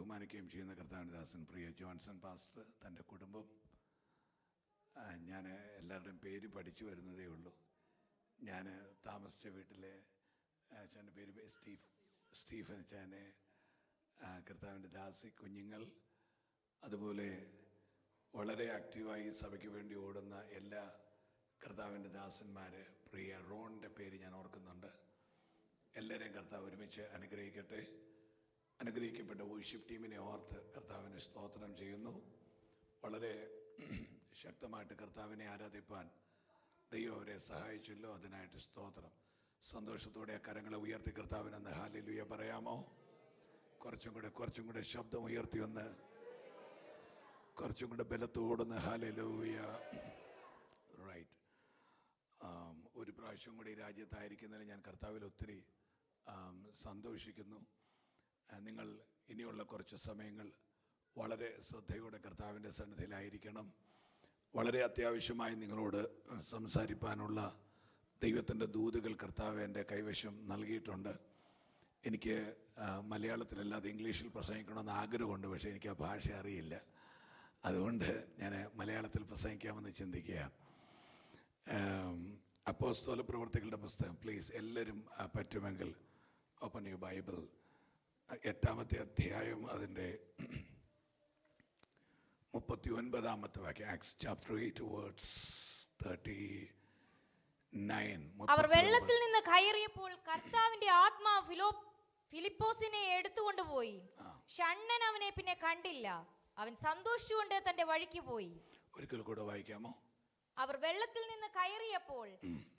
ബഹുമാനിക്കുകയും ചെയ്യുന്ന കർത്താവിൻ്റെ ദാസൻ പ്രിയ ജോൺസൺ പാസ്റ്റർ, തൻ്റെ കുടുംബം, ഞാൻ എല്ലാവരുടെയും പേര് പഠിച്ചു വരുന്നതേ ഉള്ളൂ. ഞാൻ താമസിച്ച വീട്ടിലെ അച്ഛൻ്റെ പേര് സ്റ്റീഫൻ അച്ഛനെ, കർത്താവിൻ്റെ ദാസി കുഞ്ഞുങ്ങൾ, അതുപോലെ വളരെ ആക്റ്റീവായി സഭയ്ക്ക് വേണ്ടി ഓടുന്ന എല്ലാ കർത്താവിൻ്റെ ദാസന്മാർ, പ്രിയ റോണിൻ്റെ പേര് ഞാൻ ഓർക്കുന്നുണ്ട്. എല്ലാവരെയും കർത്താവ് ഒരുമിച്ച് അനുഗ്രഹിക്കട്ടെ. അനുഗ്രഹിക്കപ്പെട്ട വർഷിപ്പ് ടീമിനെ ഓർത്ത് കർത്താവിനെ സ്തോത്രം ചെയ്യുന്നു. വളരെ ശക്തമായിട്ട് കർത്താവിനെ ആരാധിപ്പാൻ ദൈവം അവരെ സഹായിച്ചല്ലോ, അതിനായിട്ട് സ്തോത്രം. സന്തോഷത്തോടെ കരങ്ങളെ ഉയർത്തി കർത്താവിനൊന്ന് ഹല്ലേലൂയ പറയാമോ? കുറച്ചും കൂടെ ശബ്ദം ഉയർത്തി ഒന്ന്, കുറച്ചും കൂടെ ബലത്തോടൊന്ന് ഹല്ലേലൂയ. റൈറ്റ്. ഒരു പ്രാവശ്യം കൂടി ഈ രാജ്യത്തായിരിക്കുന്നതിൽ ഞാൻ കർത്താവിൽ ഒത്തിരി സന്തോഷിക്കുന്നു. നിങ്ങൾ ഇനിയുള്ള കുറച്ച് സമയങ്ങൾ വളരെ ശ്രദ്ധയോടെ കർത്താവിൻ്റെ സന്നിധിയിലായിരിക്കണം. വളരെ അത്യാവശ്യമായി നിങ്ങളോട് സംസാരിപ്പാനുള്ള ദൈവത്തിൻ്റെ ദൂതുകൾ കർത്താവ് എൻ്റെ കൈവശം നൽകിയിട്ടുണ്ട്. എനിക്ക് മലയാളത്തിലല്ലാതെ ഇംഗ്ലീഷിൽ പ്രസംഗിക്കണമെന്ന് ആഗ്രഹമുണ്ട്, പക്ഷേ എനിക്ക് ആ ഭാഷ അറിയില്ല. അതുകൊണ്ട് ഞാൻ മലയാളത്തിൽ പ്രസംഗിക്കാമെന്ന് ചിന്തിക്കുകയാണ്. അപ്പോസ്തല പ്രവർത്തികളുടെ പുസ്തകം, പ്ലീസ് എല്ലാവരും പറ്റുമെങ്കിൽ ഓപ്പൺ യുവർ ബൈബിൾ. 8-ാമത്തെ അധ്യായം, അതിൻ്റെ 39-ാമത്തെ വാക്യം. Acts chapter 8 words 39. അവർ വെള്ളത്തിൽ നിന്ന് കയറിയപ്പോൾ കർത്താവിന്റെ ആത്മാവ് ഫിലിപ്പോസിനെ എടുത്തുകൊണ്ടുപോയി. ഷണ്ണൻ അവനെ പിന്നെ കണ്ടില്ല. അവൻ സന്തോഷിച്ചുകൊണ്ട് തന്റെ വഴിക്ക് പോയി. ഒരിക്കൽ കൂടെ വായിക്കാമോ? അവർ വെള്ളത്തിൽ നിന്ന് കയറിയപ്പോൾ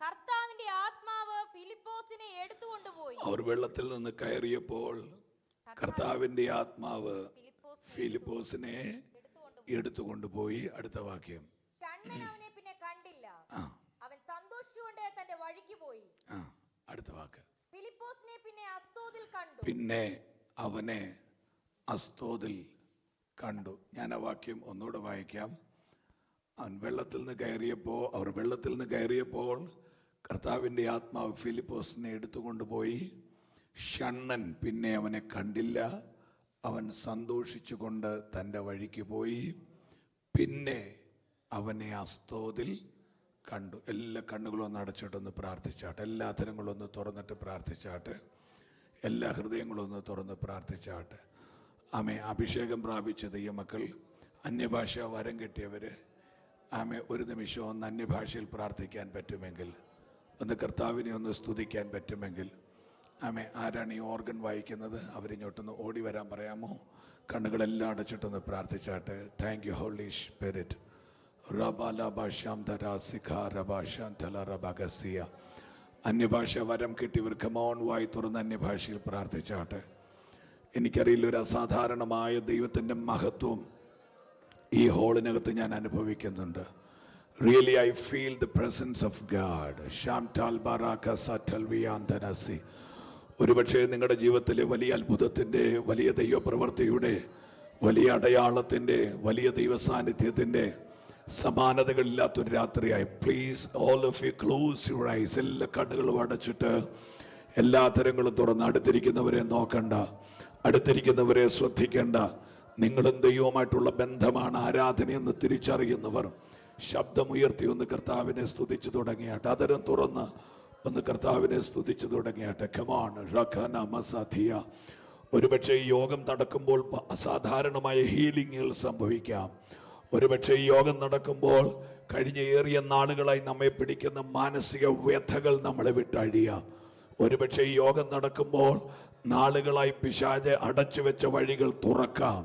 കർത്താവിന്റെ ആത്മാവ് ഫിലിപ്പോസിനെ എടുത്തുകൊണ്ടുപോയി. അവർ വെള്ളത്തിൽ നിന്ന് കയറിയപ്പോൾ കർത്താവിന്റെ ആത്മാവ് ഫിലിപ്പോസിനെ എടുത്തുകൊണ്ടുപോയി. അടുത്ത വാക്യം. ഷണ്ണൻ അവനെ പിന്നെ കണ്ടില്ല. അവൻ സന്തോഷിച്ചുകൊണ്ട് തന്റെ വഴിക്ക് പോയി. അടുത്ത വാക്ക്. ഫിലിപ്പോസിനെ പിന്നെ അസ്തോദിൽ കണ്ടു. പിന്നെ അവനെ അസ്തോദിൽ കണ്ടു. ഞാൻ ആ വാക്യം ഒന്നുകൂടെ വായിക്കാം. അവർ വെള്ളത്തിൽ നിന്ന് കയറിയപ്പോൾ കർത്താവിൻ്റെ ആത്മാവ് ഫിലിപ്പോസിനെ എടുത്തുകൊണ്ടുപോയി. ഷണ്ണൻ പിന്നെ അവനെ കണ്ടില്ല. അവൻ സന്തോഷിച്ചുകൊണ്ട് തൻ്റെ വഴിക്ക് പോയി. പിന്നെ അവനെ അസ്തോദിൽ കണ്ടു. എല്ലാ കണ്ണുകളും ഒന്ന് അടച്ചിട്ടൊന്ന് പ്രാർത്ഥിച്ചാട്ടെ. എല്ലാ അധരങ്ങളൊന്ന് തുറന്നിട്ട് പ്രാർത്ഥിച്ചാട്ടെ. എല്ലാ ഹൃദയങ്ങളും ഒന്ന് തുറന്ന് പ്രാർത്ഥിച്ചാട്ടെ. ആമേ. അഭിഷേകം പ്രാപിച്ച ദൈവമക്കൾ, അന്യഭാഷ വരം കിട്ടിയവർ, ആമേ, ഒരു നിമിഷം ഒന്ന് അന്യഭാഷയിൽ പ്രാർത്ഥിക്കാൻ പറ്റുമെങ്കിൽ, ഒന്ന് കർത്താവിനെ ഒന്ന് സ്തുതിക്കാൻ പറ്റുമെങ്കിൽ, ആമേ. ആരാണ് ഈ ഓർഗൻ വായിക്കുന്നത്? അവരിങ്ങോട്ടൊന്ന് ഓടി വരാൻ പറയാമോ? കണ്ണുകളെല്ലാം അടച്ചിട്ടൊന്ന് പ്രാർത്ഥിച്ചാട്ടെ. Thank you holy spirit. അന്യഭാഷ വരം കിട്ടിയവർ കമോൺ വായി തുറന്ന് അന്യഭാഷയിൽ പ്രാർത്ഥിച്ചാട്ടെ. എനിക്കറിയില്ല, ഒരു അസാധാരണമായ ദൈവത്തിൻ്റെ മഹത്വം ഈ ഹോളിനകത്ത് ഞാൻ അനുഭവിക്കുന്നുണ്ട്. Really I feel the presence of God. ഒരുപക്ഷെ നിങ്ങളുടെ ജീവിതത്തിലെ വലിയ അത്ഭുതത്തിൻ്റെ, വലിയ ദൈവപ്രവൃത്തിയുടെ, വലിയ അടയാളത്തിൻ്റെ, വലിയ ദൈവ സാന്നിധ്യത്തിൻ്റെ സമാനതകളില്ലാത്തൊരു രാത്രിയായി. Please all of you close your eyes. എല്ലാ കണ്ണുകളും അടച്ചിട്ട് എല്ലാ തരങ്ങളും തുറന്ന്, അടുത്തിരിക്കുന്നവരെ നോക്കണ്ട, അടുത്തിരിക്കുന്നവരെ ശ്രദ്ധിക്കേണ്ട. നിങ്ങളും ദൈവവുമായിട്ടുള്ള ബന്ധമാണ് ആരാധനയെന്ന് തിരിച്ചറിയുന്നവർ ശബ്ദമുയർത്തി ഒന്ന് കർത്താവിനെ സ്തുതിച്ചു തുടങ്ങിയാട്ടെ. അതരം തുറന്ന് ഒന്ന് കർത്താവിനെ സ്തുതിച്ചു തുടങ്ങിയാട്ടെ. കമാൺ റഖന മസാധിയ. ഒരുപക്ഷെ ഈ യോഗം നടക്കുമ്പോൾ അസാധാരണമായ ഹീലിങ്ങുകൾ സംഭവിക്കാം. ഒരുപക്ഷെ ഈ യോഗം നടക്കുമ്പോൾ കഴിഞ്ഞ ഏറിയ നാളുകളായി നമ്മെ പിടിക്കുന്ന മാനസിക വ്യഥകൾ നമ്മളെ വിട്ടഴിയാം. ഒരുപക്ഷെ ഈ യോഗം നടക്കുമ്പോൾ നാളുകളായി പിശാച് അടച്ചു വെച്ച വഴികൾ തുറക്കാം.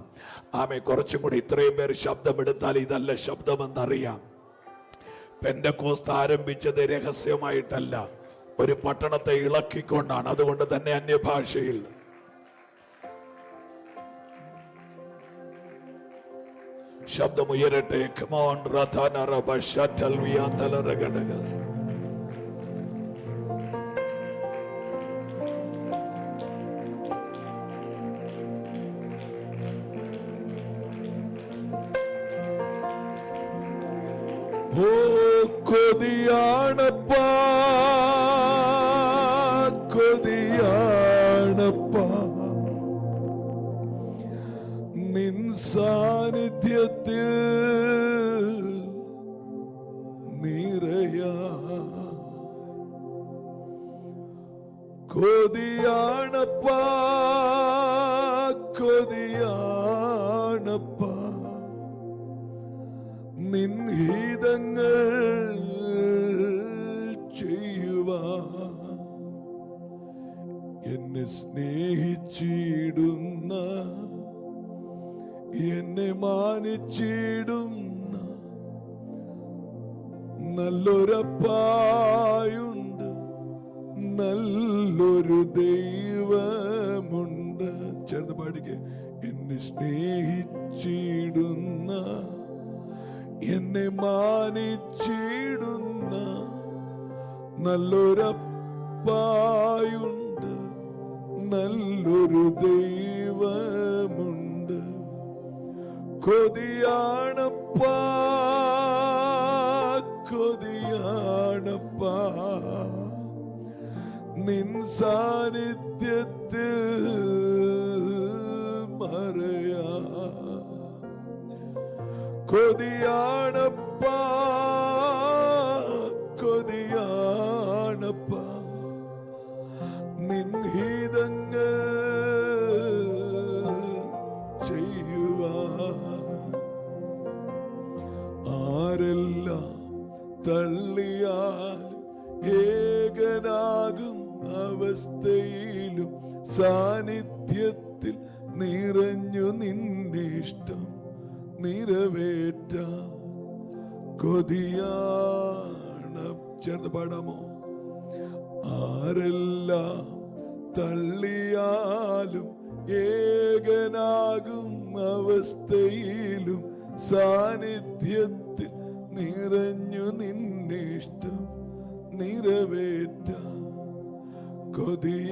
ആമേ. കുറച്ചും കൂടി ഇത്രയും പേർ ശബ്ദമെടുത്താൽ ഇതല്ല ശബ്ദമെന്നറിയാം. പെന്തക്കോസ്ത് ആരംഭിച്ചത് രഹസ്യമായിട്ടല്ല, ഒരു പട്ടണത്തെ ഇളക്കിക്കൊണ്ടാണ്. അതുകൊണ്ട് തന്നെ അന്യഭാഷയിൽ ശബ്ദമുയരട്ടെ. Come on റഥന റബ shuttle വിയാന്തല രഗടക. ഓ കൊതിയാണപ്പാ, കൊതിയാണപ്പാ, കൊതിയാണപ്പാ കൊതിയാണപ്പാ നിൻ ഹിതങ്ങൾ ചെയ്യുവാൻ എന്നെ സ്നേഹിച്ചിടുന്ന എന്നെ മാനിച്ചിടുന്ന നല്ലൊരപ്പായുണ്ട്, നല്ലൊരു ദൈവമുണ്ട്. ചേർന്ന് പാടിക്കേ. എന്നെ സ്നേഹിച്ചിടുന്ന എന്നെ മാനിച്ചിടുന്ന നല്ലൊരപ്പായുണ്ട്, നല്ലൊരു ദൈവമുണ്ട്. കൊതിയാണപ്പാ കൊതിയാണപ്പാ നിൻ സാന്നിധ്യത്തിൽ മറയാ. കൊതിയാണപ്പാ കൊതിയാണപ്പാ നിൻ ഹിതങ്ങൾ ചെയ്യുവാൻ. ആരെല്ലാം തള്ളിയാൽ ഏകനാകും അവസ്ഥയിലും സാന്നിധ്യത്തിൽ നിറഞ്ഞു നിന്നിഷ്ടം നിറവേറ്റാൻ കൊതിയാണ്. ചേർന്ന് പാടാമോ? ആരെല്ലാം തള്ളിയാലും ഏകനാകും അവസ്ഥയിലും സാന്നിധ്യത്തിൽ നിറഞ്ഞു നിന്നിഷ്ടം നിറവേറ്റാൻ കൊതിയാണ്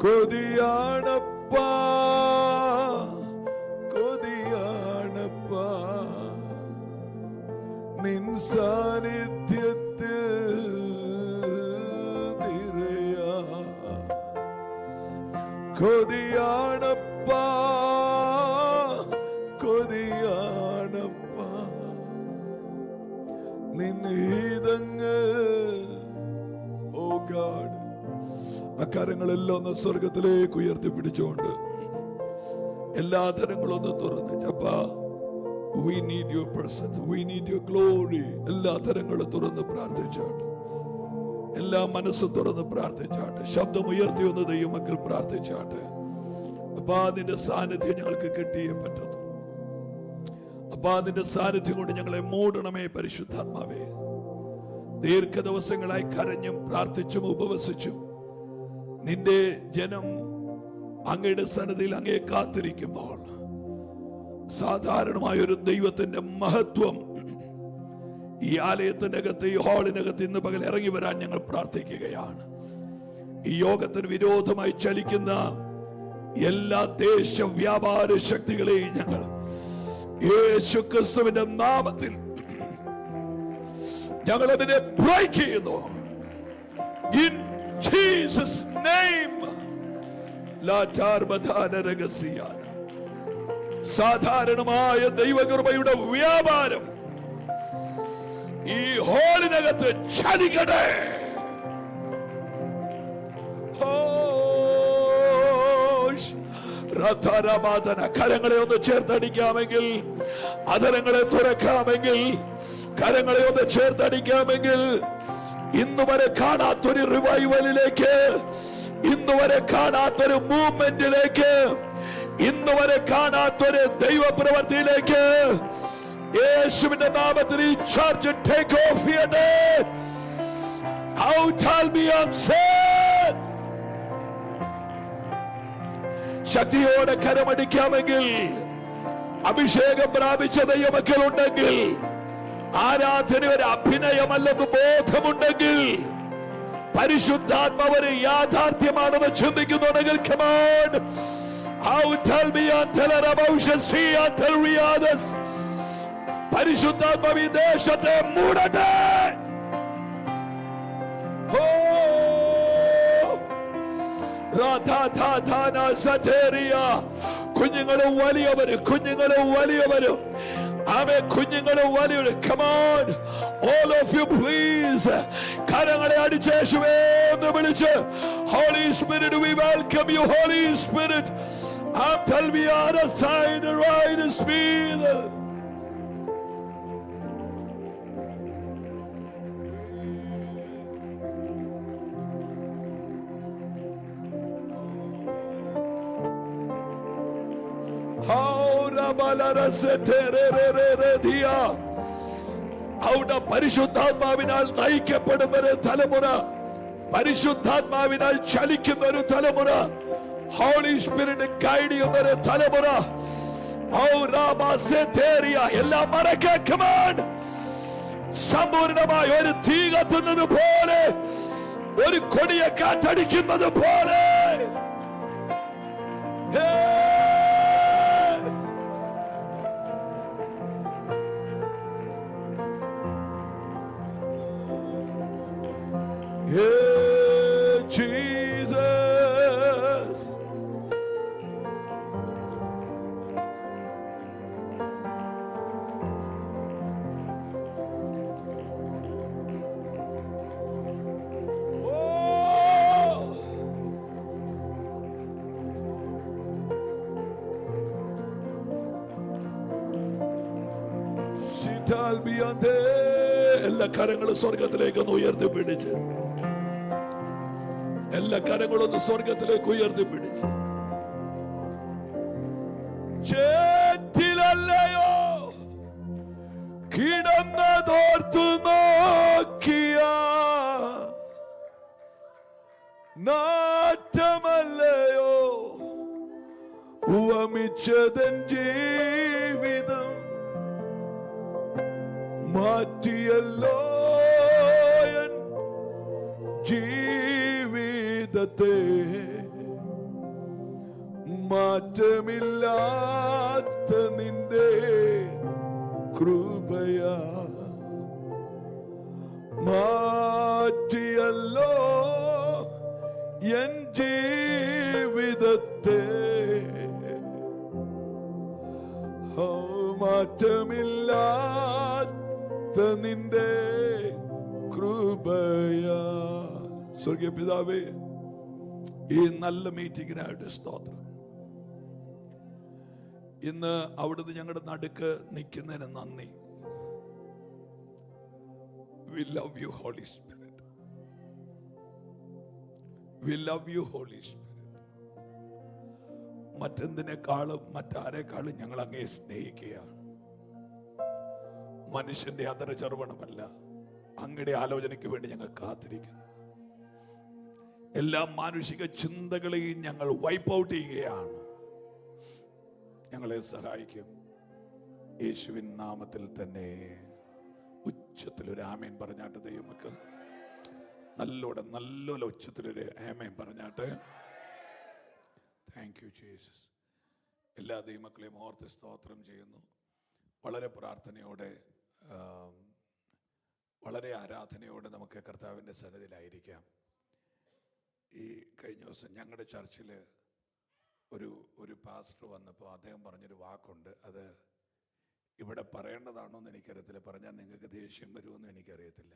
കൊതിയാണപ്പാ കൊതിയാണപ്പാ നിൻ സാന്നിധ്യത്തിൽ നിറയാ. കൊതിയാണപ്പാ കൊതിയാണപ്പാ നിൻ ഹിതങ്ങൾ. ഓ ഗാഡ്, അക്കാര്യങ്ങളെല്ലാം ഒന്ന് സ്വർഗത്തിലേക്ക് ഉയർത്തിപ്പിടിച്ചുകൊണ്ട് എല്ലാ തരങ്ങളും ഒന്ന് തുറന്ന് ചപ്പാ we need your presence, we need your glory. എല്ലാ തരങ്ങളും തുറന്ന് പ്രാർത്ഥിച്ചാട്ട്, എല്ലാ മനസ്സും തുറന്ന് പ്രാർത്ഥിച്ചാട്ട്, ശബ്ദം ഉയർത്തി വന്ന് ദൈവമക്കൾ പ്രാർത്ഥിച്ചാട്ട്. അപ്പാ നിന്റെ സാന്നിധ്യം ഞങ്ങൾക്ക് കിട്ടിയേ പറ്റുന്നു. അപ്പാ നിന്റെ സാന്നിധ്യം കൊണ്ട് ഞങ്ങളെ മൂടണമേ പരിശുദ്ധാത്മാവേ. ദീർഘ ദിവസങ്ങളായി കരഞ്ഞും പ്രാർത്ഥിച്ചും ഉപവസിച്ചും നിന്റെ ജനം അങ്ങയുടെ സന്നിധിയിൽ അങ്ങയെ കാത്തിരിക്കുമ്പോൾ സാധാരണമായ ഒരു ദൈവത്തിന്റെ മഹത്വം ഈ ആലയത്തിന്റെ അകത്ത്, ഈ ഹാളിനകത്ത് ഇന്ന് പകൽ ഇറങ്ങി വരാൻ ഞങ്ങൾ പ്രാർത്ഥിക്കുകയാണ്. ഈ യോഗത്തിന് വിരോധമായി ചലിക്കുന്ന എല്ലാ ദേശ വ്യാപാര ശക്തികളെയും ഞങ്ങൾ യേശു ക്രിസ്തുവിന്റെ നാമത്തിൽ ഞങ്ങൾ അതിനെ ബ്രേക്ക് ചെയ്യുന്നു. In Jesus name. സാധാരണമായ ദൈവകൃപയുടെ വ്യാപാരം ഈ ഹോളിനകത്ത് ചലിക്കട്ടെ. കരങ്ങളെ ഒന്ന് ചേർത്തടിക്കാമെങ്കിൽ, അധരങ്ങളെ തുറക്കാമെങ്കിൽ, കരങ്ങളെ ഒന്ന് ചേർത്തടിക്കാമെങ്കിൽ, ഇന്നുവരെ കാണാത്തൊരു റിവൈവലിലേക്ക്, ഇന്നുവരെ കാണാത്തൊരു മൂവ്മെന്റിലേക്ക്, ഇന്നുവരെ കാണാത്തൊരു ദൈവപ്രവൃത്തിയിലേക്ക് യേശുവിന്റെ നാമത്തിൽ ഈ ചർച്ച് ടേക്ക് ഓഫ് ചെയ്യട്ടെ. ശക്തിയോടെ കരമടിക്കാമെങ്കിൽ, അഭിഷേകം പ്രാപിച്ച ദൈവമക്കൾ ഉണ്ടെങ്കിൽ, ആരാധന ഒരു അഭിനയമല്ലെന്ന് ബോധമുണ്ടെങ്കിൽ, പരിശുദ്ധാത്മാവ് യാഥാർത്ഥ്യമാണെന്ന് ചിന്തിക്കുന്നുണ്ടെങ്കിൽ, come on, പരിശുദ്ധാത്മാവ് ഈ ദേശത്തെ മൂടട്ടെ. കുഞ്ഞുങ്ങളും വലിയവരും, കുഞ്ഞുങ്ങളും വലിയവരും ആമേ. കുഞ്ഞുങ്ങളും വലിയ come on, all of you please കരങ്ങളെ അടിച്ച് യേശുവേ എന്ന് വിളിച്ച് Holy Spirit, we welcome you, Holy Spirit. Tell me on a sign right speed. അവിടെ പരിശുദ്ധാത്മാവിനാൽ നയിക്കപ്പെടുന്ന ഒരു തലമുറ, പരിശുദ്ധാത്മാവിനാൽ ചലിക്കുന്ന ഒരു തലമുറ, ഹോളി സ്പിരിറ്റ് ഗൈഡ് ചെയ്യുന്ന ഒരു തലമുറ. എല്ലാം മറക്കാൻ സമ്പൂർണമായി ഒരു തീ കത്തുന്നത് പോലെ, ഒരു കൊടിയ കാറ്റടിക്കുന്നത് പോലെ. Jesus. എല്ലാ കരങ്ങളും സ്വർഗത്തിലേക്ക് ഒന്ന് ഉയർത്തിപ്പിടിച്ച്, എല്ലാ കരങ്ങളൊന്ന് സ്വർഗത്തിലേക്ക് ഉയർത്തിപ്പിടിച്ച്, ചേറ്റിലല്ലയോ കിടന്നതോർത്തു നോക്കിയ, നാറ്റമല്ലയോ വമിച്ചതൻ ജീവിതം, മാറ്റിയല്ലോ എൻ ജീവിതത്തെ, മാറ്റമില്ലാത്ത നിന്റെ കൃപയാ, മാറ്റിയല്ലോ എൻ ജീവിതത്തെ, മാറ്റമില്ലാത്ത നിന്റെ കൃപയാ. സ്വർഗീയ പിതാവേ, ഈ നല്ല മീറ്റിംഗിനായിട്ട് സ്തോത്രം. ഇന്ന് അവിടുന്ന് ഞങ്ങളുടെ നടുക്ക് നിൽക്കുന്നതിന് നന്ദി. We love you, Holy Spirit. We love you, Holy Spirit. മറ്റെന്തിനേക്കാളും മറ്റാരെക്കാളും ഞങ്ങൾ അങ്ങേ സ്നേഹിക്കുകയാണ്. മനുഷ്യന്റെ അതര ചെറുപണമല്ല, അങ്ങയുടെ ആലോചനയ്ക്ക് വേണ്ടി ഞങ്ങൾ കാത്തിരിക്കുന്നു. എല്ലാ മാനുഷിക ചിന്തകളെയും ഞങ്ങൾ വൈപ്പ് ഔട്ട് ചെയ്യുകയാണ്. ഞങ്ങളെ സഹായിക്കും യേശുവിൻ നാമത്തിൽ തന്നെ. ഉച്ചത്തിലൊരു ആമേൻ പറഞ്ഞാട്ട് ദൈവമക്കൾ നല്ല ഉച്ചത്തിലൊരു ആമേൻ പറഞ്ഞാട്ട്. Thank you Jesus. എല്ലാ ദൈവമക്കളെയും ഓർത്ത് സ്തോത്രം ചെയ്യുന്നു. വളരെ പ്രാർത്ഥനയോടെ, വളരെ ആരാധനയോടെ നമുക്ക് കർത്താവിൻ്റെ സന്നിധിയിലായിരിക്കാം. ഈ കഴിഞ്ഞ ദിവസം ഞങ്ങളുടെ ചർച്ചിൽ ഒരു പാസ്റ്റർ വന്നപ്പോൾ അദ്ദേഹം പറഞ്ഞൊരു വാക്കുണ്ട്. അത് ഇവിടെ പറയേണ്ടതാണോ എന്ന് എനിക്കറിയത്തില്ല, പറഞ്ഞാൽ നിങ്ങൾക്ക് ദേഷ്യം വരുമെന്നും എനിക്കറിയത്തില്ല.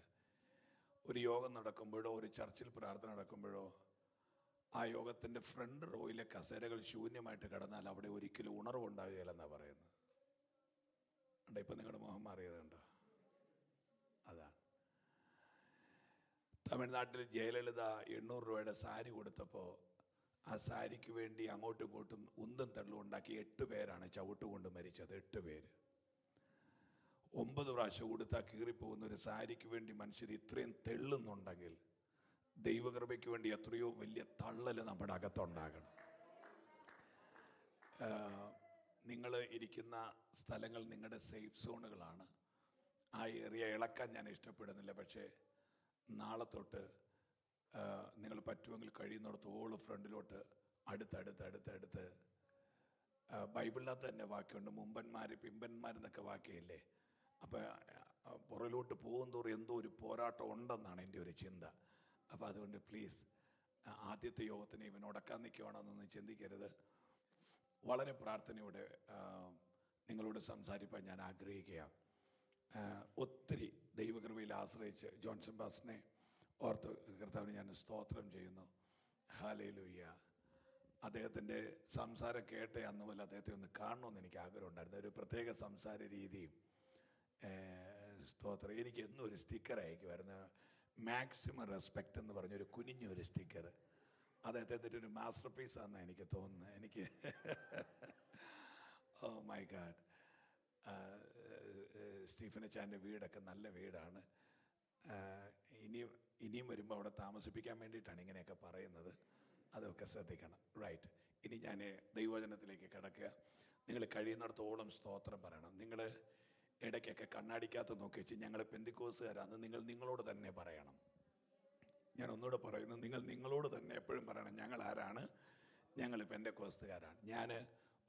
ഒരു യോഗം നടക്കുമ്പോഴോ ഒരു ചർച്ചിൽ പ്രാർത്ഥന നടക്കുമ്പോഴോ ആ യോഗത്തിൻ്റെ ഫ്രണ്ട് റോയിലെ കസേരകൾ ശൂന്യമായിട്ട് കിടന്നാൽ അവിടെ ഒരിക്കലും ഉണർവുണ്ടാകുകയില്ലെന്നാണ് പറയുന്നത്. ഉണ്ടോ? ഇപ്പം നിങ്ങളുടെ മുഖം മാറിയതുണ്ടോ? അതാണ്. തമിഴ്നാട്ടിൽ ജയലളിത 800 രൂപയുടെ സാരി കൊടുത്തപ്പോൾ ആ സാരിക്ക് വേണ്ടി അങ്ങോട്ടും ഇങ്ങോട്ടും ഉന്തും തള്ളും ഉണ്ടാക്കി 8 പേരാണ് ചവിട്ടുകൊണ്ട് മരിച്ചത്. 8 പേര്. 9 പ്രാവശ്യം കൊടുത്താൽ കീറിപ്പോകുന്ന ഒരു സാരിക്ക് വേണ്ടി മനുഷ്യർ ഇത്രയും തെള്ളുന്നുണ്ടെങ്കിൽ ദൈവകൃപയ്ക്ക് വേണ്ടി എത്രയോ വലിയ തള്ളൽ നമ്മുടെ അകത്തുണ്ടാകണം. നിങ്ങൾ ഇരിക്കുന്ന സ്ഥലങ്ങൾ നിങ്ങളുടെ സേഫ് സോണുകളാണ്. ആ ഏരിയ ഇളക്കാൻ ഞാൻ ഇഷ്ടപ്പെടുന്നില്ല. പക്ഷേ നാളെ തൊട്ട് നിങ്ങൾ പറ്റുമെങ്കിൽ കഴിയുന്നിടത്തോളം ഫ്രണ്ടിലോട്ട് അടുത്തടുത്ത് ബൈബിളിനകത്ത് തന്നെ വാക്യമുണ്ട്, മുമ്പന്മാർ പിമ്പന്മാരെന്നൊക്കെ വാക്യമില്ലേ. അപ്പം പുറകിലോട്ട് പോകുന്തോറും എന്തോ ഒരു പോരാട്ടം ഉണ്ടെന്നാണ് എൻ്റെ ഒരു ചിന്ത. അപ്പം അതുകൊണ്ട് പ്ലീസ് ആദ്യത്തെ യോഗത്തിന് ഇവൻ ഉടക്കാൻ നിൽക്കുകയാണെന്നൊന്നും ചിന്തിക്കരുത്. വളരെ പ്രാർത്ഥനയോടെ നിങ്ങളോട് സംസാരിക്കാൻ ഞാൻ ആഗ്രഹിക്കുകയാണ്. ഒത്തിരി ദൈവകൃപയിൽ ആശ്രയിച്ച് ജോൺസൺ പാസ്റ്ററിനെ ഓർത്ത് കർത്താവിന് ഞാൻ സ്തോത്രം ചെയ്യുന്നു. ഹല്ലേലൂയ. അദ്ദേഹത്തിൻ്റെ സംസാരം കേട്ടേ അന്ന് പോലെ അദ്ദേഹത്തെ ഒന്ന് കാണണമെന്ന് എനിക്ക് ആഗ്രഹമുണ്ടായിരുന്നു. ഒരു പ്രത്യേക സംസാര രീതിയും സ്തോത്രം. എനിക്ക് എന്നും ഒരു സ്റ്റിക്കർ അയക്കുമായിരുന്നു, മാക്സിമം റെസ്പെക്റ്റ് എന്ന് പറഞ്ഞൊരു കുനിഞ്ഞൊരു സ്റ്റിക്കർ. അദ്ദേഹത്തിൻ്റെ ഒരു മാസ്റ്റർ പീസാണെന്നാണ് എനിക്ക് തോന്നുന്നത്. എനിക്ക് ഓ മൈ ഗാഡ്. സ്റ്റീഫൻ അച്ചാൻ്റെ വീടൊക്കെ നല്ല വീടാണ്. ഇനിയും വരുമ്പോൾ അവിടെ താമസിപ്പിക്കാൻ വേണ്ടിയിട്ടാണ് ഇങ്ങനെയൊക്കെ പറയുന്നത്. അതൊക്കെ ശ്രദ്ധിക്കണം. റൈറ്റ്. ഇനി ഞാൻ ദൈവവചനത്തിലേക്ക് കിടക്കുക. നിങ്ങൾ കഴിയുന്നിടത്തോളം സ്തോത്രം പറയണം. നിങ്ങൾ ഇടയ്ക്കൊക്കെ കണ്ണാടിക്കകത്ത് നോക്കി വെച്ച് ഞങ്ങൾ പെന്തിക്കോസുകാരാന്ന് നിങ്ങളോട് തന്നെ പറയണം. ഞാൻ ഒന്നുകൂടെ പറയുന്നു, നിങ്ങളോട് തന്നെ എപ്പോഴും പറയണം, ഞങ്ങൾ ആരാണ്? ഞങ്ങൾ പെന്തക്കോസ്തുകാരാണ്. ഞാൻ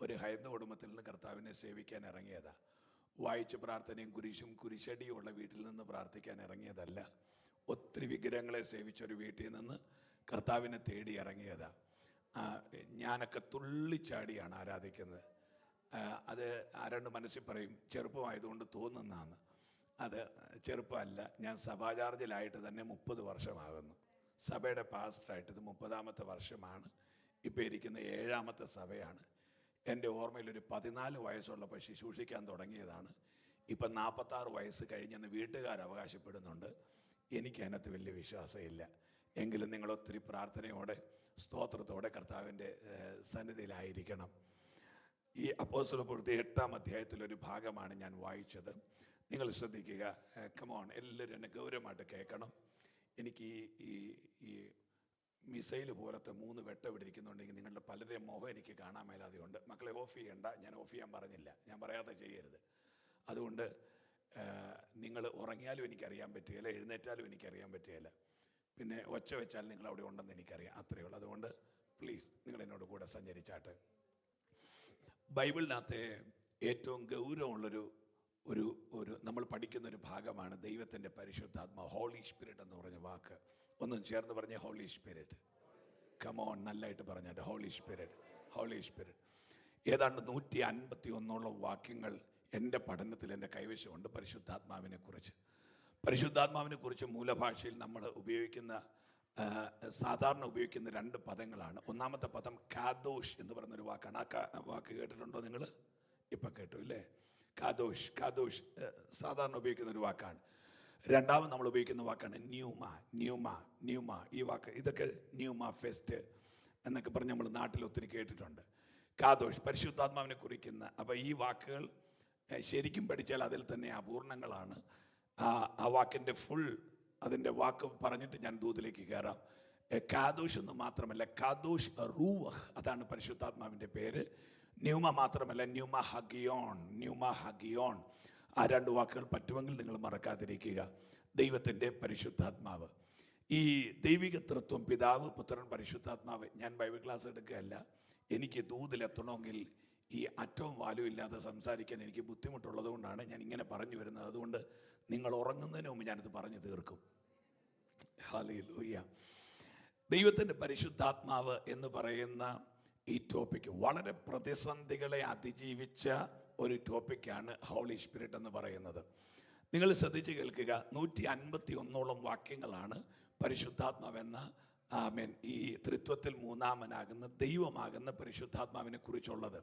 ഒരു ഹൈന്ദവ കുടുംബത്തിൽ നിന്ന് കർത്താവിനെ സേവിക്കാൻ ഇറങ്ങിയതാണ്. വായിച്ച് പ്രാർത്ഥനയും കുരിശും കുരിശടിയും ഉള്ള വീട്ടിൽ നിന്ന് പ്രാർത്ഥിക്കാൻ ഇറങ്ങിയതല്ല. ഒത്തിരി വിഗ്രഹങ്ങളെ സേവിച്ചൊരു വീട്ടിൽ നിന്ന് കർത്താവിനെ തേടി ഇറങ്ങിയതാണ്. ഞാനൊക്കെ തുള്ളിച്ചാടിയാണ് ആരാധിക്കുന്നത്. അത് ആരാണ്ട് മനസ്സിൽ പറയും ചെറുപ്പമായതുകൊണ്ട് തോന്നുന്നതാണ്. അത് ചെറുപ്പമല്ല. ഞാൻ സഭാ ചാർജിലായിട്ട് തന്നെ 30 വർഷമാകുന്നു. സഭയുടെ പാസ്റ്ററായിട്ട് ഇത് 30ാമത്തെ വർഷമാണ്. ഇപ്പോൾ ഇരിക്കുന്ന 7ാമത്തെ സഭയാണ്. എൻ്റെ ഓർമ്മയിൽ ഒരു 14 വയസ്സുള്ളപ്പോൾ ശുശ്രൂഷിക്കാൻ തുടങ്ങിയതാണ്. ഇപ്പം 46 വയസ്സ് കഴിഞ്ഞെന്ന് വീട്ടുകാർ അവകാശപ്പെടുന്നുണ്ട്. എനിക്ക് അതിനകത്ത് വലിയ വിശ്വാസമില്ല. എങ്കിലും നിങ്ങൾ ഒത്തിരി പ്രാർത്ഥനയോടെ സ്തോത്രത്തോടെ കർത്താവിൻ്റെ സന്നിധിയിലായിരിക്കണം. ഈ അപ്പോസ്തലപ്രവൃത്തി 8ാം അധ്യായത്തിലൊരു ഭാഗമാണ് ഞാൻ വായിച്ചത്. നിങ്ങൾ ശ്രദ്ധിക്കുക. കമോൺ, എല്ലാവരും എന്നെ ഗൗരവമായിട്ട് കേൾക്കണം. എനിക്ക് ഈ മിസൈൽ പോലത്തെ 3 വെട്ടം ഇവിടെ ഇരിക്കുന്നുണ്ടെങ്കിൽ നിങ്ങളുടെ പലരെയും മുഖം എനിക്ക് കാണാൻ മേലാതെയുണ്ട്. മക്കളെ ഓഫ് ചെയ്യണ്ട, ഞാൻ ഓഫ് ചെയ്യാൻ പറഞ്ഞില്ല, ഞാൻ പറയാതെ ചെയ്യരുത്. അതുകൊണ്ട് നിങ്ങൾ ഉറങ്ങിയാലും എനിക്കറിയാൻ പറ്റുകയില്ല, എഴുന്നേറ്റാലും എനിക്കറിയാൻ പറ്റുകയില്ല, പിന്നെ ഒച്ച വെച്ചാൽ നിങ്ങൾ അവിടെ ഉണ്ടെന്ന് എനിക്കറിയാം. അത്രയേ ഉള്ളൂ. അതുകൊണ്ട് പ്ലീസ് നിങ്ങൾ എന്നോട് കൂടെ സഞ്ചരിച്ചാട്ട്. ബൈബിളിനകത്തെ ഏറ്റവും ഗൗരവമുള്ളൊരു നമ്മൾ പഠിക്കുന്നൊരു ഭാഗമാണ് ദൈവത്തിൻ്റെ പരിശുദ്ധാത്മാ. ഹോളി സ്പിരിറ്റ് എന്ന് പറഞ്ഞ വാക്ക് ഒന്നും ചേർന്ന് പറഞ്ഞ ഹോളി സ്പിരിറ്റ്. കമോൺ, നല്ലതായിട്ട് പറഞ്ഞാട്ട് ഹോളി സ്പിരിറ്റ്, ഹോളി സ്പിരിറ്റ്. ഏതാണ്ട് 151 വാക്യങ്ങൾ എൻ്റെ പഠനത്തിൽ എൻ്റെ കൈവശമുണ്ട് പരിശുദ്ധാത്മാവിനെ കുറിച്ച്. പരിശുദ്ധാത്മാവിനെ കുറിച്ച് മൂലഭാഷയിൽ നമ്മൾ സാധാരണ ഉപയോഗിക്കുന്ന 2 പദങ്ങളാണ്. ഒന്നാമത്തെ പദം കാദോഷ് എന്ന് പറയുന്നൊരു വാക്കാണ്. ആ വാക്ക് കേട്ടിട്ടുണ്ടോ നിങ്ങൾ? ഇപ്പം കേട്ടു ഇല്ലേ? കാദോഷ് സാധാരണ ഉപയോഗിക്കുന്ന ഒരു വാക്കാണ്. രണ്ടാമത് നമ്മൾ ഉപയോഗിക്കുന്ന വാക്കാണ് ന്യൂമ. ഈ വാക്ക്, ഇതൊക്കെ ന്യൂമ ഫെസ്റ്റ് എന്നൊക്കെ പറഞ്ഞ് നമ്മൾ നാട്ടിൽ ഒത്തിരി കേട്ടിട്ടുണ്ട്. കാദോഷ് പരിശുദ്ധാത്മാവിനെ കുറിക്കുന്ന. അപ്പോൾ ഈ വാക്കുകൾ ശരിക്കും പഠിച്ചാൽ അതിൽ തന്നെ അപൂർണങ്ങളാണ്. ആ വാക്കിൻ്റെ ഫുൾ അതിൻ്റെ വാക്ക് പറഞ്ഞിട്ട് ഞാൻ ദൂതിലേക്ക് കയറാം. കാദോഷ് എന്ന് മാത്രമല്ല, കാദോഷ് റൂവഹ്, അതാണ് പരിശുദ്ധാത്മാവിൻ്റെ പേര്. ന്യൂമ മാത്രമല്ല, ന്യൂമ ഹഗിയോൺ. ആ 2 വാക്കുകൾ പറ്റുമെങ്കിൽ നിങ്ങൾ മറക്കാതിരിക്കുക. ദൈവത്തിൻ്റെ പരിശുദ്ധാത്മാവ്, ഈ ദൈവിക തൃത്വം, പിതാവ്, പുത്രൻ, പരിശുദ്ധാത്മാവ്. ഞാൻ ബൈബിൾ ക്ലാസ് എടുക്കുകയല്ല. എനിക്ക് ദൂതിലെത്തണമെങ്കിൽ ഈ അറ്റവും വാലും ഇല്ലാതെ സംസാരിക്കാൻ എനിക്ക് ബുദ്ധിമുട്ടുള്ളത് കൊണ്ടാണ് ഞാൻ ഇങ്ങനെ പറഞ്ഞു വരുന്നത്. അതുകൊണ്ട് നിങ്ങൾ ഉറങ്ങുന്നതിന് മുമ്പ് ഞാനിത് പറഞ്ഞു തീർക്കും. ഹല്ലേലൂയ. ദൈവത്തിൻ്റെ പരിശുദ്ധാത്മാവ് എന്ന് പറയുന്ന ഈ ടോപ്പിക്ക് വളരെ പ്രതിസന്ധികളെ അതിജീവിച്ച ഒരു ടോപ്പിക്കാണ് ഹോളി സ്പിരിറ്റ് എന്ന് പറയുന്നത്. നിങ്ങൾ ശ്രദ്ധിച്ച് കേൾക്കുക. 151 വാക്യങ്ങളാണ് പരിശുദ്ധാത്മാവെന്ന ഈ ത്രിത്വത്തിൽ 3ാമനാകുന്ന ദൈവമാകുന്ന പരിശുദ്ധാത്മാവിനെ കുറിച്ചുള്ളത്.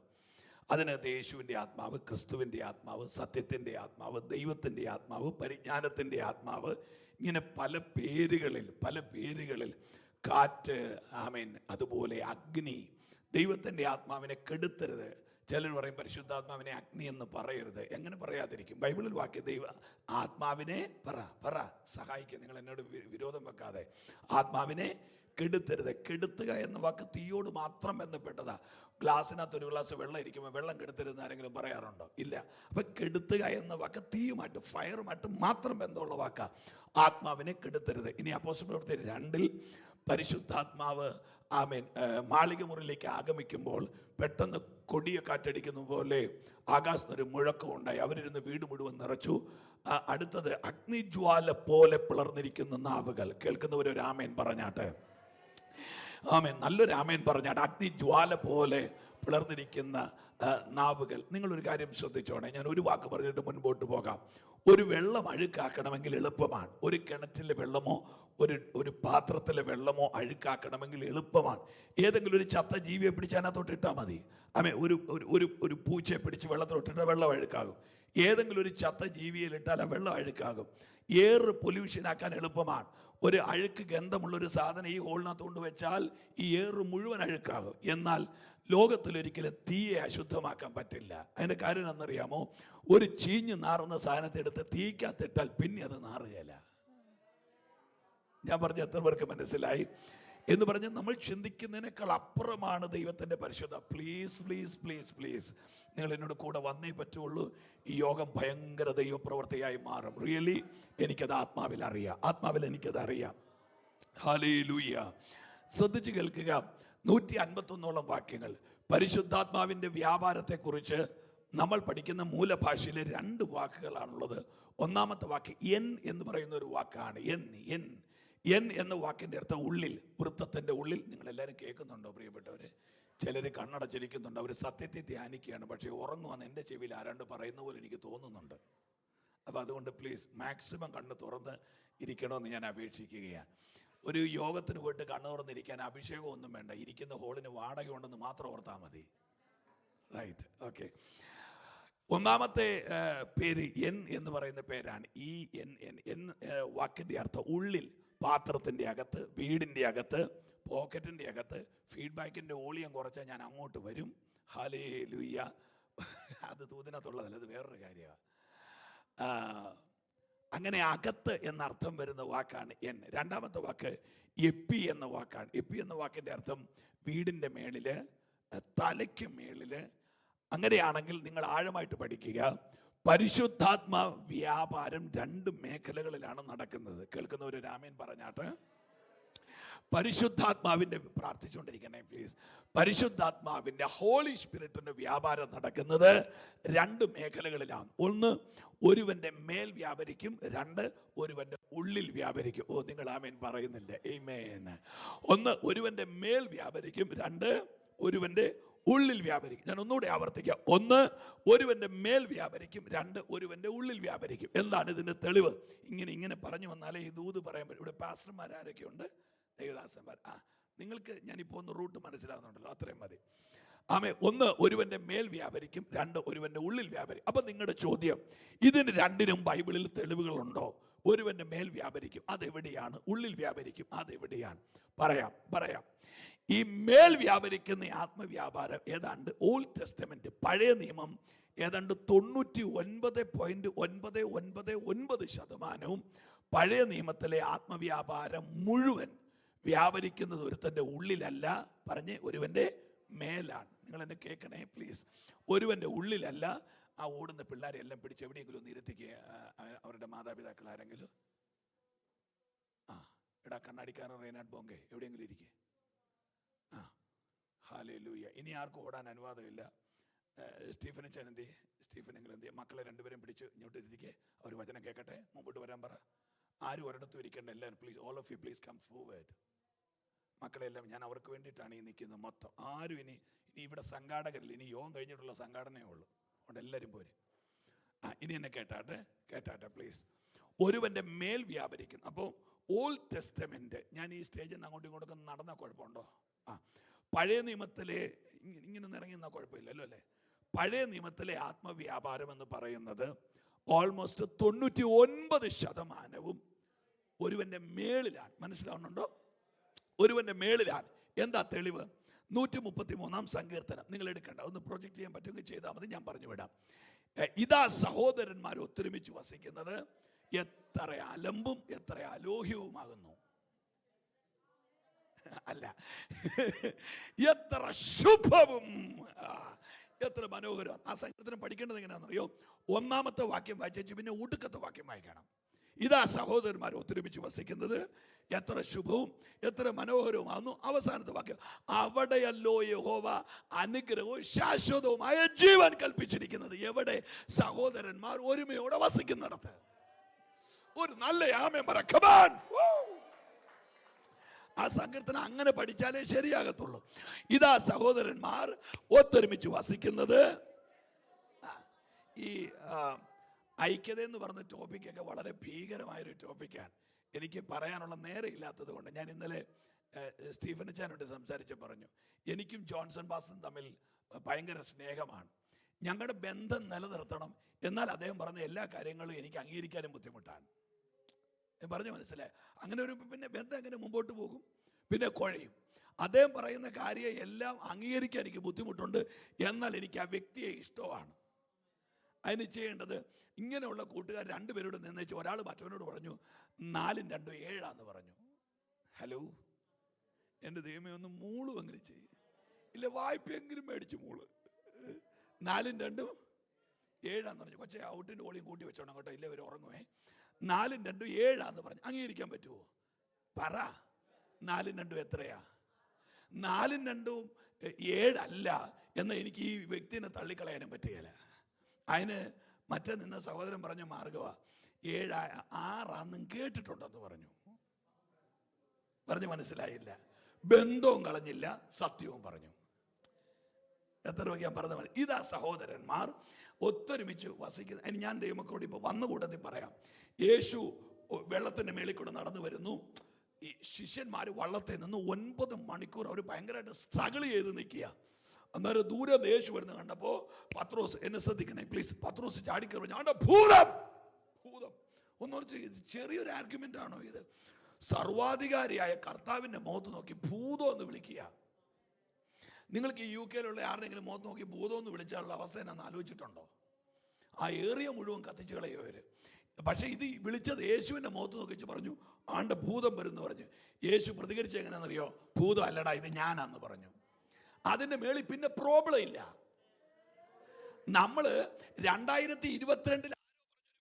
അതിനകത്ത് യേശുവിൻ്റെ ആത്മാവ്, ക്രിസ്തുവിൻ്റെ ആത്മാവ്, സത്യത്തിൻ്റെ ആത്മാവ്, ദൈവത്തിൻ്റെ ആത്മാവ്, പരിജ്ഞാനത്തിൻ്റെ ആത്മാവ്, ഇങ്ങനെ പല പേരുകളിൽ കാറ്റ്, അതുപോലെ അഗ്നി. ദൈവത്തിൻ്റെ ആത്മാവിനെ കെടുത്തരുത്. ചിലർ പറയും പരിശുദ്ധാത്മാവിനെ അഗ്നി എന്ന് പറയരുത്. എങ്ങനെ പറയാതിരിക്കും? ബൈബിളിൽ വാക്യ ദൈവ ആത്മാവിനെ പറ സഹായിക്കുക. നിങ്ങൾ എന്നോട് വിരോധം വെക്കാതെ. ആത്മാവിനെ കെടുത്തരുത്. കെടുത്തുക എന്ന വാക്ക് തീയോട് മാത്രം ബന്ധപ്പെട്ടതാ. ഗ്ലാസ്സിനകത്ത് ഒരു ഗ്ലാസ് വെള്ളം ഇരിക്കുമ്പോൾ വെള്ളം കെടുത്തരുതെന്ന് ആരെങ്കിലും പറയാറുണ്ടോ? ഇല്ല. അപ്പം കെടുത്തുക എന്ന വാക്ക് തീയുമായിട്ട്, ഫയറുമായിട്ട് മാത്രം ബന്ധമുള്ള വാക്കാ. ആത്മാവിനെ കെടുത്തരുത്. ഇനി അപ്പോസ്തലപ്രവൃത്തി 2 പരിശുദ്ധാത്മാവ് മാളിക മുറിയിലേക്ക് ആഗമിക്കുമ്പോൾ പെട്ടെന്ന് കൊടിയ കാറ്റടിക്കുന്ന പോലെ ആകാശത്തൊരു മുഴക്കം ഉണ്ടായി. അവരിരുന്ന് വീട് മുഴുവൻ നിറച്ചു. അടുത്തത് അഗ്നിജ്വാല പോലെ പിളർന്നിരിക്കുന്ന നാവുകൾ. കേൾക്കുന്നവരൊരു ആമേൻ പറഞ്ഞാട്ടെ. നല്ലൊരു ആമേൻ പറഞ്ഞാട്ടെ. അഗ്നിജ്വാല പോലെ പിളർന്നിരിക്കുന്ന നാവുകൾ. നിങ്ങളൊരു കാര്യം ശ്രദ്ധിച്ചോണേ, ഞാൻ ഒരു വാക്ക് പറഞ്ഞിട്ട് മുൻപോട്ട് പോകാം. ഒരു വെള്ളം അഴുക്കാക്കണമെങ്കിൽ എളുപ്പമാണ്. ഒരു കിണറ്റിലെ വെള്ളമോ ഒരു പാത്രത്തിലെ വെള്ളമോ അഴുക്കാക്കണമെങ്കിൽ എളുപ്പമാണ്. ഏതെങ്കിലും ഒരു ചത്ത ജീവിയെ പിടിച്ച് അതിനകത്തോട്ട് ഇട്ടാൽ മതി. ഒരു പൂച്ചയെ പിടിച്ച് വെള്ളത്തോട്ടിട്ടാൽ വെള്ളം അഴുക്കാകും. ഏതെങ്കിലും ഒരു ചത്ത ജീവിയിലിട്ടാൽ ആ വെള്ളം അഴുക്കാകും. എയർ പൊല്യൂഷനാക്കാൻ എളുപ്പമാണ്. ഒരു അഴുക്ക് ഗന്ധമുള്ളൊരു സാധനം ഈ ഹോളിനകത്ത് കൊണ്ട് വെച്ചാൽ ഈ എയർ മുഴുവൻ അഴുക്കാകും. എന്നാൽ ലോകത്തിലൊരിക്കലും തീയെ അശുദ്ധമാക്കാൻ പറ്റില്ല. അതിൻ്റെ കാര്യം എന്നറിയാമോ? ഒരു ചീഞ്ഞ് നാറുന്ന സാധനത്തെ എടുത്ത് തീക്കകത്തിട്ടാൽ പിന്നെ അത് നാറുകയില്ല. ഞാൻ പറഞ്ഞ എത്ര പേർക്ക് മനസ്സിലായി എന്ന് പറഞ്ഞ് നമ്മൾ ചിന്തിക്കുന്നതിനേക്കാൾ അപ്പുറമാണ് ദൈവത്തിൻ്റെ പരിശുദ്ധ. പ്ലീസ് പ്ലീസ് പ്ലീസ് പ്ലീസ് നിങ്ങൾ എന്നോട് കൂടെ വന്നേ പറ്റുള്ളൂ. ഈ യോഗം ഭയങ്കര ദൈവപ്രവൃത്തിയായി മാറും. റിയലി എനിക്കത് ആത്മാവിൽ അറിയാം. ആത്മാവിൽ എനിക്കത് അറിയാം. ഹല്ലേലൂയ. ശ്രദ്ധിച്ച് കേൾക്കുക. 151 വാക്യങ്ങൾ പരിശുദ്ധാത്മാവിൻ്റെ വ്യാപാരത്തെക്കുറിച്ച് നമ്മൾ പഠിക്കുന്ന മൂലഭാഷയിലെ 2 വാക്കുകളാണുള്ളത്. ഒന്നാമത്തെ വാക്ക് എൻ എന്ന് പറയുന്ന ഒരു വാക്കാണ്. എൻ എന്ന വാക്കിൻ്റെ അർത്ഥം ഉള്ളിൽ, വൃത്തത്തിൻ്റെ ഉള്ളിൽ. നിങ്ങളെല്ലാവരും കേൾക്കുന്നുണ്ടോ പ്രിയപ്പെട്ടവരെ? ചിലർ കണ്ണടച്ചിരിക്കുന്നുണ്ട്, അവർ സത്യത്തെ ധ്യാനിക്കുകയാണ്. പക്ഷേ ഉറങ്ങുവാന്ന് എൻ്റെ ചെവിയിൽ ആരാണ്ട് പറയുന്ന പോലെ എനിക്ക് തോന്നുന്നുണ്ട്. അപ്പോൾ അതുകൊണ്ട് പ്ലീസ് മാക്സിമം കണ്ണ് തുറന്ന് ഇരിക്കണമെന്ന് ഞാൻ അപേക്ഷിക്കുകയാണ്. ഒരു യോഗത്തിന് പോയിട്ട് കണ്ണ് തുറന്നിരിക്കാൻ അഭിഷേകമൊന്നും വേണ്ട. ഇരിക്കുന്ന ഹോളിന് വാടക ഉണ്ടെന്ന് മാത്രം ഓർത്താൽ മതി. Right, okay. ഒന്നാമത്തെ പേര് എൻ എന്ന് പറയുന്ന പേരാണ്. ഈ എൻ വാക്കിൻ്റെ അർത്ഥം ഉള്ളിൽ, പാത്രത്തിൻ്റെ അകത്ത്, വീടിൻ്റെ അകത്ത്, പോക്കറ്റിൻ്റെ അകത്ത്. ഫീഡ്ബാക്കിൻ്റെ വോളിയം കുറച്ചാൽ ഞാൻ അങ്ങോട്ട് വരും. ഹല്ലേലൂയ. അത് തൂതിനകത്തുള്ളതല്ല, അത് വേറൊരു കാര്യമാണ്. അങ്ങനെ അകത്ത് എന്നർത്ഥം വരുന്ന വാക്കാണ് എൻ. രണ്ടാമത്തെ വാക്ക് എപ്പി എന്ന വാക്കാണ്. എപ്പി എന്ന വാക്കിൻ്റെ അർത്ഥം വീടിൻ്റെ മേളില്, തലയ്ക്ക് മേളില്. അങ്ങനെയാണെങ്കിൽ നിങ്ങൾ ആഴമായിട്ട് പഠിക്കുക. പരിശുദ്ധാത്മാ വ്യാപാരം 2 മേഖലകളിലാണ് നടക്കുന്നത്. കേൾക്കുന്നവർ രാമേൻ പറഞ്ഞാട്ട്. പരിശുദ്ധാത്മാവിൻ്റെ, പ്രാർത്ഥിച്ചുകൊണ്ടിരിക്കണേ പ്ലീസ്. പരിശുദ്ധാത്മാവിൻ്റെ, ഹോളി സ്പിരിറ്റിൻ്റെ വ്യാപാരം നടക്കുന്നത് 2 മേഖലകളിലാണ്. ഒന്ന്, ഒരുവന്റെ മേൽ വ്യാപരിക്കും. 2, ഒരുവന്റെ ഉള്ളിൽ വ്യാപരിക്കും. ഓ, നിങ്ങൾ ആമേൻ പറയുന്നില്ല. ആമേൻ. ഒന്ന്, ഒരുവന്റെ മേൽ വ്യാപരിക്കും. 2, ഒരുവന്റെ ഉള്ളിൽ വ്യാപരിക്കും. ഞാൻ ഒന്നുകൂടെ ആവർത്തിക്കാം. 1, ഒരുവന്റെ മേൽ വ്യാപരിക്കും. 2, ഒരുവന്റെ ഉള്ളിൽ വ്യാപരിക്കും. എന്താണ് ഇതിന്റെ തെളിവ്? ഇങ്ങനെ പറഞ്ഞു വന്നാലേ ഈ ദൂത് പറയാൻ പറ്റും. ഇവിടെ പാസ്റ്റർമാരൊക്കെ ഉണ്ട്, ദേവദാസന്മാർ. നിങ്ങൾക്ക് ഞാനിപ്പോൾ ഒന്ന് റൂട്ട് മനസ്സിലാകുന്നുണ്ടല്ലോ, അത്രയും മതി. ആമേ. 1, ഒരുവന്റെ മേൽ വ്യാപരിക്കും. 2, ഒരുവന്റെ ഉള്ളിൽ വ്യാപരിക്കും. അപ്പൊ നിങ്ങളുടെ ചോദ്യം, ഇതിന് 2നും ബൈബിളിൽ തെളിവുകളുണ്ടോ? ഒരുവന്റെ മേൽ വ്യാപരിക്കും, അതെവിടെയാണ്? ഉള്ളിൽ വ്യാപരിക്കും, അതെവിടെയാണ്? പറയാം. ഈ മേൽ വ്യാപരിക്കുന്ന ആത്മവ്യാപാരം ഏതാണ്ട് ഓൾഡ് ടെസ്റ്റമെന്റ്, പഴയ നിയമം ഏതാണ്ട് 99.999% പഴയ നിയമത്തിലെ ആത്മവ്യാപാരം മുഴുവൻ വ്യാപരിക്കുന്നത് ഒരുത്തൻ്റെ ഉള്ളിലല്ല, പറഞ്ഞ് ഒരുവൻ്റെ മേലാണ്. നിങ്ങൾ എന്നെ കേൾക്കണേ പ്ലീസ്. ഒരുവൻ്റെ ഉള്ളിലല്ല. ആ ഓടുന്ന പിള്ളേരെ എല്ലാം പിടിച്ച് എവിടെയെങ്കിലും ഒന്ന് ഇരുത്തിക്കുക. അവരുടെ മാതാപിതാക്കൾ ആരെങ്കിലും. എടാ കണ്ണാടിക്കാരൻ റെയ്നാഡ് ബോങ്കെ, എവിടെയെങ്കിലും ഇരിക്കേ. ഹല്ലേലൂയ. ഇനി ആർക്കും ഓടാൻ അനുവാദമില്ല. സ്റ്റീഫനച്ചൻ എന്ത് ചെയ്യേ? സ്റ്റീഫനെങ്കിലും എന്ത് ചെയ്യേ? മക്കളെ 2 പേരും പിടിച്ച് ഇങ്ങോട്ട് ഇരുത്തിക്കേ. അവർ വചനം കേൾക്കട്ടെ. മുമ്പോട്ട് വരാൻ പറ. ആരും ഒരിടത്തും ഇരിക്കേണ്ട. എല്ലാവരും please, all of you please come forward. മക്കളെല്ലാം ഞാൻ അവർക്ക് വേണ്ടിയിട്ടാണ് ഈ നിൽക്കുന്നത്. മൊത്തം ആരും ഇനി ഇവിടെ സംഘാടകരില്ല. ഇനി യോഗം കഴിഞ്ഞിട്ടുള്ള സംഘാടനയേ ഉള്ളൂ. അതുകൊണ്ട് എല്ലാവരും പോരെ. ഇനി എന്നെ കേട്ടാട്ടെ പ്ലീസ്. ഒരുവന്റെ മേൽ വ്യാപരിക്കുന്നു. അപ്പോൾ ഓൾഡ് ടെസ്റ്റമെന്റ്, ഞാൻ ഈ സ്റ്റേജിൽ നിന്ന് അങ്ങോട്ടും ഇങ്ങോട്ടും നടന്ന കുഴപ്പമുണ്ടോ? പഴയ നിയമത്തിലെ ഇങ്ങനെ ഇറങ്ങിയെന്ന കുഴപ്പമില്ലല്ലോ അല്ലേ? പഴയ നിയമത്തിലെ ആത്മവ്യാപാരം എന്ന് പറയുന്നത് ഓൾമോസ്റ്റ് 99% ഒരുവന്റെ മേളിലാണ്. മനസ്സിലാവുന്നുണ്ടോ? ഒരുവന്റെ മേളിലാണ്. എന്താ തെളിവ്? 133-ാം സങ്കീർത്തനം നിങ്ങൾ എടുക്കണ്ട, ഒന്ന് പ്രൊജക്ട് ചെയ്യാൻ പറ്റുമെങ്കിൽ ചെയ്താൽ മതി, ഞാൻ പറഞ്ഞു വിടാം. ഇതാ സഹോദരന്മാർ ഒത്തൊരുമിച്ച് വസിക്കുന്നത്, എത്ര അലമ്പും എത്ര അലോഹ്യവുമാകുന്നു. അല്ല, എത്ര ശുഭവും എത്ര മനോഹരമാണ്. ആ സങ്കീർത്തനം പഠിക്കേണ്ടത് എങ്ങനെയാണെന്നറിയോ? 1-ാമത്തെ വാക്യം വായിച്ചു, പിന്നെ ഒടുക്കത്തെ വാക്യം വായിക്കണം. ഇതാ സഹോദരന്മാർ ഒത്തൊരുമിച്ച് വസിക്കുന്നത്, എത്ര ശുഭവും എത്ര മനോഹരവുമാകുന്നു. അവസാനത്തെ വാക്യം, അവിടെയല്ലോ യഹോവ അനുഗ്രഹവും ശാശ്വതവുമായ ജീവൻ കൽപ്പിച്ചിരിക്കുന്നത്. എവിടെ? സഹോദരന്മാർ ഒരുമയോടെ വസിക്കുന്നിടത്ത്. ഒരു നല്ല ആമേൻ പറ. കമാൻ. ആ സങ്കീർത്തനം അങ്ങനെ പഠിച്ചാലേ ശരിയാകത്തുള്ളൂ. ഇതാ സഹോദരന്മാർ ഒത്തൊരുമിച്ച് വസിക്കുന്നത്. ഈ ഐക്യത എന്ന് പറഞ്ഞ ടോപ്പിക്കൊക്കെ വളരെ ഭീകരമായൊരു ടോപ്പിക്കാണ്. എനിക്ക് പറയാനുള്ള നേരെ ഇല്ലാത്തത് കൊണ്ട് ഞാൻ ഇന്നലെ സ്റ്റീഫൻ അച്ചാനോട് സംസാരിച്ച് പറഞ്ഞു, എനിക്കും ജോൺസൺ ബാസും തമ്മിൽ ഭയങ്കര സ്നേഹമാണ്, ഞങ്ങളുടെ ബന്ധം നിലനിർത്തണം. എന്നാൽ അദ്ദേഹം പറഞ്ഞ എല്ലാ കാര്യങ്ങളും എനിക്ക് അംഗീകരിക്കാനും ബുദ്ധിമുട്ടാണ്. പറഞ്ഞു മനസ്സിലായി? അങ്ങനെ ഒരു പിന്നെ ബന്ധം എങ്ങനെ മുമ്പോട്ട് പോകും? പിന്നെ കുഴയും. അദ്ദേഹം പറയുന്ന കാര്യം എല്ലാം അംഗീകരിക്കാൻ എനിക്ക് ബുദ്ധിമുട്ടുണ്ട്, എന്നാൽ എനിക്ക് ആ വ്യക്തിയെ ഇഷ്ടമാണ്. അതിന് ചെയ്യേണ്ടത്, ഇങ്ങനെയുള്ള കൂട്ടുകാർ രണ്ടുപേരോട് നിന്നേച്ച് ഒരാൾ മറ്റവനോട് പറഞ്ഞു 4 2 7 പറഞ്ഞു. ഹലോ, എൻ്റെ ദൈവമേ, ഒന്ന് മൂളും അങ്ങനെ ചെയ്യും. ഇല്ല, വായ്പയെങ്കിലും മേടിച്ച് മൂള്. 4 2 7 പറഞ്ഞു. കൊച്ചെ ഔട്ടിൻ്റെ ഓളിയും കൂട്ടി വെച്ചോണം കേട്ടോ, ഇല്ലേ അവർ ഉറങ്ങുവേ. 4 2 7 പറഞ്ഞു. അംഗീകരിക്കാൻ പറ്റുമോ? പറ. 4 2 എത്രയാ? 4 2 7 അല്ല എന്ന് എനിക്ക് ഈ വ്യക്തിനെ തള്ളിക്കളയാനും പറ്റുകയില്ല. അതിന് മറ്റേ നിന്ന് സഹോദരൻ പറഞ്ഞ മാർഗമാ 7 6 കേട്ടിട്ടുണ്ടെന്ന് പറഞ്ഞു. മനസ്സിലായില്ല. ബന്ധവും കളഞ്ഞില്ല, സത്യവും പറഞ്ഞു. എത്ര ഞാൻ പറഞ്ഞ ഇതാ സഹോദരന്മാർ ഒത്തൊരുമിച്ച് വസിക്കുന്നത്. അതിന് ഞാൻ ദൈവമക്കളോട് ഇപ്പോൾ വന്ന കൂട്ടത്തിൽ പറയാം. യേശു വെള്ളത്തിൻ്റെ മേളിൽ കൂടെ നടന്നു വരുന്നു. ഈ ശിഷ്യന്മാർ വള്ളത്തിൽ നിന്ന് 9 മണിക്കൂർ അവർ ഭയങ്കരമായിട്ട് സ്ട്രഗിൾ ചെയ്ത് നിൽക്കുക. അന്നേരം ദൂരെ യേശു വരുന്ന കണ്ടപ്പോൾ പത്രോസ്, എന്നെ ശ്രദ്ധിക്കണേ പ്ലീസ്, പത്രോസ് ചാടിക്കറി ഞാൻ ഭൂതം ഭൂതം ഒന്നോർച്ച്. ചെറിയൊരു ആർഗ്യുമെന്റ് ആണോ ഇത്? സർവാധികാരിയായ കർത്താവിൻ്റെ മുഖത്ത് നോക്കി ഭൂതം എന്ന് വിളിക്കുക. നിങ്ങൾക്ക് ഈ UK ആരുടെയെങ്കിലും മുഖത്ത് നോക്കി ഭൂതം എന്ന് വിളിച്ചാലുള്ള അവസ്ഥ എന്നാന്ന് ആലോചിച്ചിട്ടുണ്ടോ? ആ ഏറിയ മുഴുവൻ കത്തിച്ചു കളയോ അവര്. പക്ഷെ ഇത് വിളിച്ചത് യേശുവിൻ്റെ മുഖത്ത് നോക്കിച്ച് പറഞ്ഞു ആണ്ട ഭൂതം വരുന്നു പറഞ്ഞു. യേശു പ്രതികരിച്ച എങ്ങനെയാണെന്നറിയോ? ഭൂതം അല്ലടാ, ഇത് ഞാനാന്ന് പറഞ്ഞു. അതിൻ്റെ മേളിൽ പിന്നെ പ്രോബ്ലം ഇല്ല. നമ്മള് 2022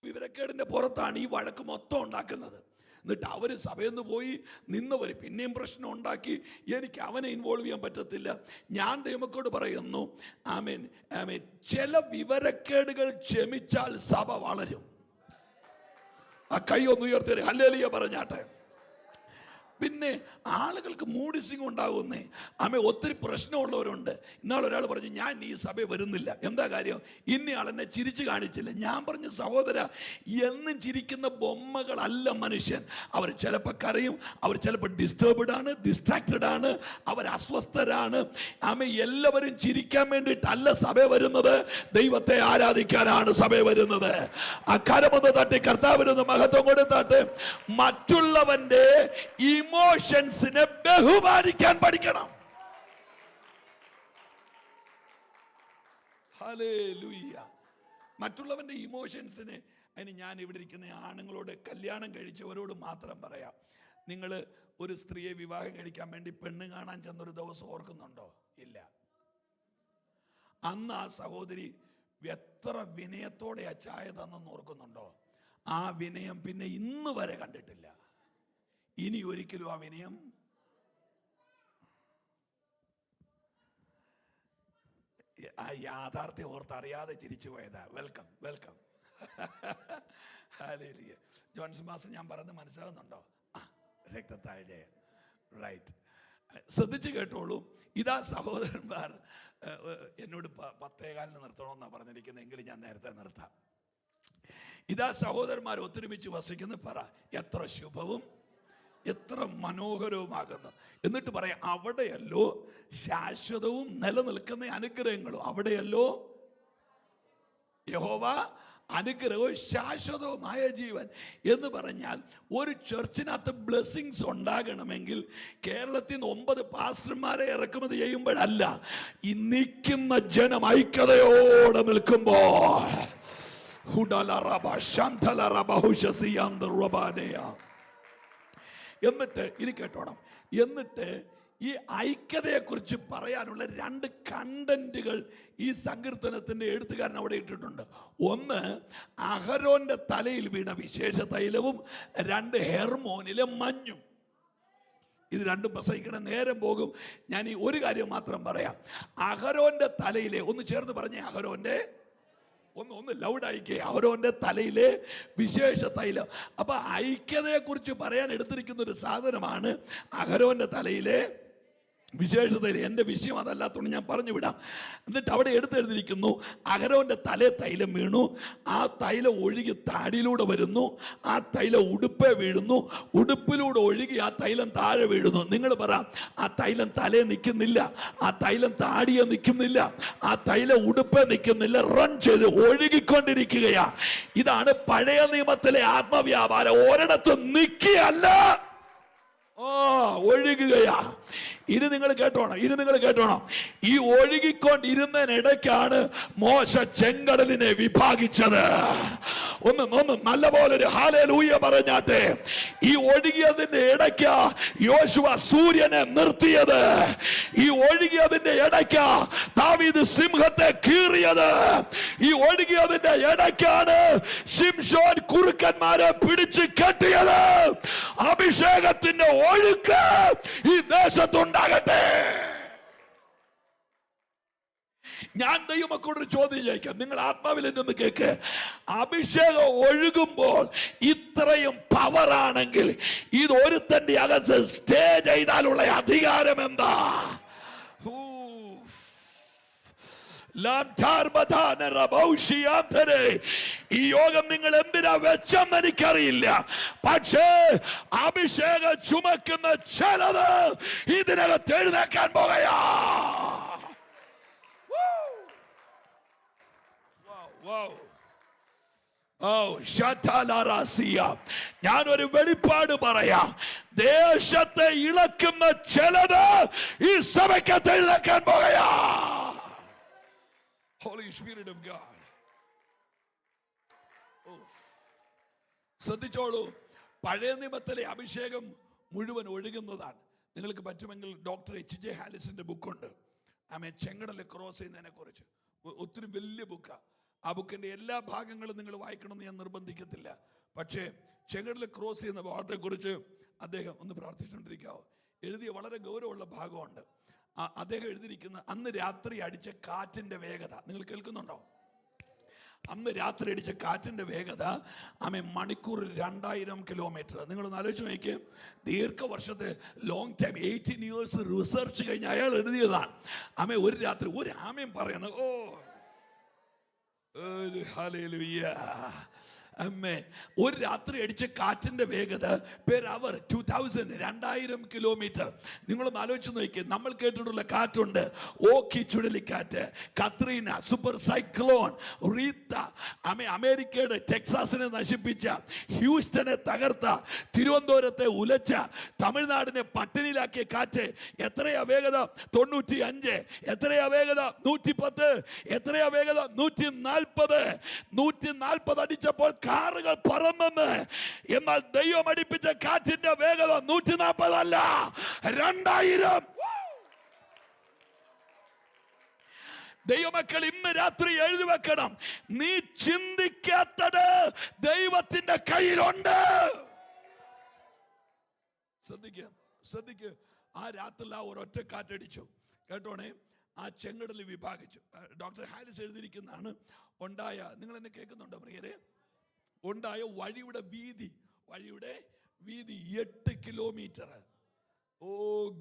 വിവരക്കേടിന്റെ പുറത്താണ് ഈ വഴക്ക് മൊത്തം ഉണ്ടാക്കുന്നത്. എന്നിട്ട് അവർ സഭയെന്ന് പോയി നിന്നവർ പിന്നെയും പ്രശ്നം ഉണ്ടാക്കി. എനിക്ക് അവനെ ഇൻവോൾവ് ചെയ്യാൻ പറ്റത്തില്ല. ഞാൻ ദൈവമക്കളോട് പറയുന്നു, ആമേൻ ആമേൻ, ചില വിവരക്കേടുകൾ ക്ഷമിച്ചാൽ സഭ വളരും. ആ കൈ ഒന്ന് ഉയർത്തി ഹല്ലേലൂയ പറഞ്ഞാട്ടെ. പിന്നെ ആളുകൾക്ക് മൂഡ് സ്വിംഗ് ഉണ്ടാകുന്നേ. ആമേ, ഒത്തിരി പ്രശ്നമുള്ളവരുണ്ട്. ഇന്നാൾ ഒരാൾ പറഞ്ഞു ഞാൻ ഈ സഭയിൽ വരുന്നില്ല. എന്താ കാര്യം? ഇന്നയാൾ എന്നെ ചിരിച്ചു കാണിച്ചില്ല. ഞാൻ പറഞ്ഞു സഹോദര, എന്നും ചിരിക്കുന്ന ബൊമ്മകളല്ല മനുഷ്യൻ. അവർ ചിലപ്പോൾ കരയും, അവർ ചിലപ്പോൾ ഡിസ്റ്റർബ്ഡ് ആണ്, ഡിസ്ട്രാക്റ്റഡ് ആണ്, അവർ അസ്വസ്ഥരാണ്. ആമേ, എല്ലാവരും ചിരിക്കാൻ വേണ്ടിയിട്ടല്ല സഭ വരുന്നത്, ദൈവത്തെ ആരാധിക്കാനാണ് സഭ വരുന്നത്. ആ കരമൊന്ന് തട്ടി കർത്താവിനൊന്ന് മഹത്വം കൊടുത്താട്ട് മറ്റുള്ളവന്റെ ഇമോഷൻസിനെ ബഹുമാനിക്കാൻ പഠിക്കണം. ഹല്ലേലൂയ. മറ്റുള്ളവന്റെ ഇമോഷൻസിനെ. അതിന് ഞാൻ ഇവിടെ ഇരിക്കുന്ന ആണുങ്ങളോട്, കല്യാണം കഴിച്ചവരോട് മാത്രം പറയാം. നിങ്ങൾ ഒരു സ്ത്രീയെ വിവാഹം കഴിക്കാൻ വേണ്ടി പെണ്ണ് കാണാൻ ചെന്നൊരു ദിവസം ഓർക്കുന്നുണ്ടോ? ഇല്ല. അന്ന് ആ സഹോദരി എത്ര വിനയത്തോടെ ആ ചായ തന്നെന്ന് ഓർക്കുന്നുണ്ടോ? ആ വിനയം പിന്നെ ഇന്ന് വരെ കണ്ടിട്ടില്ല. ഇനി ഒരിക്കലും ആ വിനയം. ആ യാഥാർത്ഥ്യം ഓർത്ത് അറിയാതെ ചിരിച്ചു പോയതാ. Welcome welcome. ഹല്ലേലൂയ. ജോൺസൺ മാസം ഞാൻ പറയുന്നത് മനസ്സിലാവുന്നുണ്ടോ? രക്തത്താഴ് റൈറ്റ്. ശ്രദ്ധിച്ച് കേട്ടോളൂ. ഇതാ സഹോദരന്മാർ എന്നോട് 10:15 നിർത്തണമെന്നാണ് പറഞ്ഞിരിക്കുന്നത്. എങ്കിലും ഞാൻ നേരത്തെ നിർത്താം. ഇതാ സഹോദരന്മാർ ഒത്തൊരുമിച്ച് വസിക്കുന്ന പറ എത്ര ശുഭവും എത്ര മനോഹരവുമാകുന്നു. എന്നിട്ട് പറയാം, അവിടെയല്ലോ ശാശ്വതവും നിലനിൽക്കുന്ന അനുഗ്രഹങ്ങളും. അവിടെയല്ലോ യഹോവ അനുഗ്രഹവും ശാശ്വതവുമായ ജീവൻ എന്ന് പറഞ്ഞാൽ, ഒരു ചർച്ചിനകത്ത് ബ്ലെസ്സിങ്സ് ഉണ്ടാകണമെങ്കിൽ കേരളത്തിൽ നിന്ന് 9 പാസ്റ്റർമാരെ ഇറക്കുമതി ചെയ്യുമ്പോഴല്ല, ഈ നിൽക്കുന്ന ജനം ഐക്യതയോടെ നിൽക്കുമ്പോൾ എന്നിട്ട് ഇത് കേട്ടോണം. എന്നിട്ട് ഈ ഐക്യതയെക്കുറിച്ച് പറയാനുള്ള 2 കണ്ടന്റുകൾ ഈ സങ്കീർത്തനത്തിന്റെ എഴുത്തുകാരൻ അവിടെ ഇട്ടിട്ടുണ്ട്. ഒന്ന്, അഹരോന്റെ തലയിൽ വീണ വിശേഷ തൈലവും 2 ഹെർമോനിലെ മഞ്ഞും. ഇത് രണ്ടും പ്രസംഗിക്കണ നേരം പോകും. ഞാൻ ഈ ഒരു കാര്യം മാത്രം പറയാം. അഹരോന്റെ തലയിലെ, ഒന്ന് ചേർന്ന് പറഞ്ഞേ, അഹരോന്റെ ഒന്ന് ലൗഡ് ഐക്യ അവരവന്റെ തലയിലെ വിശേഷ തൈലം. അപ്പൊ ഐക്യതയെ കുറിച്ച് പറയാൻ എടുത്തിരിക്കുന്ന ഒരു സാധനമാണ് അഹരോന്റെ തലയിലെ വിശേഷതയിൽ. എൻ്റെ വിഷയം അതല്ലാത്തതുകൊണ്ട് ഞാൻ പറഞ്ഞു വിടാം. എന്നിട്ട് അവിടെ എടുത്തെഴുതിയിരിക്കുന്നു, അഹരോന്റെ തലേ തൈലം വീണു, ആ തൈലം ഒഴുകി താടിയിലൂടെ വരുന്നു, ആ തൈലം ഉടുപ്പേ വീഴുന്നു, ഉടുപ്പിലൂടെ ഒഴുകി ആ തൈലം താഴെ വീഴുന്നു. നിങ്ങൾ പറ, ആ തൈലം തലേ നിൽക്കുന്നില്ല, ആ തൈലം താടിയെ നിൽക്കുന്നില്ല, ആ തൈലം ഉടുപ്പേ നിൽക്കുന്നില്ല, റൺ ചെയ്ത് ഒഴുകിക്കൊണ്ടിരിക്കുകയാ. ഇതാണ് പഴയ നിയമത്തിലെ ആത്മവ്യാപാരം. ഒരിടത്തും നിൽക്കുകയല്ല, ഒഴുകുകയാ. ഇനി നിങ്ങൾ കേട്ടോണം. ഈ ഒഴുകിക്കൊണ്ടിരുന്നതിനിടയ്ക്കാണ് മോശ ചെങ്കടലിനെ വിഭാഗിച്ചത്. ഒന്ന് നല്ലപോലെ ഒരു ഹല്ലേലൂയ പറഞ്ഞാട്ടെ. ഈ ഒഴുകിയതിന്റെ ഇടയ്ക്ക് യോശുവ സൂര്യനെ നിർത്തിയത്. ഈ ഒഴുകിയതിന്റെ ഇടയ്ക്ക് ദാവീദ് സിംഹത്തെ കീറിയത്. ഈ ഒഴുകിയതിന്റെ ഇടയ്ക്കാണ് ശിംശോൻ കുറുക്കന്മാരെ പിടിച്ച് കെട്ടിയത്. അഭിഷേകത്തിന്റെ ഒഴുക്ക് ഈ ദേശത്തുണ്ടാകട്ടെ. ഞാൻ ദൈവമക്കളോട് ചോദ്യം ചോദിക്കാം, നിങ്ങൾ ആത്മാവിൽ നിന്ന് കേക്ക്. അഭിഷേകം ഒഴുകുമ്പോൾ ഇത്രയും പവർ ആണെങ്കിൽ ഇത് ഒരുത്തന്റെ അകത്ത് സ്റ്റേ ചെയ്താലുള്ള അധികാരം എന്താ? ഈ യോഗം നിങ്ങൾ എന്തിനാ വെച്ചെന്ന് എനിക്കറിയില്ല, പക്ഷേ അഭിഷേകം ചുമക്കുന്ന ചിലത് ഇതിനകത്ത് എഴുന്നേക്കാൻ പോകയാ. ഞാനൊരു വെളിപ്പാട് പറയാം. ദേശത്തെ ഇളക്കുന്ന ചിലത് ഈ സഭയ്ക്കകത്ത് എഴുന്നേക്കാൻ പോകയാ. Holy Spirit of God. ശ്രദ്ധിച്ചോളൂ, പഴയ നിയമത്തിലെ അഭിഷേകം മുഴുവൻ ഒഴുകുന്നതാണ്. നിങ്ങൾക്ക് പറ്റുമെങ്കിൽ ഡോക്ടർ H.J. ഹാലിസിന്റെ ബുക്കുണ്ട്, ചെങ്കടൽ ക്രോസ് ചെയ്യുന്നതിനെ കുറിച്ച്. ഒത്തിരി വലിയ ബുക്കാണ്. ആ ബുക്കിന്റെ എല്ലാ ഭാഗങ്ങളും നിങ്ങൾ വായിക്കണമെന്ന് ഞാൻ നിർബന്ധിക്കത്തില്ല. പക്ഷേ ചെങ്കടൽ ക്രോസ് ചെയ്യുന്ന ഭാഗത്തെ കുറിച്ച് അദ്ദേഹം ഒന്ന് പ്രാർത്ഥിച്ചുകൊണ്ടിരിക്കാവോ, എഴുതിയ വളരെ ഗൗരവമുള്ള ഭാഗമുണ്ട്. അദ്ദേഹം എഴുതിയിരിക്കുന്ന അന്ന് രാത്രി അടിച്ച കാറ്റിന്റെ വേഗത നിങ്ങൾ കേൾക്കുന്നുണ്ടോ? അന്ന് രാത്രി അടിച്ച കാറ്റിന്റെ വേഗത മണിക്കൂർ 2000 കിലോമീറ്റർ. നിങ്ങളൊന്ന് ആലോചിച്ച് നോക്കിയേ. ദീർഘവർഷത്തെ ലോങ് ടൈം 18 years റിസർച്ച് കഴിഞ്ഞ് അയാൾ എഴുതിയതാണ്. ഒരു രാത്രി ഒരു ആമയും പറയുന്നത്. ഹല്ലേലൂയ. ഒരു രാത്രി അടിച്ച കാറ്റിന്റെ വേഗത പെർ അവർ 2000 കിലോമീറ്റർ. നിങ്ങളൊന്ന് ആലോചിച്ച് നോക്കിയേ. നമ്മൾ കേട്ടിട്ടുള്ള കാറ്റുണ്ട്, ഓക്കി ചുഴലിക്കാറ്റ്, കത്രീന, സൂപ്പർ സൈക്ലോൺ, റീത്ത, അമേരിക്കയുടെ ടെക്സാസിനെ നശിപ്പിച്ച, ഹ്യൂസ്റ്റനെ തകർത്ത, തിരുവനന്തപുരത്തെ ഉലച്ച, തമിഴ്നാടിനെ പട്ടിണിയിലാക്കിയ കാറ്റ്. എത്രയാ വേഗത? 95. എത്രയാ വേഗത? 110. എത്രയാ വേഗത? 140. 140 അടിച്ചപ്പോൾ കാറുകൾ പറന്നെന്ന്. എന്നാൽ ദൈവം അടിപ്പിച്ച കാറ്റിന്റെ വേഗത 140 അല്ല, 2000. ദൈവമക്കൾ ഇന്ന് രാത്രി എഴുതി വെക്കണം, നീ ചിന്തിക്കാത്തത് ദൈവത്തിന്റെ കയ്യിലുണ്ട്. ശ്രദ്ധിക്കുക. ആ രാത്രി ഒരൊറ്റ കാറ്റടിച്ചു. കേട്ടോണേ, ആ ചെങ്കടൽ വിഭാഗിച്ചു. ഡോക്ടർ ഹാരിസ് എഴുതിയിരിക്കുന്നതാണ് ഉണ്ടായ, നിങ്ങൾ എന്നെ കേൾക്കുന്നുണ്ടോ പ്രിയരെ? ഉണ്ടായ വഴിയുടെ വീതി 8 കിലോമീറ്റർ. ഓ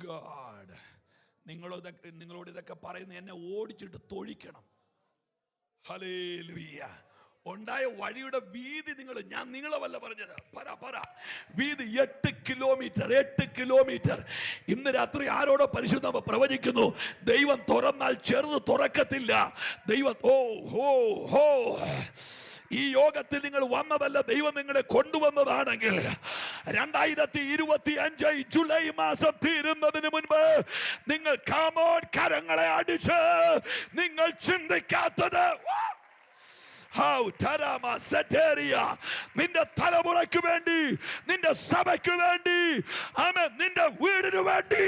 ഗാഡ്, നിങ്ങളോട് ഇതൊക്കെ പറയുന്ന എന്നെ ഓടിച്ചിട്ട് തൊഴിക്കണം. ഹല്ലേലൂയ. ഉണ്ടായ വഴിയുടെ വീതി ഞാൻ നിങ്ങളവല്ല പറഞ്ഞത്, പറ വീതി 8 കിലോമീറ്റർ. 8 കിലോമീറ്റർ. ഇന്ന് രാത്രി ആരോടോ പരിശുദ്ധ പ്രവചിക്കുന്നു, ദൈവം തുറന്നാൽ ചെറുത് തുറക്കത്തില്ല. ദൈവം ഈ യോഗത്തിൽ നിങ്ങൾ വന്നതല്ല, ദൈവം നിങ്ങളെ കൊണ്ടുവന്നതാണെങ്കിൽ 2025 ജൂലൈ മാസം തീരുന്നതിന് മുൻപ് നിങ്ങൾ കരങ്ങളെ അടിച്ച് നിങ്ങൾ ചിന്തിക്കാത്തത് നിന്റെ തലമുറയ്ക്ക് വേണ്ടി, നിന്റെ സഭയ്ക്ക് വേണ്ടി, നിന്റെ വീടിനു വേണ്ടി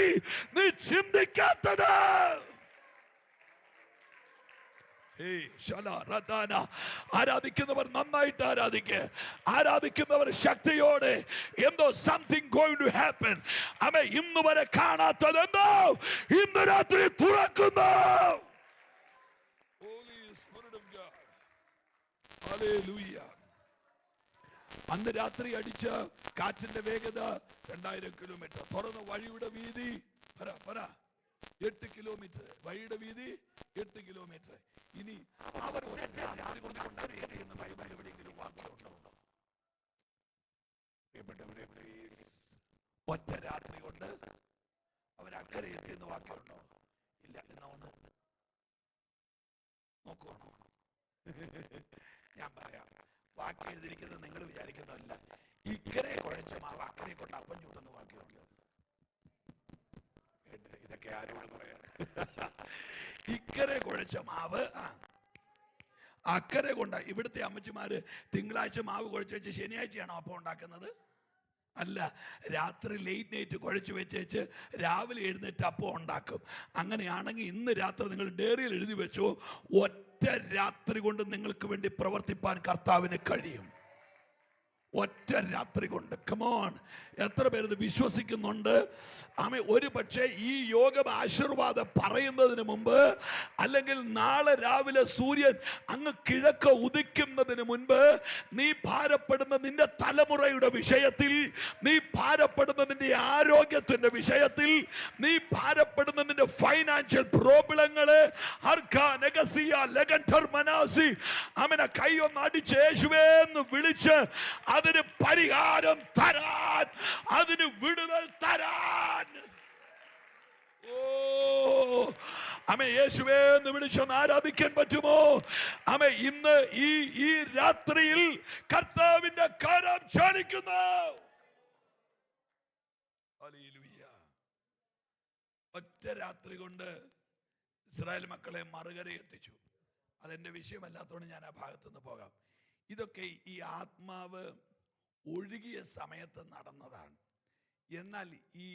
നീ ചിന്തിക്കാത്തത്. ആരാധിക്കുന്നവർ നന്നായിട്ട് ആരാധിക്കുന്നവർ ശക്തിയോടെ. എന്തോ സംതിങ് ഗോയിങ് ടു ഹാപ്പൻ. ഇന്ന് വരെ കാണാത്തത് എന്തോ ഇന്ന് രാത്രി തുറക്കുന്നു. ഹല്ലേലൂയ. അന്ന് രാത്രി അടിച്ച കാറ്റിന്റെ വേഗത 2000 കിലോമീറ്റർ. തുറന്ന വഴിയുടെ വീതി 8 കിലോമീറ്റർ. വഴിയുടെ വീതി 8 കിലോമീറ്റർ. ഇനി അവർ ഒരൊറ്റ രാത്രി കൊണ്ട് കൊണ്ടുവരികയെന്ന് ബൈബിളിൽ എവിടെയെങ്കിലും വാക്യമുണ്ടോ? പ്രിയപ്പെട്ടവരെ, ഒറ്റ രാത്രി കൊണ്ട് അവർ അക്കരെ എത്തിയെന്ന് വാക്യമുണ്ടോ? ഇല്ല. എന്നാ ഒന്ന് നോക്കുവാണോ? ഞാൻ പറയാം, വാക്യം എഴുതിയിരിക്കുന്നത് നിങ്ങൾ വിചാരിക്കുന്നതല്ല. ഇക്കരെ കുഴച്ച മാവ് അക്കരെ കൊണ്ട് അപ്പം ചൂട്ടുന്ന വാക്യമുണ്ട്. ഇതൊക്കെ ആരോട് പറയാൻ? ഇക്കരെ കുഴച്ച മാവ് അക്കരെ കൊണ്ട. ഇവിടുത്തെ അമ്മച്ചിമാര് തിങ്കളാഴ്ച മാവ് കുഴച്ച് വെച്ച് ശനിയാഴ്ചയാണോ അപ്പം ഉണ്ടാക്കുന്നത്? അല്ല, രാത്രി ലേറ്റ് നൈറ്റ് കുഴച്ച് വെച്ചേച്ച് രാവിലെ എഴുന്നേറ്റ് അപ്പം ഉണ്ടാക്കും. അങ്ങനെയാണെങ്കിൽ ഇന്ന് രാത്രി നിങ്ങൾ ഡയറിയിൽ എഴുതി വെച്ചോ, ഒറ്റ രാത്രി കൊണ്ട് നിങ്ങൾക്ക് വേണ്ടി പ്രവർത്തിപ്പാൻ കർത്താവിന് കഴിയും. ഒറ്റ രാത്രി കൊണ്ട്. കമോൺ, എത്ര പേര് വിശ്വസിക്കുന്നുണ്ട്? ആമേ. ഒരു പക്ഷേ ഈ യോഗം ആശീർവാദം പറയുന്നതിന് മുമ്പ്, അല്ലെങ്കിൽ നാളെ രാവിലെ സൂര്യൻ അങ്ങ് കിഴക്ക് ഉദിക്കുന്നതിന് മുൻപ്, നീ ഭാരപ്പെടുന്ന നിന്റെ തലമുറയുടെ വിഷയത്തിൽ, നീ ഭാരപ്പെടുന്ന നിന്റെ ആരോഗ്യത്തിന്റെ വിഷയത്തിൽ, നീ ഭാരപ്പെടുന്ന നിന്റെ ഫൈനാൻഷ്യൽ പ്രോബ്ലങ്ങള്, അവനെ കൈയൊന്ന് അടിച്ച് യേശുവേ എന്ന് വിളിച്ച് അതിന് പരിഹാരം തരാൻ, അതിന് വിടുതൽ തരാൻ. ഓ അമേ, യേശുവേ എന്ന് വിളിച്ചൊന്ന് ആരാധിക്കാൻ പറ്റുമോ? അമേ, ഇന്ന് ഈ രാത്രിയിൽ കർത്താവിന്റെ കരം ചലിക്കുന്നു. ഹല്ലേലൂയ. ഒറ്റ രാത്രി കൊണ്ട് ഇസ്രായേൽ മക്കളെ മറുകര എത്തിച്ചു. അതെന്റെ വിഷയമല്ലാത്തതുകൊണ്ട് ഞാൻ ആ ഭാഗത്തുനിന്ന് പോകാം. ഇതൊക്കെ ഈ ആത്മാവ് ഒഴുകിയ സമയത്ത് നടന്നതാണ്. എന്നാൽ ഈ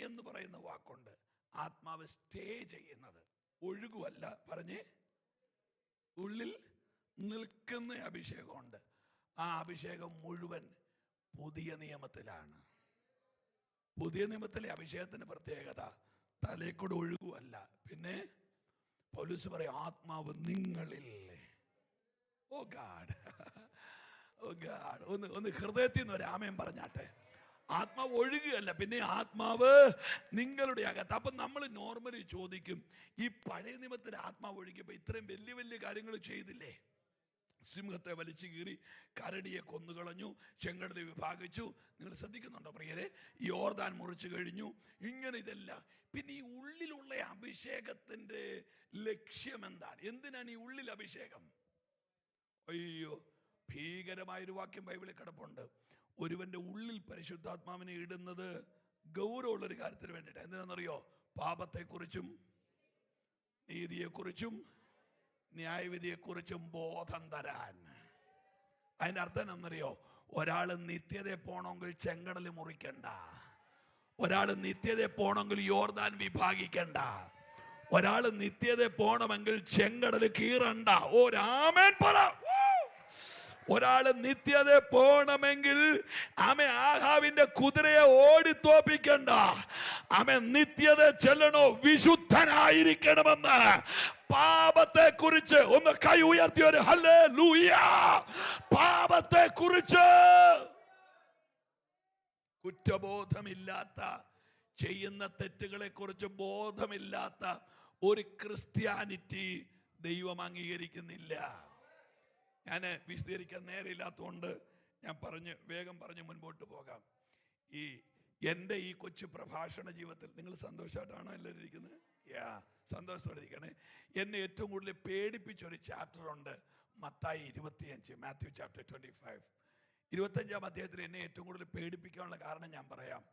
എന്ന് പറയുന്ന വാക്കുണ്ട്. ആത്മാവ് സ്റ്റേ ചെയ്യുന്നത്, ഒഴുകുവല്ല. പറഞ്ഞേ, ഉള്ളിൽ നിൽക്കുന്ന അഭിഷേകമുണ്ട്. ആ അഭിഷേകം മുഴുവൻ പുതിയ നിയമത്തിലാണ്. പുതിയ നിയമത്തിലെ അഭിഷേകത്തിന് പ്രത്യേകത തലേക്കൂടെ ഒഴുകുവല്ല. പിന്നെ പൗലോസ് പറയും, ആത്മാവ് നിങ്ങളിൽ. ഓ ഗാഡ്, ഓ ഗാഡ്. ഒന്ന് ഹൃദയത്തിൽ നിന്ന് ഒരു ആമേൻ പറഞ്ഞാട്ടെ. ആത്മാവ് ഒഴുകുകയല്ല, പിന്നെ ആത്മാവ് നിങ്ങളുടെ അകത്ത്. അപ്പം നമ്മൾ നോർമലി ചോദിക്കും, ഈ പഴയ നിയമത്തിൽ ആത്മാവ് ഒഴുകിയപ്പോൾ ഇത്രയും വലിയ വലിയ കാര്യങ്ങൾ ചെയ്തില്ലേ? സിംഹത്തെ വലിച്ചു കീറി, കരടിയെ കൊന്നുകളഞ്ഞു, ചെങ്കടൽ വിഭാഗിച്ചു. നിങ്ങൾ ശ്രദ്ധിക്കുന്നുണ്ടോ പ്രിയരെ? യോർദാൻ മുറിച്ചു കഴിഞ്ഞു. ഇങ്ങനെ ഇതല്ല. പിന്നെ ഈ ഉള്ളിലുള്ള അഭിഷേകത്തിന്റെ ലക്ഷ്യം എന്താണ്? എന്തിനാണ് ഈ ഉള്ളിൽ അഭിഷേകം? അയ്യോ, ഭീകരമായൊരു വാക്യം ബൈബിളിൽ കിടപ്പുണ്ട്. ഒരുവന്റെ ഉള്ളിൽ പരിശുദ്ധാത്മാവിനെ ഇടുന്നത് ഗൗരവമുള്ളൊരു കാര്യത്തിന് വേണ്ടിയിട്ട്. എന്തിനാണെന്നറിയോ? പാപത്തെക്കുറിച്ചും നീതിയെക്കുറിച്ചും ന്യായവിധിയെക്കുറിച്ചും ബോധം തരാൻ. അതിൻ്റെ അർത്ഥം എന്നറിയോ? ഒരാൾ നിത്യത പോണമെങ്കിൽ ചെങ്കടൽ മുറിക്കണ്ട, ഒരാൾ നിത്യത പോണമെങ്കിൽ യോർദാൻ വിഭാഗിക്കണ്ട, ഒരാൾ നിത്യത പോണമെങ്കിൽ ചെങ്കടൽ കീറണ്ട. ഒരാമേൻ പറ. ഒരാള് നിത്യത പോണമെങ്കിൽ ആമേ ആഹാവിന്റെ കുതിരയെ ഓടിത്തോപ്പിക്കണ്ട. ആമേ നിത്യത ചെല്ലണോ? വിശുദ്ധനായിരിക്കണമെന്ന്. പാപത്തെ കുറിച്ച് ഒന്ന് കൈ ഉയർത്തി ഒരു ഹല്ലേലൂയ. പാപത്തെ കുറിച്ച് കുറ്റബോധമില്ലാത്ത, ചെയ്യുന്ന തെറ്റുകളെ കുറിച്ച് ബോധമില്ലാത്ത ഒരു ക്രിസ്ത്യാനിറ്റി ദൈവം അംഗീകരിക്കുന്നില്ല. ഞാൻ വിശദീകരിക്കാൻ നേരെയില്ലാത്തതുകൊണ്ട് ഞാൻ വേഗം പറഞ്ഞ് മുൻപോട്ട് പോകാം. എൻ്റെ ഈ കൊച്ചു പ്രഭാഷണ ജീവിതത്തിൽ നിങ്ങൾ സന്തോഷമായിട്ടാണോ എല്ലാവരും ഇരിക്കുന്നത്? സന്തോഷത്തോടെ ഇരിക്കണേ. എന്നെ ഏറ്റവും കൂടുതൽ പേടിപ്പിച്ചൊരു ചാപ്റ്റർ ഉണ്ട്, മത്തായി 25, മാത്യു ചാപ്റ്റർ 25. 25-ാം അധ്യായത്തിൽ എന്നെ ഏറ്റവും കൂടുതൽ പേടിപ്പിക്കാനുള്ള കാരണം ഞാൻ പറയാം.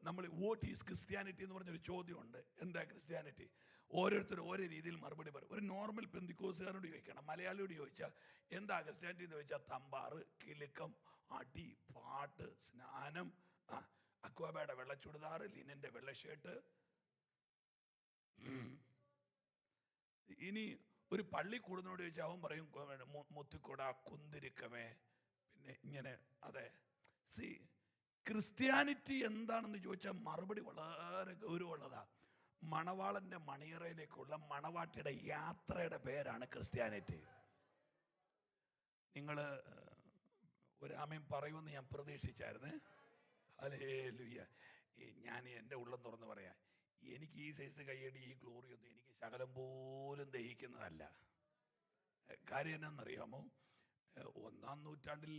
നമ്മൾ വാട്ട് ഈസ് ക്രിസ്ത്യാനിറ്റി എന്ന് പറഞ്ഞൊരു ചോദ്യമുണ്ട്. എന്താ ക്രിസ്ത്യാനിറ്റി? ഓരോരുത്തരും ഓരോ രീതിയിൽ മറുപടി പറയും. ഒരു നോർമൽ പെന്തിക്കോസുകാരോട് ചോദിക്കണം, മലയാളിയോട് ചോദിച്ചാൽ എന്താ ക്രിസ്ത്യാനിറ്റി എന്ന് ചോദിച്ചാൽ തമ്പാറ്, കിലുക്കം, അടി, പാട്ട്, സ്നാനം, അക്വാബയുടെ വെള്ള ചുടിദാറ്, ലിനന്റെ വെള്ള ഷർട്ട്. ഇനി ഒരു പള്ളി കൂടുന്നോട് ചോദിച്ചാൽ അവൻ പറയും മുത്തുക്കൊട, കുന്തിരിക്കമേ, പിന്നെ ഇങ്ങനെ. അതെ, ക്രിസ്ത്യാനിറ്റി എന്താണെന്ന് ചോദിച്ചാൽ മറുപടി വളരെ ഗൗരവമുള്ളതാ. മണവാളന്റെ മണിയറയിലേക്കുള്ള മണവാട്ടിയുടെ യാത്രയുടെ പേരാണ് ക്രിസ്ത്യാനിറ്റി. നിങ്ങൾ ഒരു ആമേൻ പറയുമെന്ന് ഞാൻ പ്രതീക്ഷിച്ചായിരുന്നേ. ഹല്ലേലൂയ. ഞാൻ എൻ്റെ ഉള്ളം തുറന്ന് പറയാം, എനിക്ക് ഈ സൈസ് കൈയടി, ഈ ഗ്ലോറി ഒന്നും എനിക്ക് ശകലം പോലും ദഹിക്കുന്നതല്ല. കാര്യം എന്നാണെന്നറിയാമോ? 1-ാം നൂറ്റാണ്ടിൽ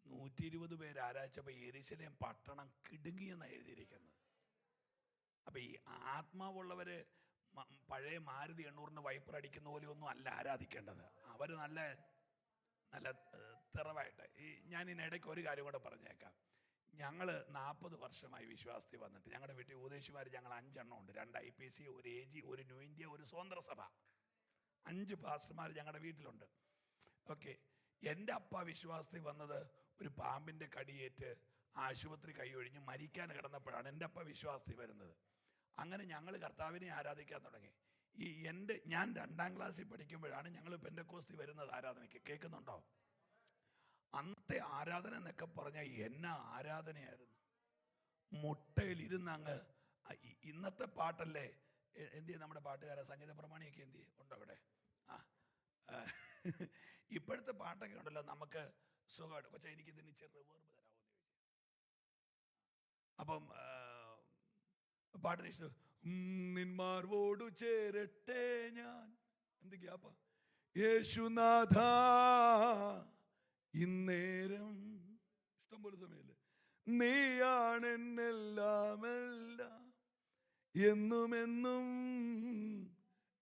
120 പേര് ആരാധിച്ചപ്പോൾ യെരൂശലേം പട്ടണം കിടുങ്ങിയെന്നാണ് എഴുതിയിരിക്കുന്നത്. അപ്പം ഈ ആത്മാവുള്ളവർ പഴയ മാരുതി 800 വൈപ്പർ അടിക്കുന്ന പോലെ ഒന്നും അല്ല ആരാധിക്കേണ്ടത്. അവർ നല്ല നല്ല തിറവായിട്ട്. ഞാൻ ഇതിനിടയ്ക്ക് ഒരു കാര്യം കൂടെ പറഞ്ഞേക്കാം. ഞങ്ങൾ 40 വർഷമായി വിശ്വാസത്തിൽ വന്നിട്ട് ഞങ്ങളുടെ വീട്ടിൽ ഉപദേശിമാർ ഞങ്ങൾ 5 എണ്ണം ഉണ്ട്. 2 IPC, 1 AG, 1 ന്യൂ ഇന്ത്യ, 1 സ്വതന്ത്ര സഭ. 5 പാസ്റ്റർമാർ ഞങ്ങളുടെ വീട്ടിലുണ്ട്. ഓക്കെ. എൻ്റെ അപ്പ വിശ്വാസത്തിൽ വന്നത് ഒരു പാമ്പിൻ്റെ കടിയേറ്റ് ആശുപത്രി കൈയൊഴിഞ്ഞ് മരിക്കാൻ കിടന്നപ്പോഴാണ് എൻ്റെ അപ്പ വിശ്വാസത്തിൽ വരുന്നത്. അങ്ങനെ ഞങ്ങൾ കർത്താവിനെ ആരാധിക്കാൻ തുടങ്ങി. ഞാൻ 2-ാം ക്ലാസ്സിൽ പഠിക്കുമ്പോഴാണ് ഞങ്ങൾ പെന്തക്കോസ്തി വരുന്നത് ആരാധനയ്ക്ക്. കേൾക്കുന്നുണ്ടോ? അന്നത്തെ ആരാധന എന്നൊക്കെ പറഞ്ഞാൽ എന്നാ ആരാധനയായിരുന്നു. മുട്ടയിലിരുന്ന് അങ്ങ് ഇന്നത്തെ പാട്ടല്ലേ എന്ത് ചെയ്യും നമ്മുടെ പാട്ടുകാരെ, സംഗീത പ്രമാണിയൊക്കെ എന്ത് ചെയ്യും ഉണ്ടോ അവിടെ? ഇപ്പോഴത്തെ പാട്ടൊക്കെ ഉണ്ടല്ലോ നമുക്ക് സുഖമായിട്ട്. കൊച്ചാ എനിക്കിതിന് ചെറിയ വേർബ് തരാമോ എന്ന് ചോദിച്ചു. അപ്പം പാട്ടിന് ഇഷ്ടം. നിന്മാർവോടു ചേരട്ടെ ഞാൻ, എന്തൊക്കെയാപ്പാ, യേശുനാഥ ഇന്നേരം, ഇഷ്ടം പോലെ സമയല്ലേ, നീയാണെന്നെല്ലാമെല്ലാം എന്നുമെന്നും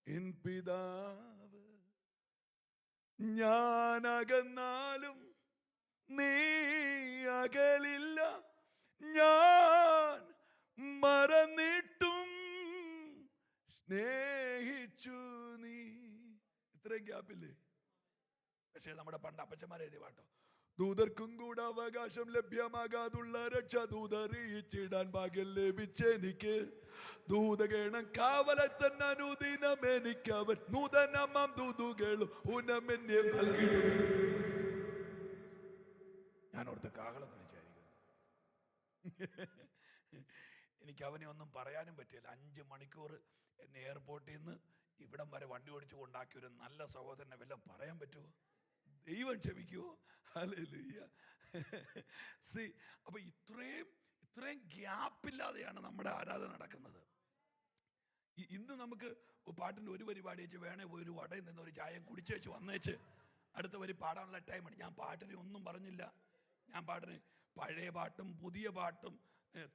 എൻ പിതാവ്, ഞാൻ അകന്നാലും നീ അകലില്ല, ഞാൻ മറന്നിട്ടും സ്നേഹിച്ചു നീ. ഇത്രയും ഗ്യാപ്പില്ലേ? പക്ഷേ നമ്മുടെ പണ്ട് അപ്പച്ചന്മാർ എഴുതിയ പാട്ടോ, ദൂതർക്കും കൂടെ അവകാശം ലഭ്യമാകാതുള്ള രക്ഷ ദൂതറിയിച്ചിടാൻ ഭാഗ്യം ലഭിച്ചെനിക്ക്, ദൂതഗണം കാവലെ തന്നെ അനുദിനം എനിക്ക് അവൻ നൂതനമാം ദൂതുകളും ഉനമെന്നെ നൽകിടും. ഞാൻ ഓർത്ത് കാഹളം വിചാരിക്കുന്നു. എനിക്ക് അവനെ ഒന്നും പറയാനും പറ്റില്ല. 5 മണിക്കൂർ എന്നെ എയർപോർട്ടിൽ നിന്ന് ഇവിടം വരെ വണ്ടി ഓടിച്ചു കൊണ്ടാക്കിയ ഒരു നല്ല സഹോദരനെ വല്ലതും പറയാൻ പറ്റുമോ? ദൈവം ക്ഷമിക്കുമോ? ഹല്ലേലൂയ. അപ്പൊ ഇത്രയും ഗ്യാപ്പില്ലാതെയാണ് നമ്മുടെ ആരാധന നടക്കുന്നത്. ഇന്ന് നമുക്ക് പാട്ടിൻ്റെ ഒരു പരിപാടി വെച്ച് വേണേ ഒരു വടയിൽ നിന്ന് ഒരു ചായം കുടിച്ചേച്ച് വന്നേച്ച് അടുത്ത വരി പാടാനുള്ള ടൈമാണ്. ഞാൻ പാട്ടിനെ ഒന്നും പറഞ്ഞില്ല. ഞാൻ പാട്ടിന് പഴയ പാട്ടും പുതിയ പാട്ടും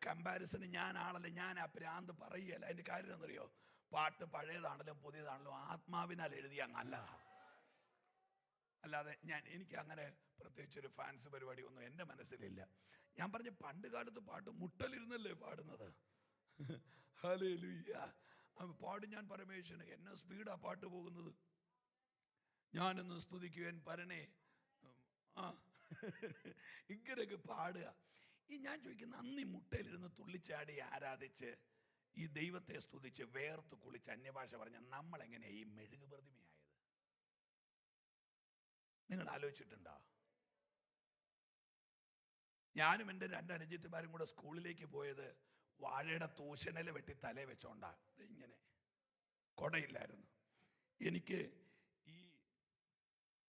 കമ്പാരിസണ് ഞാൻ ആളല്ല, ഞാൻ ആ പ്രാന്ത് പറയുകയല്ല. അതിൻ്റെ കാര്യം എന്നറിയോ? പാട്ട് പഴയതാണല്ലോ പുതിയതാണല്ലോ ആത്മാവിനാൽ എഴുതിയ നല്ലതാണ്. അല്ലാതെ എനിക്ക് അങ്ങനെ പ്രത്യേകിച്ചൊരു ഫാൻസ് പരിപാടി ഒന്നും എൻ്റെ മനസ്സിലില്ല. ഞാൻ പറഞ്ഞ പണ്ട് കാലത്ത് പാട്ട് മുട്ടലിരുന്നല്ലേ പാടുന്നത്. ഹല്ലേലൂയ. പാടും ഞാൻ പരമേശ്വരന്. എന്നെ സ്പീഡാ പാട്ട് പോകുന്നത്. ഞാനൊന്ന് സ്തുതിക്കുവാൻ പരനെ ഇങ്ങനെയൊക്കെ പാടുക. ഞാൻ ചോദിക്കുന്ന, അന്ന് ഈ മുട്ടയിലിരുന്ന് തുള്ളിച്ചാടി ആരാധിച്ച് ഈ ദൈവത്തെ സ്തുതിച്ച് വേർത്ത് കുളിച്ച് അന്യഭാഷ പറഞ്ഞ നമ്മളെങ്ങനെയാ ഈ മെഴുകു പ്രതിമയായത്? നിങ്ങൾ ആലോചിച്ചിട്ടുണ്ടോ? ഞാനും എൻ്റെ 2 അനുജത്തിമാരും കൂടെ സ്കൂളിലേക്ക് പോയത് വാഴയുടെ തൂശനില വെട്ടി തലേ വെച്ചോണ്ടാ. ഇങ്ങനെ കൊടയില്ലായിരുന്നു. എനിക്ക്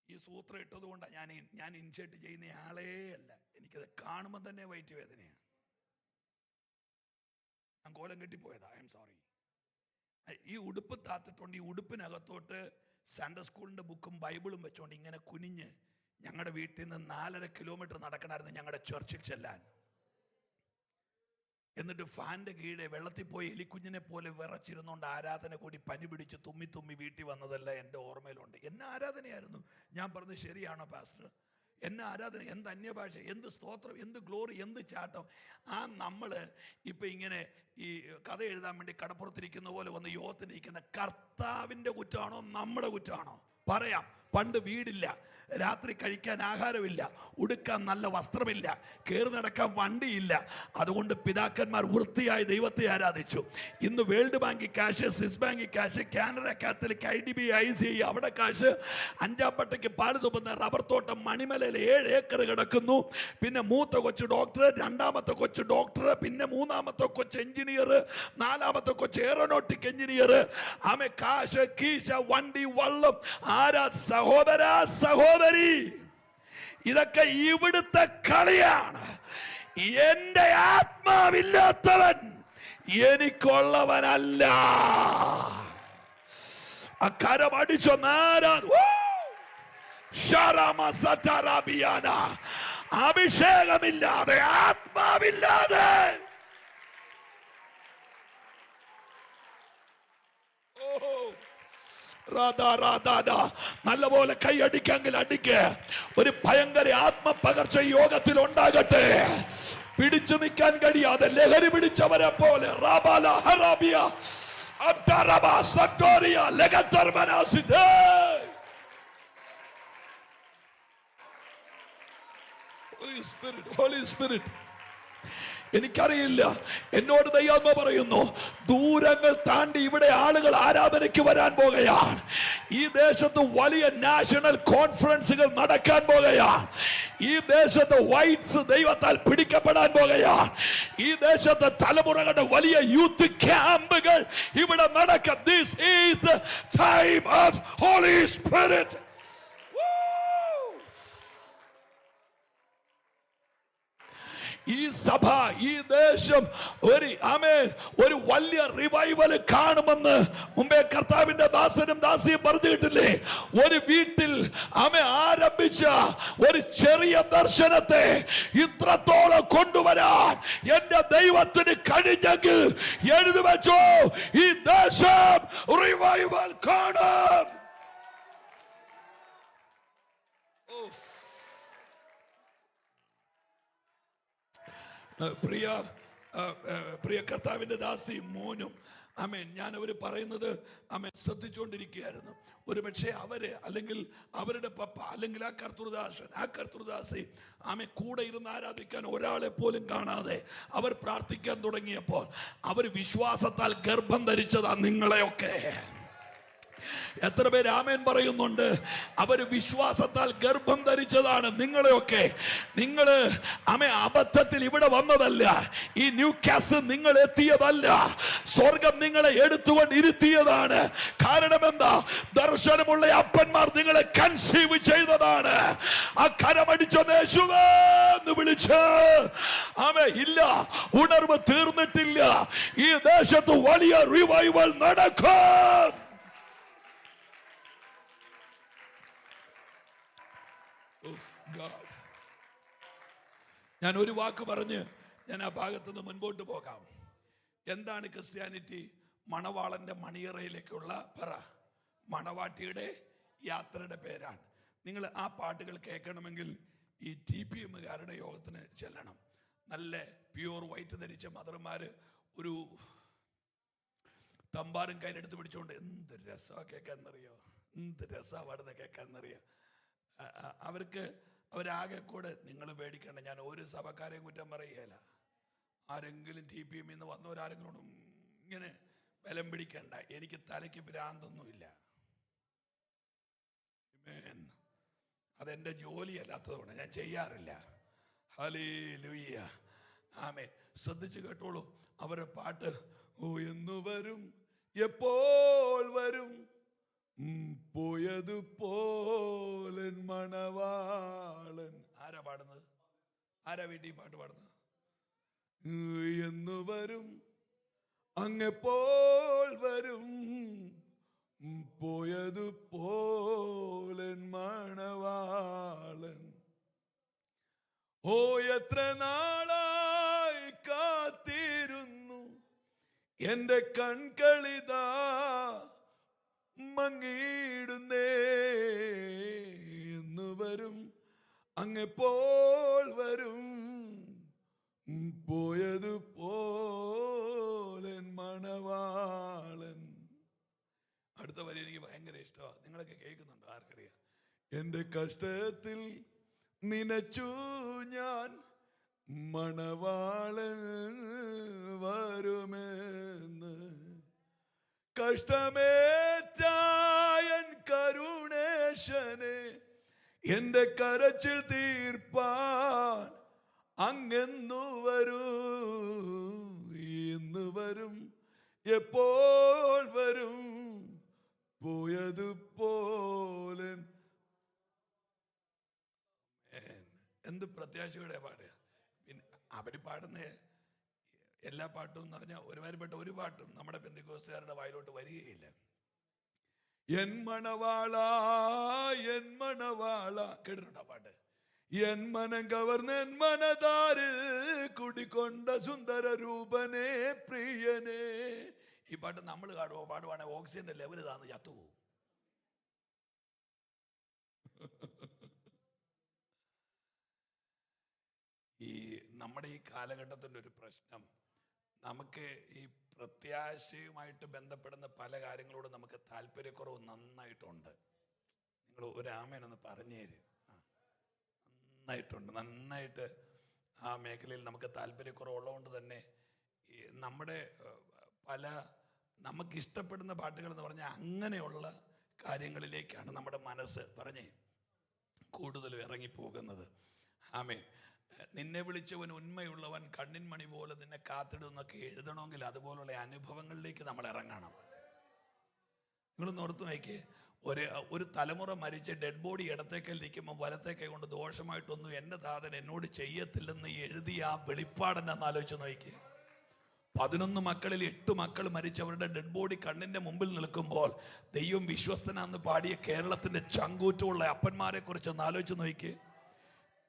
ഈ സൂത്രം ഇട്ടത് കൊണ്ടാണ് ഞാൻ ഇൻഷർട്ട് ചെയ്യുന്ന ആളേ അല്ല. എനിക്കത് കാണുമ്പോൾ തന്നെ വയറ്റ് വേദനയാണ്. ഞാൻ കോലം കെട്ടിപ്പോയതാ. I am sorry. ഈ ഉടുപ്പ് താത്തിട്ടുണ്ട്. ഈ ഉടുപ്പിനകത്തോട്ട് സൺഡേ സ്കൂളിൻ്റെ ബുക്കും ബൈബിളും വെച്ചോണ്ട് ഇങ്ങനെ കുനിഞ്ഞ് ഞങ്ങളുടെ വീട്ടിൽ നിന്ന് 4.5 കിലോമീറ്റർ നടക്കണമായിരുന്നു ഞങ്ങളുടെ ചർച്ചിൽ ചെല്ലാൻ. എന്നിട്ട് ഫാൻ്റെ കീഴെ വെള്ളത്തിൽ പോയി എലിക്കുഞ്ഞിനെ പോലെ വിറച്ചിരുന്നോണ്ട് ആരാധന കൂടി പനി പിടിച്ച് തുമ്മി വീട്ടിൽ വന്നതല്ല എൻ്റെ ഓർമ്മയിലുണ്ട്. എന്നെ ആരാധനയായിരുന്നു. ഞാൻ പറഞ്ഞു, ശരിയാണോ പാസ്റ്റർ? എന്നെ ആരാധന, എന്ത് അന്യഭാഷ, എന്ത് സ്തോത്രം, എന്ത് ഗ്ലോറി, എന്ത് ചാട്ടം. നമ്മൾ ഇപ്പം ഇങ്ങനെ ഈ കഥ എഴുതാൻ വേണ്ടി കടപ്പുറത്തിരിക്കുന്ന പോലെ വന്ന് യോഗത്തിനിരിക്കുന്ന കർത്താവിൻ്റെ കുറ്റമാണോ നമ്മുടെ കുറ്റമാണോ? പറയാം. പണ്ട് വീടില്ല, രാത്രി കഴിക്കാൻ ആഹാരമില്ല, ഉടുക്കാൻ നല്ല വസ്ത്രമില്ല, കയറി നടക്കാൻ വണ്ടിയില്ല. അതുകൊണ്ട് പിതാക്കന്മാർ വൃത്തിയായി ദൈവത്തെ ആരാധിച്ചു. ഇന്ന് വേൾഡ് ബാങ്കിൽ കാശ്, സ്വിസ് ബാങ്കിൽ കാശ്, കാനറ കാത്തലിക്, IDB, ICI അവിടെ കാശ്, അഞ്ചാപ്പട്ടയ്ക്ക് പാല് തുപ്പുന്ന റബ്ബർ തോട്ടം മണിമലയിൽ 7 ഏക്കർ കിടക്കുന്നു. പിന്നെ മൂത്ത കൊച്ചു ഡോക്ടർ, 2ാമത്തെ കൊച്ചു ഡോക്ടർ, പിന്നെ 3ാമത്തെ കൊച്ചു എഞ്ചിനീയർ, 4ാമത്തെ കൊച്ചു എയറോനോട്ടിക് എഞ്ചിനീയർ. ആമേ കാശ്, കീശ, വണ്ടി, വള്ളം. ആരാ സഹോദര സഹോദരി, ഇതൊക്കെ ഇവിടുത്തെ കളിയാണ്. എന്റെ ആത്മാവില്ലാത്തവൻ എനിക്കുള്ളവനല്ല. അക്കരമടിച്ചോ അഭിഷേകമില്ലാതെ, ആത്മാവില്ലാതെ നല്ലപോലെ കൈയടിക്കെങ്കിൽ അടിക്ക്. ഒരു ഭയങ്കര ആത്മപകർച്ച യോഗത്തിൽ ഉണ്ടാകട്ടെ. പിടിച്ചു നിൽക്കാൻ കഴിയാതെ ലഹരി പിടിച്ചവരെ പോലെ Holy Spirit. എനിക്കറിയില്ല, എന്നോട് ദൈവാത്മ പറയുന്നു, ദൂരങ്ങൾ താണ്ടി ഇവിടെ ആളുകൾ ആരാധനയ്ക്ക് വരാൻ പോകുകയാണ്. ഈ ദേശത്ത് വലിയ നാഷണൽ കോൺഫറൻസുകൾ നടക്കാൻ പോകുകയാണ്. ഈ ദേശത്ത് വൈറ്റ്സ് ദൈവത്താൽ പിടിക്കപ്പെടാൻ പോകുകയാണ്. ഈ ദേശത്ത് തലമുറകളുടെ വലിയ യൂത്ത് ക്യാമ്പുകൾ ഇവിടെ നടക്കാം. This is the time of Holy Spirit. ഈ സഭ, ഈ ദേശം ഒരു വലിയ റിവൈവൽ കാണുമെന്ന് മുമ്പേ കർത്താവിന്റെ ദാസനും ദാസിയും പറഞ്ഞിട്ടില്ലേ? ഒരു വീട്ടിൽ ആരംഭിച്ച ഒരു ചെറിയ ദർശനത്തെ ഇത്രത്തോളം കൊണ്ടുവരാൻ എന്റെ ദൈവത്തിന് കഴിഞ്ഞെങ്കിൽ എഴുതി വെച്ചോ, ഈ ദേശം റിവൈവൽ കാണും. പ്രിയ കർത്താവിന്റെ ദാസി മോനും ഞാൻ അവര് പറയുന്നത് ശ്രദ്ധിച്ചുകൊണ്ടിരിക്കുകയായിരുന്നു. ഒരു പക്ഷേ അവര്, അല്ലെങ്കിൽ അവരുടെ പപ്പ, അല്ലെങ്കിൽ ആ കർത്തൃദാസി കൂടെ ഇരുന്ന് ആരാധിക്കാൻ ഒരാളെ പോലും കാണാതെ അവർ പ്രാർത്ഥിക്കാൻ തുടങ്ങിയപ്പോൾ അവർ വിശ്വാസത്താൽ ഗർഭം ധരിച്ചതാ നിങ്ങളെയൊക്കെ. എത്ര പേര് ആമേൻ പറയുന്നുണ്ട്? അവര് വിശ്വാസത്താൽ ഗർഭം ധരിച്ചതാണ് നിങ്ങളെയൊക്കെ. നിങ്ങള് അബദ്ധത്തിൽ ഇവിടെ വന്നതല്ല. ഈ ന്യൂ കാസ് നിങ്ങൾ എത്തിയതല്ല. സ്വർഗം നിങ്ങളെ എടുത്തുകൊണ്ട് ഇരുത്തിയതാണ്. കാരണം എന്താ? ദർശനമുള്ള അപ്പന്മാർ നിങ്ങളെ കൺസീവ് ചെയ്തതാണ്. ആ കരമടിച്ചൊന്ന് യേശുവെന്ന് വിളിച്ച് ഇല്ല, ഉണർവ് തീർന്നിട്ടില്ല. ഈ ദേശത്ത് വലിയ റിവൈവൽ നടക്കും. ഞാൻ ഒരു വാക്ക് പറഞ്ഞ് ഞാൻ ആ ഭാഗത്തുനിന്ന് മുൻപോട്ട് പോകാം. എന്താണ് ക്രിസ്ത്യാനിറ്റി? മണവാളന്റെ മണിയറയിലേക്കുള്ള മണവാട്ടിയുടെ യാത്രയുടെ പേരാണ്. നിങ്ങൾ ആ പാട്ടുകൾ കേൾക്കണമെങ്കിൽ ഈ TPMകാരുടെ യോഗത്തിന് ചെല്ലണം. നല്ല പ്യൂർ വൈറ്റ് ധരിച്ച മദർമാര് ഒരു തമ്പാറും കയ്യിലെടുത്ത് പിടിച്ചുകൊണ്ട് എന്ത് രസമാണ് കേൾക്കാന്നറിയോ, എന്ത് രസമാണ് പാടുന്ന കേൾക്കാന്നറിയോ. അവരാകെ കൂടെ, നിങ്ങൾ പേടിക്കണ്ട, ഞാൻ ഒരു സഭക്കാരെയും കുറ്റം പറയുകയില്ല. ആരെങ്കിലും TPM വന്നവരാരെങ്കിലും ഇങ്ങനെ ബലം പിടിക്കണ്ട. എനിക്ക് തലയ്ക്ക് ഭ്രാന്തൊന്നുമില്ല. അതെന്റെ ജോലിയല്ലാത്തതുകൊണ്ട് ഞാൻ ചെയ്യാറില്ല. ഹല്ലേലൂയ, ആമേൻ. ശ്രദ്ധിച്ചു കേട്ടോളൂ അവരുടെ പാട്ട്. ഓ എന്നു വരും, എപ്പോൾ വരും, പോയതുപോലൻ മണവാളൻ. ആരാ പാടുന്നത്? ആരാ വീട്ടിൽ പാട്ട് പാടുന്നത്? എന്നു വരും, അങ്ങെപ്പോൾ വരും, പോയതുപോലൻ മണവാളൻ. ഓ എത്ര നാളായി കാത്തിരുന്നു, എന്റെ കൺകളിതാ മങ്ങിടുന്നേ. എന്ന് വരും, അങ്ങെപ്പോൾ വരും, പോയതുപോലൻ മണവാളൻ. അടുത്ത വരി എനിക്ക് ഭയങ്കര ഇഷ്ടമാണ്. നിങ്ങളൊക്കെ കേൾക്കുന്നുണ്ടോ? ആർക്കറിയാം? എന്റെ കഷ്ടത്തിൽ നിനച്ചു ഞാൻ, മണവാളൻ വരുമെന്ന്. കഷ്ടമേറ്റായൻ കരുണേശനെ, എന്റെ കരച്ചിൽ തീർപ്പാൻ അങ്ങെന്നു വരും. ഇന്ന് വരും, എപ്പോൾ വരും, പോയതുപോലൻ. പ്രത്യാശയുടെ പാട്ട്. പിന്നെ അവർ പാടുന്ന എല്ലാ പാട്ടും എന്ന് പറഞ്ഞാൽ ഒരുമാതിരിപ്പെട്ട ഒരു പാട്ടും നമ്മുടെ പെന്തിക്കോസ്തുകാരുടെ വായിലോട്ട് വരികയില്ല. എൻ മണവാള എൻ മണവാള, കേട്ടിട്ടുണ്ടോ പാട്ട്? എൻ മനം കവർന്നെൻ മനതാരിൽ കുടിക്കൊണ്ട സുന്ദര രൂപനെ പ്രിയനെ. ഈ പാട്ട് നമ്മൾ പാടുവാണെങ്കിൽ ഓക്സിജന്റെ ലെവല് താന്ന് ചത്തുപോകും. ഈ നമ്മുടെ ഈ കാലഘട്ടത്തിൻ്റെ ഒരു പ്രശ്നം, നമുക്ക് ഈ പ്രത്യാശയുമായിട്ട് ബന്ധപ്പെടുന്ന പല കാര്യങ്ങളോടും നമുക്ക് താല്പര്യക്കുറവ് നന്നായിട്ടുണ്ട്. നിങ്ങൾ ഒരു ആമേനൊന്ന് പറഞ്ഞു തരും. നന്നായിട്ട് ആ മേഖലയിൽ നമുക്ക് താല്പര്യക്കുറവുള്ളതുകൊണ്ട് തന്നെ നമ്മുടെ പല നമുക്കിഷ്ടപ്പെടുന്ന പാട്ടുകൾ എന്ന് പറഞ്ഞാൽ അങ്ങനെയുള്ള കാര്യങ്ങളിലേക്കാണ് നമ്മുടെ മനസ്സ് പറഞ്ഞേ കൂടുതലും ഇറങ്ങിപ്പോകുന്നത്. ആമേൻ. നിന്നെ വിളിച്ചവൻ ഉണ്മയുള്ളവൻ, കണ്ണിൻ മണി പോലെ നിന്നെ കാത്തിടുന്നൊക്കെ എഴുതണമെങ്കിൽ അതുപോലുള്ള അനുഭവങ്ങളിലേക്ക് നമ്മൾ ഇറങ്ങണം. നിങ്ങളൊന്ന് ഓർത്ത് നോക്കിയേ, ഒരു തലമുറ മരിച്ച് ഡെഡ് ബോഡി ഇടത്തേക്കല്ലിരിക്കുമ്പോൾ വലത്തേക്കൈ കൊണ്ട് ദോഷമായിട്ടൊന്നും എൻ്റെ താതൻ എന്നോട് ചെയ്യത്തില്ലെന്ന് എഴുതിയ ആ വെളിപ്പാടെന്ന് ആലോചിച്ച് നോക്കിയേ. 11 മക്കളിൽ 8 മക്കൾ മരിച്ചവരുടെ ഡെഡ് ബോഡി കണ്ണിൻ്റെ മുമ്പിൽ നിൽക്കുമ്പോൾ ദൈവം വിശ്വസ്തനാന്ന് പാടിയ കേരളത്തിൻ്റെ ചങ്കൂറ്റമുള്ള അപ്പന്മാരെ കുറിച്ച് ഒന്ന് ആലോചിച്ച് നോക്കിയേ.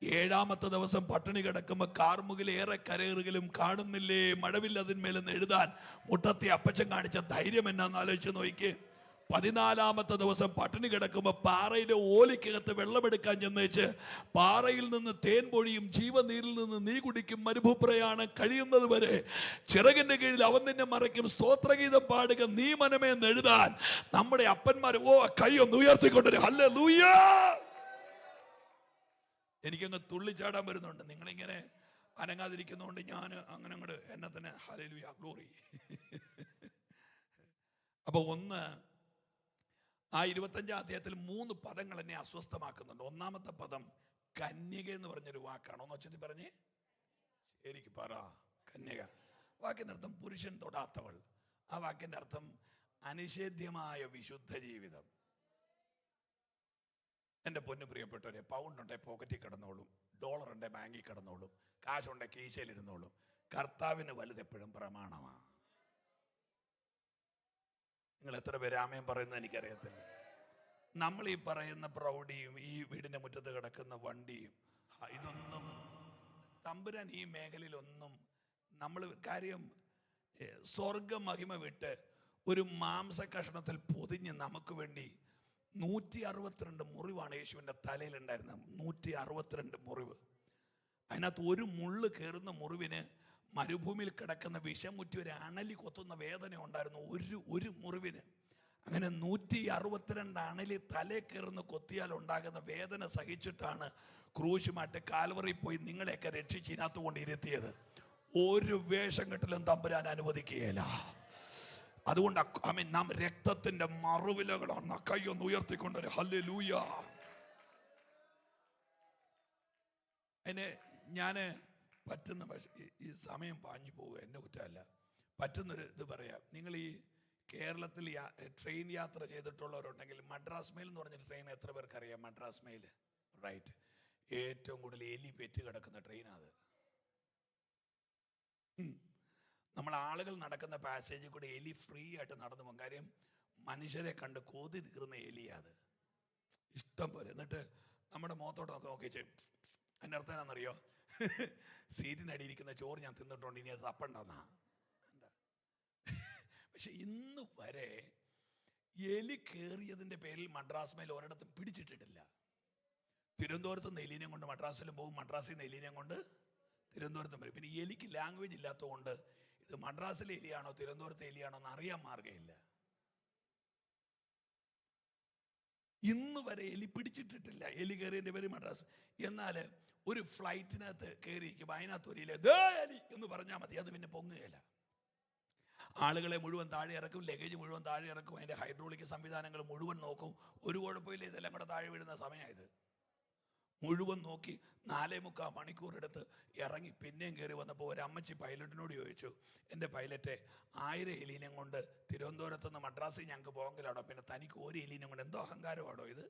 7ാമത്തെ ദിവസം പട്ടിണി കിടക്കുമ്പോൾ കാർമുകിൽ ഏറെ കരയേറുകയും കാണുന്നില്ലേ മഴവില്ല അതിന്മേലെന്ന് എഴുതാൻ മുട്ടത്തി അപ്പച്ചൻ കാണിച്ച ധൈര്യം എന്നാന്ന് ആലോചിച്ച് നോക്കിയേ. 14ാമത്തെ ദിവസം പട്ടിണി കിടക്കുമ്പോൾ പാറയിലെ ഓലിക്കകത്ത് വെള്ളമെടുക്കാൻ ചെന്നേച്ച് പാറയിൽ നിന്ന് തേൻ പൊഴിയും ജീവനീരിൽ നിന്ന് നീ കുടിക്കും മരുഭൂപ്രയാണം കഴിയുന്നത് വരെ ചിറകിന്റെ കീഴിൽ അവൻ നിന്നെ മറയ്ക്കും സ്തോത്രഗീതം പാടുക നീ മനമേ എന്ന് എഴുതാൻ നമ്മുടെ അപ്പന്മാർ കൈയൊന്ന് ഉയർത്തിക്കൊണ്ടൊരു ഹല്ലേലൂയ. എനിക്കങ്ങ് തുള്ളിച്ചാടാൻ വരുന്നുണ്ട്. നിങ്ങളിങ്ങനെ അനങ്ങാതിരിക്കുന്നതുകൊണ്ട് ഞാൻ അങ്ങനെ അങ്ങോട്ട് എന്നെ തന്നെ ഹല്ലേലൂയ ഗ്ലോറി. അപ്പൊ ആ 25ാം അധ്യായത്തിൽ 3 പദങ്ങൾ എന്നെ അസ്വസ്ഥമാക്കുന്നുണ്ട്. 1ാമത്തെ പദം കന്യക എന്ന് പറഞ്ഞൊരു വാക്കാണ്. ഒന്ന് ഒച്ചത്തി പറഞ്ഞേ, ശരിക്ക് പറ. കന്യക വാക്കിൻ്റെ അർത്ഥം പുരുഷൻ തൊടാത്തവൾ. ആ വാക്കിൻ്റെ അർത്ഥം അനിഷേധ്യമായ വിശുദ്ധ ജീവിതം. എൻ്റെ പൊന്നു പ്രിയപ്പെട്ടവരെ, പൗണ്ടുണ്ടെ പോക്കറ്റിൽ കിടന്നോളും, ഡോളറുണ്ടെ ബാങ്കിൽ കിടന്നോളും, കാശുണ്ടെ കീശയിലിരുന്നോളും. കർത്താവിന് വലുതെപ്പോഴും പ്രമാണമാണ്. നിങ്ങൾ എത്ര പേര് ആമേൻ പറയുന്നത് എനിക്കറിയത്തില്ല. നമ്മൾ ഈ പറയുന്ന പ്രൗഢിയും ഈ വീടിൻ്റെ മുറ്റത്ത് കിടക്കുന്ന വണ്ടിയും ഇതൊന്നും തമ്പുരാൻ ഈ മേഖലയിലൊന്നും നമ്മൾ കാര്യം സ്വർഗ മഹിമ വിട്ട് ഒരു മാംസ കഷണത്തിൽ പൊതിഞ്ഞ് നമുക്ക് വേണ്ടി 162 മുറിവാണ് യേശുവിൻ്റെ തലയിലുണ്ടായിരുന്നത്. 162 മുറിവ്. അതിനകത്ത് ഒരു മുള്ള് കയറുന്ന മുറിവിന് മരുഭൂമിയിൽ കിടക്കുന്ന വിഷമുറ്റി ഒരു അണലി കൊത്തുന്ന വേദന ഉണ്ടായിരുന്നു ഒരു മുറിവിന്. അങ്ങനെ 162 അണലി തലേ കയറുന്ന കൊത്തിയാൽ ഉണ്ടാകുന്ന വേദന സഹിച്ചിട്ടാണ് ക്രൂശുമായിട്ട് കാൽവറി പോയി നിങ്ങളെയൊക്കെ രക്ഷിച്ച് ഇതിനകത്ത് കൊണ്ട് ഇരുത്തിയത്. ഒരു വേഷം കെട്ടിലും തമ്പുരാൻ അനുവദിക്കുകയില്ല. അതുകൊണ്ട് നാം രക്തത്തിന്റെ മറുവിലകളാണ്. കൈയൊന്ന് ഉയർത്തിക്കൊണ്ടൊരു ഹല്ലേലൂയ. അതിന് ഞാൻ പറ്റുന്ന പക്ഷേ ഈ സമയം പാഞ്ഞു പോവുക എൻ്റെ കുറ്റമല്ല, പറ്റുന്നൊരു ഇത് പറയാം. നിങ്ങൾ ഈ കേരളത്തിൽ ട്രെയിൻ യാത്ര ചെയ്തിട്ടുള്ളവരുണ്ടെങ്കിൽ മദ്രാസ് മെയിൽ എന്ന് പറഞ്ഞൊരു ട്രെയിൻ എത്ര പേർക്കറിയാം? Madras mail, right. ഏറ്റവും കൂടുതൽ എലി പെറ്റ് കിടക്കുന്ന ട്രെയിനാണ്. നമ്മൾ ആളുകൾ നടക്കുന്ന പാസേജിൽ കൂടെ എലി ഫ്രീ ആയിട്ട് നടന്നു പോകും. കാര്യം മനുഷ്യരെ കണ്ട് കൊതി തീർന്ന എലിയാണ് ഇഷ്ടം പോലെ. എന്നിട്ട് നമ്മുടെ മുഖത്തോട്ട് നോക്കിച്ച് അതിൻ്റെ അർത്ഥം എന്നാണെന്നറിയോ? സീറ്റിനടിയിരിക്കുന്ന ചോറ് ഞാൻ തിന്നിട്ടുണ്ട്, ഇനി അത് തപ്പണ്ടെന്നാ. പക്ഷെ ഇന്ന് വരെ എലി കയറിയതിൻ്റെ പേരിൽ മദ്രാസ് മേൽ ഒരിടത്തും പിടിച്ചിട്ടിട്ടില്ല. തിരുവനന്തപുരത്ത് നിന്ന് എലീനെയും കൊണ്ട് മദ്രാസിലും പോകും, മദ്രാസിൽ നിന്ന് എലീനെയും കൊണ്ട് തിരുവനന്തപുരത്തും വരും. പിന്നെ എലിക്ക് ലാംഗ്വേജ് ഇല്ലാത്തതുകൊണ്ട് ഇത് മദ്രാസിലെ എലിയാണോ തിരുവനന്തപുരത്തെ എലിയാണോ എന്ന് അറിയാൻ മാർഗമില്ല. ഇന്ന് വരെ എലി പിടിച്ചിട്ടിട്ടില്ല. എലി കയറിയതിൻ്റെ പേര് മദ്രാസ്. എന്നാൽ ഒരു ഫ്ലൈറ്റിനകത്ത് കയറിയിരിക്കുമ്പോൾ അതിനകത്ത് ഒരു എലി എന്ന് പറഞ്ഞാൽ മതി, അത് പിന്നെ പൊങ്ങുകയില്ല. ആളുകളെ മുഴുവൻ താഴെ ഇറക്കും, ലഗേജ് മുഴുവൻ താഴെ ഇറക്കും, അതിൻ്റെ ഹൈഡ്രോളിക് സംവിധാനങ്ങൾ മുഴുവൻ നോക്കും. ഒരു കുഴപ്പമില്ല, ഇതെല്ലാം കൂടെ താഴെ വീഴുന്ന സമയമായത്. മുഴുവൻ നോക്കി 4.25 മണിക്കൂർ എടുത്ത് ഇറങ്ങി പിന്നെയും കയറി വന്നപ്പോൾ ഒരു അമ്മച്ചി പൈലറ്റിനോട് ചോദിച്ചു, എൻ്റെ പൈലറ്റ് 1000 എലീനെ കൊണ്ട് തിരുവനന്തപുരത്ത് നിന്ന് മദ്രാസിൽ ഞങ്ങൾക്ക് പോകെങ്കിലാണോ, പിന്നെ തനിക്ക് ഒരു എലീനെ കൊണ്ട് എന്തോ അഹങ്കാരമാണോ ഇത്?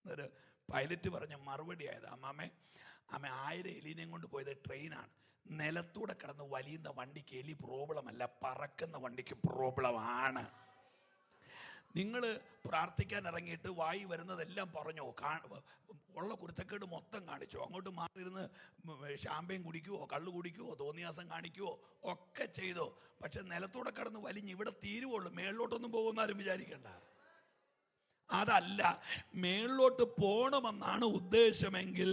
എന്നൊരു പൈലറ്റ് പറഞ്ഞ മറുപടി ആയത്, അമ്മാമ്മേ 1000 എലിനെയും കൊണ്ട് പോയത് ട്രെയിനാണ്. നിലത്തൂടെ കിടന്ന് വലിയുന്ന വണ്ടിക്ക് എലി പ്രോബ്ലമല്ല, പറക്കുന്ന വണ്ടിക്ക് പ്രോബ്ലമാണ്. നിങ്ങൾ പ്രാർത്ഥിക്കാൻ ഇറങ്ങിയിട്ട് വായി വരുന്നതെല്ലാം പറഞ്ഞോ, ഉള്ള കുരുത്തക്കേട് മൊത്തം കാണിച്ചോ, അങ്ങോട്ട് മാറിയിരുന്ന് ഷാമ്പയും കുടിക്കുവോ, കള്ളു കുടിക്കുവോ, തോന്നിയാസം കാണിക്കുവോ ഒക്കെ ചെയ്തോ. പക്ഷെ നിലത്തൂടെ കിടന്ന് വലിഞ്ഞ് ഇവിടെ തീരുവുള്ളൂ, മേളിലോട്ടൊന്നും പോകുന്നാലും വിചാരിക്കണ്ട. അതല്ല, മേളിലോട്ട് പോകണമെന്നാണ് ഉദ്ദേശമെങ്കിൽ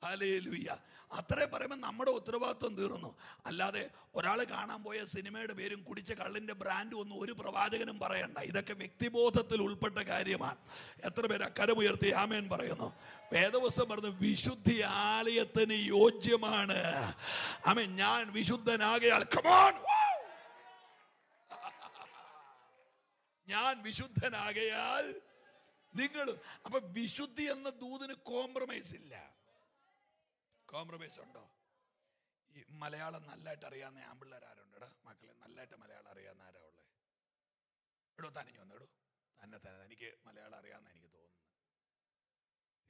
ഹല്ലേലൂയ, അത്രേ പറയുമ്പോൾ നമ്മുടെ ഉത്തരവാദിത്വം തീർന്നു. അല്ലാതെ ഒരാൾ കാണാൻ പോയ സിനിമയുടെ പേരും കുടിച്ച കള്ളിൻ്റെ ബ്രാൻഡും ഒന്നും ഒരു പ്രവാചകനും പറയണ്ട. ഇതൊക്കെ വ്യക്തിബോധത്തിൽ ഉൾപ്പെട്ട കാര്യമാണ്. എത്ര പേര് കരമുയർത്തി ആമേൻ പറയുന്നു? വേദപുസ്തകം പറഞ്ഞു വിശുദ്ധി ആലയത്തിന് യോജ്യമാണ്. ആമേൻ. ഞാൻ വിശുദ്ധനാകയാൽ, കമോൺ, ഞാൻ വിശുദ്ധനാകയാൽ നിങ്ങൾ. അപ്പൊ വിശുദ്ധി എന്ന ദൂതിന് കോംപ്രമൈസ് ഇല്ല. കോംപ്രമൈസ് ഉണ്ടോ? ഈ മലയാളം നല്ലതായിട്ട് അറിയാവുന്ന ആമ്പിള്ളേർ ആരുണ്ടോ മക്കളെ? നല്ലതായിട്ട് മലയാളം അറിയാവുന്ന ആരാ ഉള്ളേ? എടോ തനിഞ്ഞു വന്നു, എടോ തന്നെ. എനിക്ക് മലയാളം അറിയാമെന്ന് എനിക്ക് തോന്നുന്നു.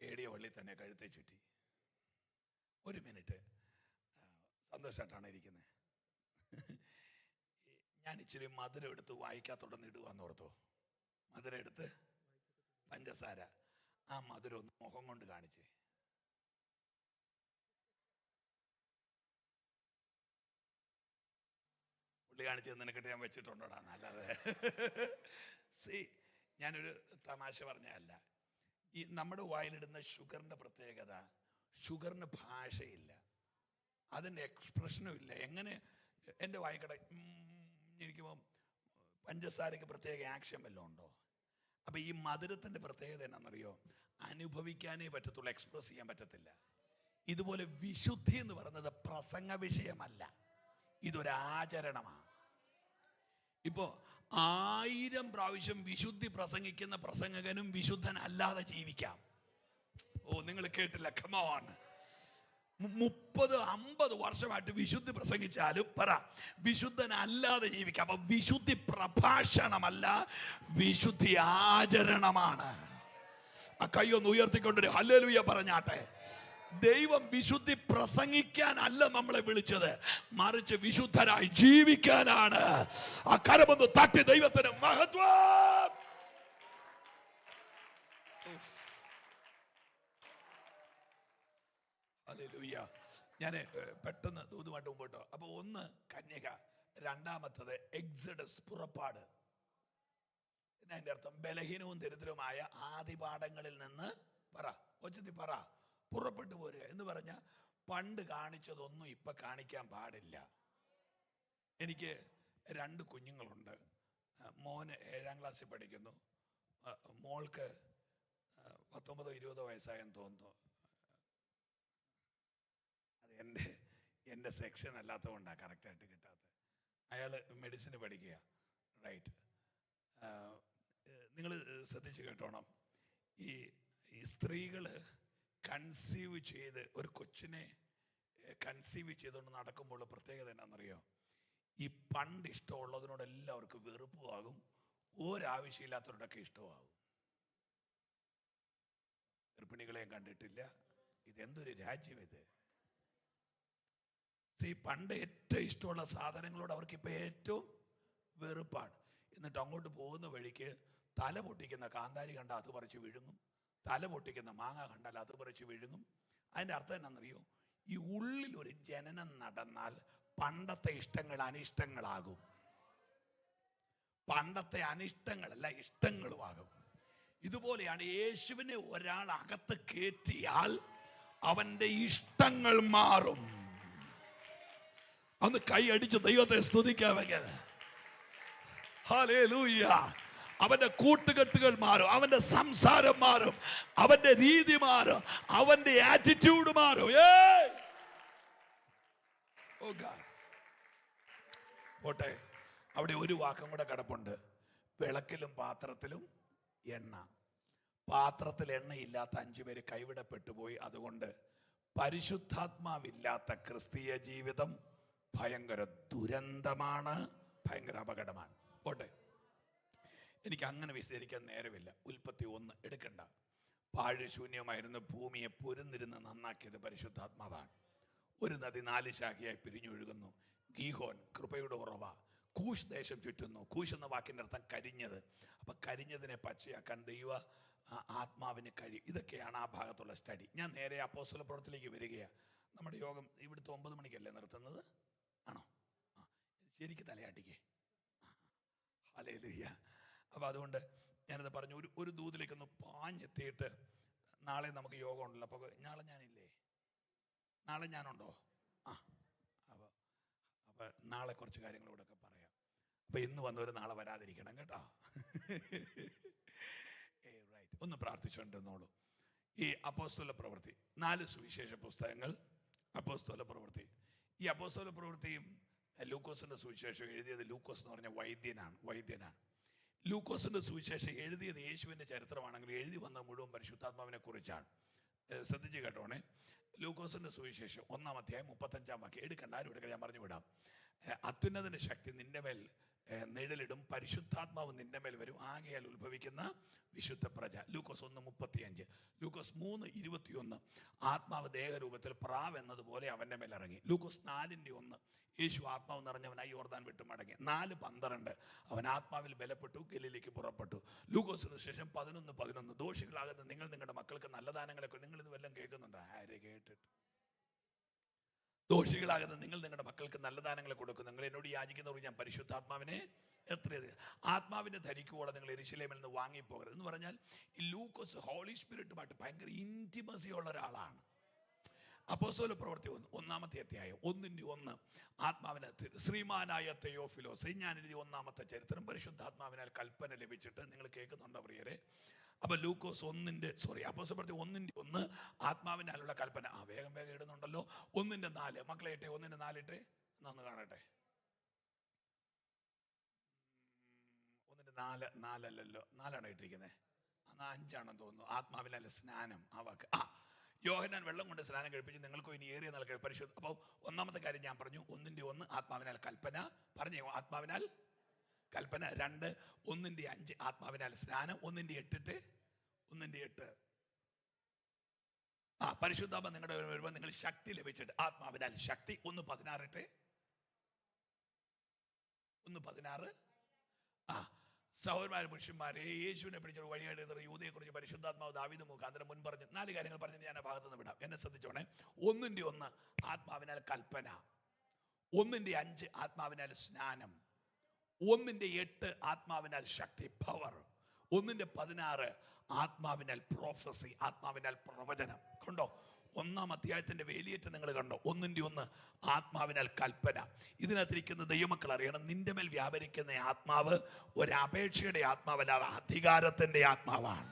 ഏടിയ വള്ളി തന്നെ കഴുത്തെ ചുറ്റി. ഒരു മിനിറ്റ്, സന്തോഷമായിട്ടാണ് ഇരിക്കുന്നത്. ഞാൻ ഇച്ചിരി മധുരം എടുത്ത് വായിക്കാത്തോടെ ഇടുവാന്ന് ഓർത്തോ. മധുരം എടുത്ത് പഞ്ചസാര, ആ മധുരം ഒന്ന് മുഖം കൊണ്ട് കാണിച്ചേ. പുള്ളി കാണിച്ചത് നിനക്കിട്ട് ഞാൻ വെച്ചിട്ടുണ്ടോടാ? നല്ലത്. ഞാനൊരു തമാശ പറഞ്ഞതല്ല. ഈ നമ്മുടെ വായിലിടുന്ന ഷുഗറിൻ്റെ പ്രത്യേകത, ഷുഗറിന് ഭാഷയില്ല, അതിൻ്റെ എക്സ്പ്രഷനും ഇല്ല. എങ്ങനെ എൻ്റെ വായിക്കട ഇരിക്കുമ്പം പഞ്ചസാരയ്ക്ക് പ്രത്യേക ആക്ഷൻ വല്ലതും ഉണ്ടോ? അപ്പം ഈ മധുരത്തിൻ്റെ പ്രത്യേകത എന്നാണെന്നറിയോ? അനുഭവിക്കാനേ പറ്റത്തുള്ളൂ, എക്സ്പ്രസ് ചെയ്യാൻ പറ്റത്തില്ല. ഇതുപോലെ വിശുദ്ധി എന്ന് പറയുന്നത് പ്രസംഗ വിഷയമല്ല, ഇതൊരാചരണമാണ്. ഇപ്പോൾ 1000 പ്രാവശ്യം വിശുദ്ധി പ്രസംഗിക്കുന്ന പ്രസംഗകനും വിശുദ്ധനല്ലാതെ ജീവിക്കാം. ഓ, നിങ്ങൾ കേട്ടില്ല? കമോൺ. 30-50 വർഷമായിട്ട് വിശുദ്ധി പ്രസംഗിച്ചാലും പറ, വിശുദ്ധനല്ലാതെ ജീവിക്കാം. അപ്പൊ വിശുദ്ധി പ്രഭാഷണമല്ല, വിശുദ്ധി ആചരണമാണ്. ആ കൈയൊന്ന് ഉയർത്തിക്കൊണ്ടൊരു ഹല്ലേലൂയ പറഞ്ഞാട്ടെ. ദൈവം വിശുദ്ധി പ്രസംഗിക്കാനല്ല നമ്മളെ വിളിച്ചത്, മറിച്ച് വിശുദ്ധരായി ജീവിക്കാനാണ്. ആ കരമൊന്ന് തട്ടി ദൈവത്തിന് മഹത്വം. ഹല്ലേലൂയ. ഞാൻ പെട്ടെന്ന് ദൂതുമായിട്ട് മുമ്പോട്ടോ. അപ്പൊ ഒന്ന് കന്യക, രണ്ടാമത്തത് എക്സഡസ്, പുറപ്പാട്. അതിന്റെ അർത്ഥം ബലഹീനവും ദരിദ്രവുമായ ആദിപാഠങ്ങളിൽ നിന്ന് പറ, ഒച്ചത്തി പറ, പുറപ്പെട്ടു പോരുക എന്ന് പറഞ്ഞാൽ പണ്ട് കാണിച്ചതൊന്നും ഇപ്പം കാണിക്കാൻ പാടില്ല. എനിക്ക് 2 കുഞ്ഞുങ്ങളുണ്ട്. മോന് 7ാം ക്ലാസ്സിൽ പഠിക്കുന്നു, മോൾക്ക് 19-20 വയസ്സായെന്ന് തോന്നുന്നു. അത് എൻ്റെ സെക്ഷൻ അല്ലാത്തതുകൊണ്ടാണ് കറക്റ്റായിട്ട് കിട്ടാത്തത്. അയാൾ മെഡിസിന് പഠിക്കുക. റൈറ്റ്. നിങ്ങൾ ശ്രദ്ധിച്ച് കേട്ടോണം. ഈ സ്ത്രീകൾ കൺസീവ് ചെയ്ത് ഒരു കൊച്ചിനെ കൺസീവ് ചെയ്തുകൊണ്ട് നടക്കുമ്പോൾ പ്രത്യേകത എന്നാണെന്നറിയോ? ഈ പണ്ട് ഇഷ്ടമുള്ളതിനോട് എല്ലാവർക്കും വെറുപ്പുമാകും, ഒരാവശ്യമില്ലാത്തവരോടൊക്കെ ഇഷ്ടമാകും. ഗർഭിണികളെയും കണ്ടിട്ടില്ല. ഇതെന്തൊരു രാജ്യം ഇത്! പണ്ട് ഏറ്റവും ഇഷ്ടമുള്ള സാധനങ്ങളോട് അവർക്കിപ്പോൾ ഏറ്റവും വെറുപ്പാണ്. എന്നിട്ട് അങ്ങോട്ട് പോകുന്ന വഴിക്ക് തല പൊട്ടിക്കുന്ന കാന്താരി കണ്ടാൽ അത് പറിച്ച് വിഴുങ്ങും, തല പൊട്ടിക്കുന്ന മാങ്ങ കണ്ടാൽ അത് പറിച്ച് വിഴുങ്ങും. അതിൻ്റെ അർത്ഥം എന്നാണെന്നറിയോ? ഈ ഉള്ളിൽ ഒരു ജനനം നടന്നാൽ പണ്ടത്തെ ഇഷ്ടങ്ങൾ അനിഷ്ടങ്ങളാകും, പണ്ടത്തെ അനിഷ്ടങ്ങളല്ല ഇഷ്ടങ്ങളുമാകും. ഇതുപോലെയാണ് യേശുവിനെ ഒരാൾ അകത്ത് കയറ്റിയാൽ അവൻ്റെ ഇഷ്ടങ്ങൾ മാറും. അന്ന് കൈ അടിച്ച് ദൈവത്തെ സ്തുതിക്കാമെങ്കിൽ ഹല്ലേലൂയ. അവന്റെ കൂട്ടുകെട്ടുകൾ മാറും, അവന്റെ സംസാരം മാറും, അവന്റെ രീതി മാറും, അവന്റെ ആറ്റിറ്റ്യൂഡ് മാറും. പോട്ടെ, അവിടെ ഒരു വാക്കും കൂടെ കിടപ്പുണ്ട്. വിളക്കിലും പാത്രത്തിലും എണ്ണ. പാത്രത്തിൽ എണ്ണയില്ലാത്ത 5 പേര് കൈവിടപ്പെട്ടു പോയി. അതുകൊണ്ട് പരിശുദ്ധാത്മാവില്ലാത്ത ക്രിസ്തീയ ജീവിതം ഭയങ്കര ദുരന്തമാണ്, ഭയങ്കര അപകടമാണ്. പോട്ടെ, എനിക്ക് അങ്ങനെ വിശദീകരിക്കാൻ നേരമില്ല. ഉൽപ്പത്തി 1 എടുക്കണ്ട. പാഴ്ശൂന്യമായിരുന്ന ഭൂമിയെ പൊരുന്നിരുന്ന് നന്നാക്കിയത് പരിശുദ്ധാത്മാവാണ്. ഒരു നദി 4 ശാഖയായി പിരിഞ്ഞൊഴുകുന്നു. ഗീഹോൻ കൃപയുടെ ഉറവ. കൂശ് ദേശം ചുറ്റുന്നു. കൂശ് എന്ന വാക്കിൻ്റെ അർത്ഥം കരിഞ്ഞത്. അപ്പം കരിഞ്ഞതിനെ പച്ചയാക്കാൻ ദൈവ ആത്മാവിന് കഴിയും. ഇതൊക്കെയാണ് ആ ഭാഗത്തുള്ള സ്റ്റഡി. ഞാൻ നേരെ അപ്പോസ്തല പ്രവൃത്തിയിലേക്ക് വരികയാണ്. നമ്മുടെ യോഗം ഇവിടുത്തെ 9 മണിക്കല്ലേ നിർത്തുന്നത്? ആണോ? ശരിക്കും തലയാട്ടിക്കേ. ഹല്ലേലൂയ. അപ്പം അതുകൊണ്ട് ഞാനത് പറഞ്ഞു, ഒരു ദൂതിലേക്കൊന്ന് പാഞ്ഞെത്തിയിട്ട് നാളെ നമുക്ക് യോഗം ഉണ്ടല്ലോ. അപ്പോൾ നാളെ ഞാനില്ലേ? നാളെ ഞാനുണ്ടോ? അപ്പം നാളെ കുറച്ച് കാര്യങ്ങളോടെ പറയാം. അപ്പം ഇന്ന് വന്നവർ നാളെ വരാതിരിക്കണം കേട്ടോ. റൈറ്റ്. ഒന്ന് പ്രാർത്ഥിച്ചുകൊണ്ടിരുന്നോളൂ. ഈ അപ്പോസ്തല പ്രവൃത്തി 4 സുവിശേഷ പുസ്തകങ്ങൾ. അപ്പോസ്തല പ്രവൃത്തി, ഈ അപ്പോസ്തല പ്രവൃത്തിയും ലൂക്കോസിന്റെ സുവിശേഷം എഴുതിയത് ലൂക്കോസ് എന്ന് പറഞ്ഞ വൈദ്യനാണ്. ലൂക്കോസിന്റെ സുവിശേഷം എഴുതിയത് യേശുവിന്റെ ചരിത്രമാണെങ്കിൽ എഴുതി വന്ന മുഴുവൻ പരിശുദ്ധാത്മാവിനെ കുറിച്ചാണ്. ശ്രദ്ധിച്ച് കേട്ടോണേ. ലൂക്കോസിന്റെ സുവിശേഷം 1-ാം അധ്യായം 35-ാം വാക്യം. എടുക്കണ്ട, ആരും എടുക്കണം, ഞാൻ പറഞ്ഞു വിടാം. അത്യുന്നതിന്റെ ശക്തി നിന്റെ മേൽ നിഴലിടും, പരിശുദ്ധാത്മാവ് നിന്റെ മേൽ വരും, ആകയാൽ ഉത്ഭവിക്കുന്ന വിശുദ്ധ പ്രജ. ലൂക്കോസ് 1:35. ലൂക്കോസ് 3:21 ആത്മാവ് ദേഹരൂപത്തിൽ പ്രാവ് എന്നതുപോലെ അവൻ്റെ മേൽ ഇറങ്ങി. ലൂക്കോസ് 4:1 യേശു ആത്മാവ് നിറഞ്ഞവനായി യോർദാൻ വിട്ടു മടങ്ങി. 4:12 അവൻ ആത്മാവിൽ ബലപ്പെട്ടു, ഗലീലയ്ക്ക് പുറപ്പെട്ടു. ലൂക്കോസിന് ശേഷം 11:11 ദോഷികളാകുന്ന നിങ്ങൾ നിങ്ങളുടെ മക്കൾക്ക് നല്ല ദാനങ്ങളൊക്കെ. നിങ്ങളിത് വല്ലതും കേൾക്കുന്നുണ്ടോ? ആരെ കേട്ടിട്ട്? ദോഷികളാകുന്ന നിങ്ങൾ നിങ്ങളുടെ മക്കൾക്ക് നല്ല ദാനങ്ങളെ കൊടുക്കും. നിങ്ങൾ എന്നോട് യാചിക്കുന്നവർ ഞാൻ പരിശുദ്ധാത്മാവിനെ എത്രയധികം ആത്മാവിനെ ധരിക്കുവോളം നിങ്ങൾ യെരൂശലേമിൽ നിന്ന് വാങ്ങിപ്പോകരുത് എന്ന് പറഞ്ഞാൽ ഈ ലൂക്കോസ് ഹോളി സ്പിരിറ്റുമായിട്ട് ഭയങ്കര ഇൻറ്റിമസി ഉള്ള ഒരാളാണ്. അപ്പോസ്തല പ്രവൃത്തി 1-ാമത്തെ അധ്യായം 1:1 ആത്മാവിനെ ശ്രീമാനായ തെയോഫിലോസ്, ഞാൻ എഴുതിയ 1-ാമത്തെ ചരിത്രം പരിശുദ്ധാത്മാവിനാൽ കൽപ്പന ലഭിച്ചിട്ട്. നിങ്ങൾ കേൾക്കുന്നുണ്ടോ പ്രിയരെ? അപ്പൊ ലൂക്കോസ് അപ്പോസ്തല പ്രവൃത്തി 1:1 ആത്മാവിനാലുള്ള കൽപ്പന. വേഗം ഇടുന്നുണ്ടല്ലോ. 1:4 മക്കളെ ഇട്ടേ. 1:4 ഇട്ടേ, നന്ന് കാണട്ടെ. 1:4 അല്ലല്ലോ, 4 ഇട്ടിരിക്കുന്നത്. 5 തോന്നുന്നു. ആത്മാവിനാൽ സ്നാനം. ആ വാക്ക്. യോഹന്നാൻ വെള്ളം കൊണ്ട് സ്നാനം കഴിപ്പിച്ച് നിങ്ങൾക്കും ഇനി ഏറിയ നൽകി പരിശുദ്ധ. അപ്പോൾ 1-ാമത്തെ കാര്യം ഞാൻ പറഞ്ഞു. 1:1 ആത്മാവിനാൽ കൽപ്പന. പറഞ്ഞേ, ആത്മാവിനാൽ കൽപ്പന. 2 1:5 ആത്മാവിനാൽ സ്നാനം. 1:8 പരിശുദ്ധാത്മ നിങ്ങളുടെ വരുമ്പോൾ നിങ്ങൾ ശക്തി ലഭിച്ചിട്ട് ആത്മാവിനാൽ ശക്തി. 1:16 സഹോദരന്മാരെ പുരുഷന്മാരെ, യേശുവിനെ പിടിച്ച വഴിയായിട്ട് യൂദയെക്കുറിച്ച് പരിശുദ്ധാത്മാവ് ദാവീദ് മുഖാന്തരം മുൻ പറഞ്ഞു 4 കാര്യങ്ങൾ പറഞ്ഞ് ഞാൻ ആ ഭാഗത്തുനിന്ന് വിടാം. എന്നെ ശ്രദ്ധിച്ചോണേ. 1:1 ആത്മാവിനാൽ കൽപ്പന. 1:5 ആത്മാവിനാൽ സ്നാനം. 1:8 ആത്മാവിനാൽ ശക്തി, പവർ. 1:16 ആത്മാവിനാൽ പ്രോഫസി, ആത്മാവിനാൽ പ്രവചനം. കണ്ടോ? 1-ാം അധ്യായത്തിന്റെ വേലിയേറ്റം നിങ്ങൾ കണ്ടോ? 1:1 ആത്മാവിനാൽ കൽപ്പന. ഇതിനകത്തിരിക്കുന്ന ദൈവമക്കൾ അറിയണം, നിന്റെ മേൽ വ്യാപരിക്കുന്ന ആത്മാവ് ഒരപേക്ഷയുടെ ആത്മാവല്ല, അധികാരത്തിന്റെ ആത്മാവാണ്.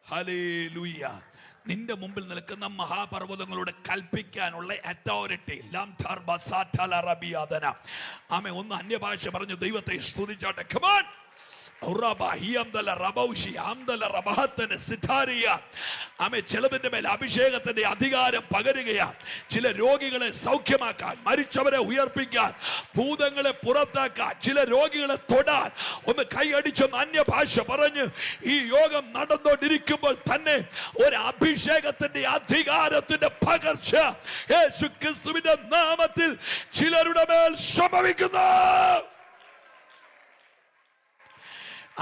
ഹല്ലേലൂയ. നിന്റെ മുമ്പിൽ നിൽക്കുന്ന മഹാപർവ്വതങ്ങളോട് കൽപ്പിക്കാനുള്ള അതോറിറ്റി. ആമേ. ഒന്ന് അന്യഭാഷ പറഞ്ഞു ദൈവത്തെ സ്തുതിച്ചാട്ടെ. കമോൺ. ചിലതിന്റെ മേൽ അഭിഷേകത്തിന്റെ അധികാരം പകരുകയാണ്. ചില രോഗികളെ സൗഖ്യമാക്കാൻ, മരിച്ചവരെ ഉയർപ്പിക്കാൻ, ഭൂതങ്ങളെ പുറത്താക്കാൻ, ചില രോഗികളെ തൊടാൻ. ഒന്ന് കൈയടിച്ചൊന്ന് അന്യഭാഷ പറഞ്ഞ് ഈ യോഗം നടന്നുകൊണ്ടിരിക്കുമ്പോൾ തന്നെ ഒരു അഭിഷേകത്തിന്റെ അധികാരത്തിന്റെ പകർച്ച യേശു ക്രിസ്തുവിന്റെ നാമത്തിൽ ചിലരുടെ മേൽ സംഭവിക്കുന്നു.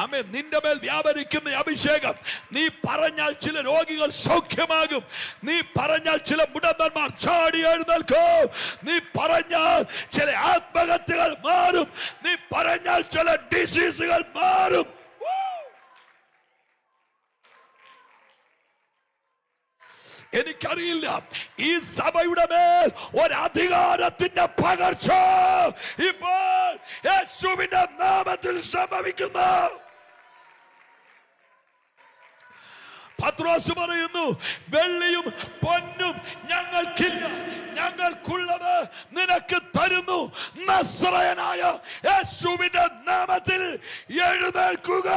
ആമേൻ. നിന്റെ മേൽ വ്യാപരിക്കുന്ന അഭിഷേകം. നീ പറഞ്ഞാൽ ചില രോഗികൾ സൗഖ്യമാകും. നീ പറഞ്ഞാൽ ചില മുടന്തന്മാർ ചാടി എഴുന്നേൽക്കും. നീ പറഞ്ഞാൽ ചില ആത്മഹത്യകൾ മാറും. നീ പറഞ്ഞാൽ ചില ഡിസീസുകൾ മാറും. എനിക്കറിയില്ല, ഈ സഭയുടെ മേൽ ഒരധികാരത്തിന്റെ പകർച്ച ഇപ്പോൾ യേശുവിന്റെ നാമത്തിൽ സംഭവിക്കുന്നു. പത്രോസ് പറയുന്നു, വെള്ളിയും പൊന്നും ഞങ്ങൾക്കില്ല, ഞങ്ങൾക്കുള്ളത് നിനക്ക് തരുന്നു. നസ്രയനായ യേശുവിന്റെ നാമത്തിൽ എഴുന്നേൽക്കുക.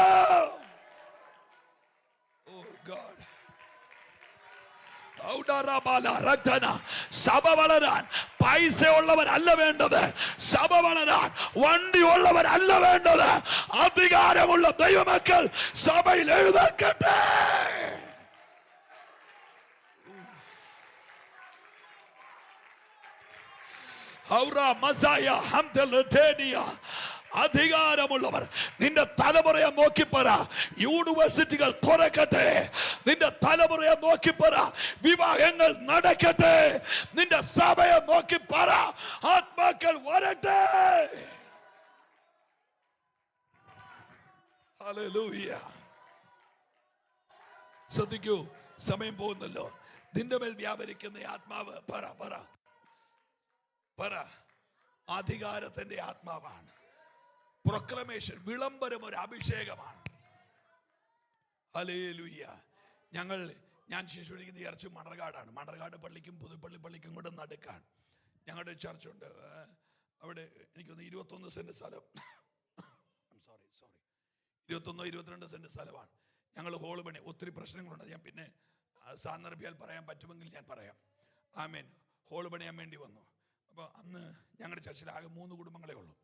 ഓ ഗോഡ്, സഭ വളരാൻ പൈസ ഉള്ളവരല്ല വേണ്ടത്, സഭ വളരാൻ വണ്ടി ഉള്ളവരല്ല വേണ്ടത്, അധികാരമുള്ള ദൈവമക്കൾ സഭയിൽ എഴുന്നേൽക്കട്ടെ. അധികാരമുള്ളവർ നിന്റെ തലമുറയെ നോക്കിപ്പറ, യൂണിവേഴ്സിറ്റികൾ തുറക്കട്ടെ. നിന്റെ തലമുറയെ നോക്കിപ്പറ, വിവാഹങ്ങൾ നടക്കട്ടെ. നിന്റെ സഭയെ നോക്കിപ്പറ, ആത്മാക്കൾ വരട്ടെ. ഹല്ലേലൂയ. ശ്രദ്ധിക്കൂ, സമയം പോകുന്നല്ലോ. നിന്റെ മേൽ വ്യാപരിക്കുന്ന ആത്മാവ് പറ പറ പറ അധികാരത്തിന്റെ ആത്മാവാണ്. പ്രൊക്ലമേഷൻ, വിളംബരം ഒരു അഭിഷേകമാണ്. ഹല്ലേലൂയ. ഞാൻ ശിശുവിരിക്കുന്ന ചർച്ച് മണർകാടാണ്. മണർകാട് പള്ളിക്കും പുതുപ്പള്ളി പള്ളിക്കും കൂടെ നടുക്കാണ് ഞങ്ങളുടെ ചർച്ചുണ്ട്. അവിടെ എനിക്കൊന്ന് 21 സെന്റ് സ്ഥലം, 21-22 സെന്റ് സ്ഥലമാണ്. ഞങ്ങൾ ഹോള് പണി, ഒത്തിരി പ്രശ്നങ്ങളുണ്ട്. ഞാൻ പിന്നെ സാന്ദർഭ്യാൽ പറയാൻ പറ്റുമെങ്കിൽ ഞാൻ പറയാം. ആമേൻ. ഹോള് പണിയാൻ വേണ്ടി വന്നു. അപ്പോൾ അന്ന് ഞങ്ങളുടെ ചർച്ചിൽ ആകെ 3 കുടുംബങ്ങളേ ഉള്ളൂ.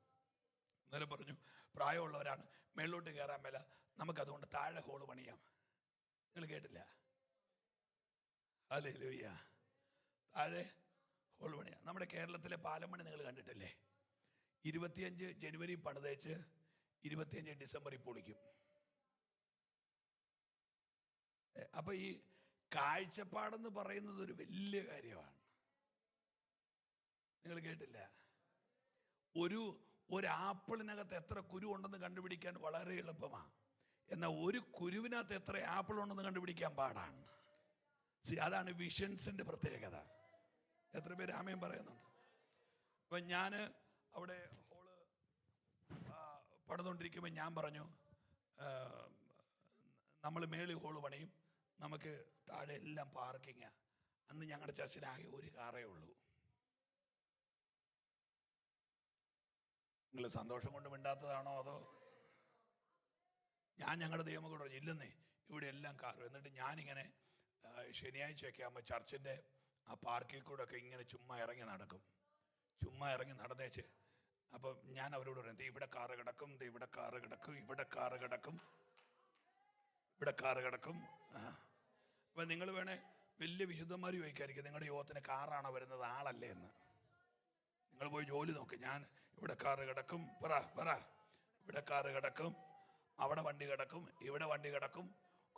അന്നേരം പറഞ്ഞു, പ്രായമുള്ളവരാണ്, മേളിലോട്ട് കയറാൻ മേല, നമുക്കതുകൊണ്ട് താഴെ ഹോള് പണിയാം. നിങ്ങൾ കേട്ടില്ല? ഹല്ലേലൂയ. താഴെ ഹോള് പണിയാം. നമ്മുടെ കേരളത്തിലെ പാലം പണി നിങ്ങൾ കണ്ടിട്ടില്ലേ? 25 ജനുവരി പണിതേച്ച് 25 ഡിസംബറിൽ പൊളിക്കും. അപ്പൊ ഈ കാഴ്ചപ്പാടെന്ന് പറയുന്നത് ഒരു വലിയ കാര്യമാണ്. നിങ്ങൾ കേട്ടില്ല? ഒരു ആപ്പിളിനകത്ത് എത്ര കുരു ഉണ്ടെന്ന് കണ്ടുപിടിക്കാൻ വളരെ എളുപ്പമാണ്. എന്നാൽ ഒരു കുരുവിനകത്ത് എത്ര ആപ്പിൾ ഉണ്ടെന്ന് കണ്ടുപിടിക്കാൻ പാടാണ്. അതാണ് വിഷൻസിന്റെ പ്രത്യേകത. എത്ര പേര് ആമേൻ പറയുന്നുണ്ട്? അപ്പൊ ഞാൻ അവിടെ ഹോള് പണിതുകൊണ്ടിരിക്കുമ്പോൾ ഞാൻ പറഞ്ഞു, നമ്മൾ മേളിൽ ഹോള് പണിയും, നമുക്ക് താഴെ എല്ലാം പാർക്കിങ്ങാ. അന്ന് ഞങ്ങളുടെ ചർച്ചിലാകെ ഒരു കാറേ ഉള്ളൂ. നിങ്ങൾ സന്തോഷം കൊണ്ട് മിണ്ടാത്തതാണോ അതോ? ഞാൻ ഞങ്ങളുടെ ദൈവം കൂടെ പറഞ്ഞു, ഇല്ലെന്നേ, ഇവിടെ എല്ലാം കാറും. എന്നിട്ട് ഞാനിങ്ങനെ ശനിയാഴ്ചയൊക്കെ ആകുമ്പോൾ ചർച്ചിൻ്റെ ആ പാർക്കിൽ കൂടെ ഒക്കെ ഇങ്ങനെ ചുമ്മാ ഇറങ്ങി നടന്നേച്ച്. അപ്പം ഞാൻ അവരോട് പറയും, ഇവിടെ കാറ് കിടക്കും, ഇവിടെ കാറ് കിടക്കും, ഇവിടെ കാറ് കിടക്കും, ഇവിടെ കാറ് കിടക്കും. അപ്പം നിങ്ങൾ വേണേ വലിയ വിശുദ്ധന്മാർ ചോദിക്കായിരിക്കും, നിങ്ങളുടെ യോഗത്തിന് കാറാണോ വരുന്നത്, ആളല്ലേ എന്ന്. നിങ്ങൾ പോയി ജോലി നോക്ക്. ഞാൻ ഇവിടെ കാറ് കിടക്കും, പറ ഇവിടെ കാറ് കിടക്കും, അവിടെ വണ്ടി കിടക്കും, ഇവിടെ വണ്ടി കിടക്കും.